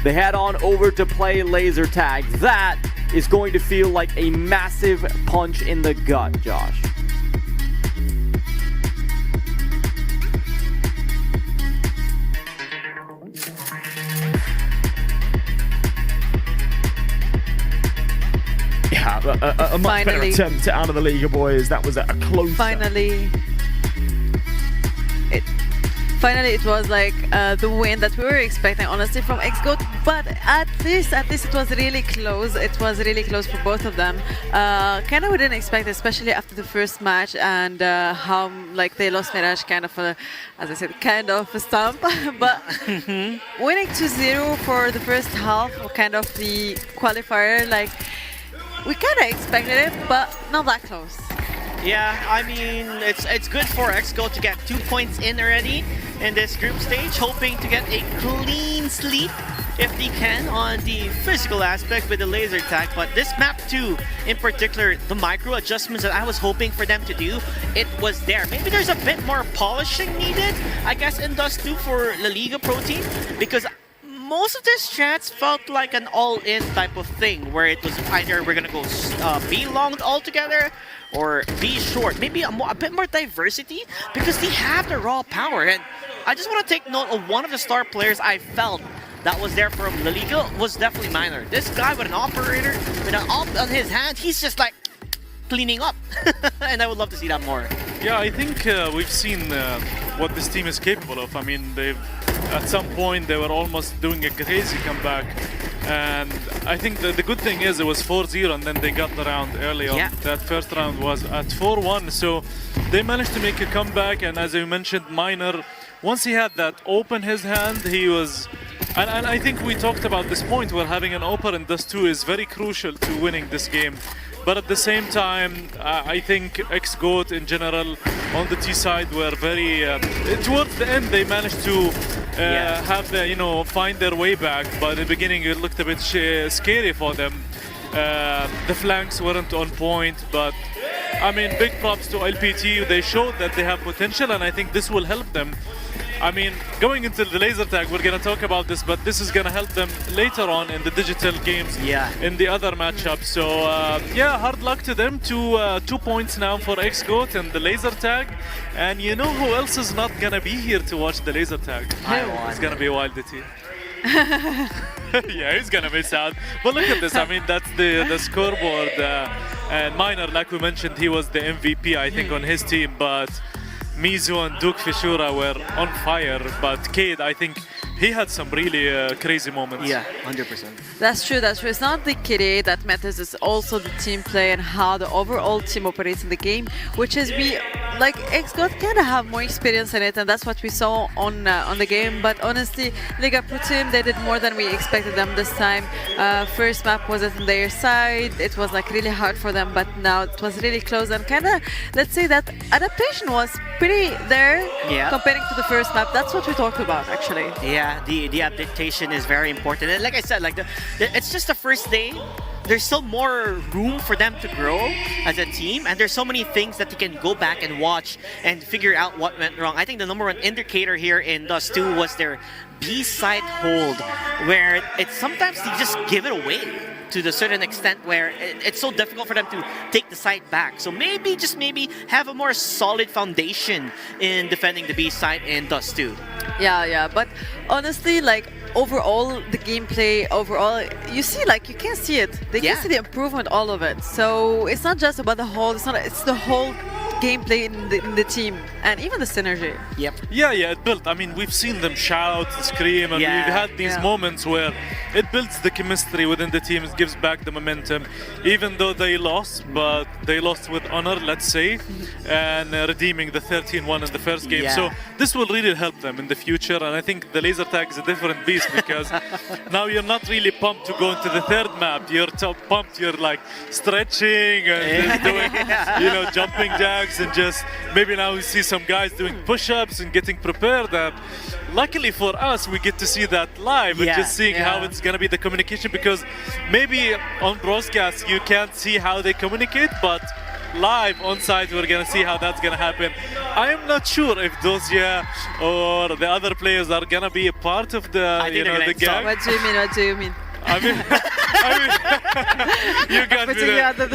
they head on over to play laser tag. That is going to feel like a massive punch in the gut, Josh. a much better attempt out of the Liga boys. That was a close. Finally, it was like the win that we were expecting, honestly, from xGoat. But at least it was really close. It was really close for both of them. Kind of we didn't expect, especially after the first match and how like they lost Mirage, kind of as I said, kind of a stump. But winning 2-0 for the first half, kind of the qualifier, like we kind of expected it, but not that close. Yeah, I mean, it's good for xGoat to get 2 points in already in this group stage, hoping to get a clean sweep if they can on the physical aspect with the laser tag. But this map too, in particular, the micro adjustments that I was hoping for them to do, it was there. Maybe there's a bit more polishing needed, I guess, in Dust 2 for the Liga Pro Team, because most of their strats felt like an all-in type of thing, where it was either we're gonna go B long altogether or B short. Maybe a bit more diversity, because they have the raw power. And I just want to take note of one of the star players I felt that was there from La Liga was definitely Miner. This guy with an operator, with an op on his hand, he's just like cleaning up. And I would love to see that more. Yeah, I think we've seen what this team is capable of. I mean, at some point they were almost doing a crazy comeback, and I think the good thing is it was 4-0 and then they got the round early on. That first round was at 4-1, so they managed to make a comeback. And as you mentioned, Miner, once he had that open his hand, he was, and I think we talked about this point where having an open in Dust 2 is very crucial to winning this game. But at the same time, I think xGoat in general on the T side were very, towards the end they managed to have the, find their way back. But in the beginning it looked a bit scary for them. The flanks weren't on point, but I mean, big props to LPT. They showed that they have potential, and I think this will help them. I mean, going into the laser tag, we're going to talk about this, but this is going to help them later on in the digital games, in the other matchups. So, yeah, hard luck to them. 2 points now for xGoat and the laser tag. And you know who else is not going to be here to watch the laser tag? It's going to be Wildity. Yeah, he's going to miss out. But look at this. I mean, that's the scoreboard. And Miner, like we mentioned, he was the MVP, I think, on his team. But Mizu and Duke Fishura were on fire, but Cade, I think he had some really crazy moments. Yeah, 100%. That's true, that's true. It's not the KDA that matters, it's also the team play and how the overall team operates in the game, which is xGoat kind of have more experience in it, and that's what we saw on the game. But honestly, Liga Pro Team, they did more than we expected them this time. First map wasn't on their side, it was like really hard for them, but now it was really close, and kind of, let's say that adaptation was pretty there comparing to the first map. That's what we talked about, actually. Yeah, the adaptation is very important. And like I said, it's just the first day. There's still more room for them to grow as a team, and there's so many things that you can go back and watch and figure out what went wrong. I think the number one indicator here in Dust 2 was their B-side hold, where sometimes they just give it away to the certain extent where it's so difficult for them to take the side back. So maybe, just maybe, have a more solid foundation in defending the B side in Dust 2. Yeah, but honestly, overall, the gameplay, you see, you can see it. They can see the improvement, all of it. So it's not just about the hold, it's the whole gameplay in the team, and even the synergy. Yep. Yeah, it built. I mean, we've seen them shout, scream, and we've had these moments where it builds the chemistry within the team, it gives back the momentum, even though they lost, but they lost with honor, let's say, and redeeming the 13-1 in the first game. So this will really help them in the future, and I think the laser tag is a different beast, because now you're not really pumped to go into the third map. You're pumped, you're stretching and doing, jumping jacks, and just maybe now we see some guys doing push-ups and getting prepared. Luckily for us, we get to see that live and just seeing how it's going to be the communication, because maybe on broadcast you can't see how they communicate, but live on site we're going to see how that's going to happen. I am not sure if Dozia or the other players are going to be a part of the, the gang. What do you mean? I mean, you got me there.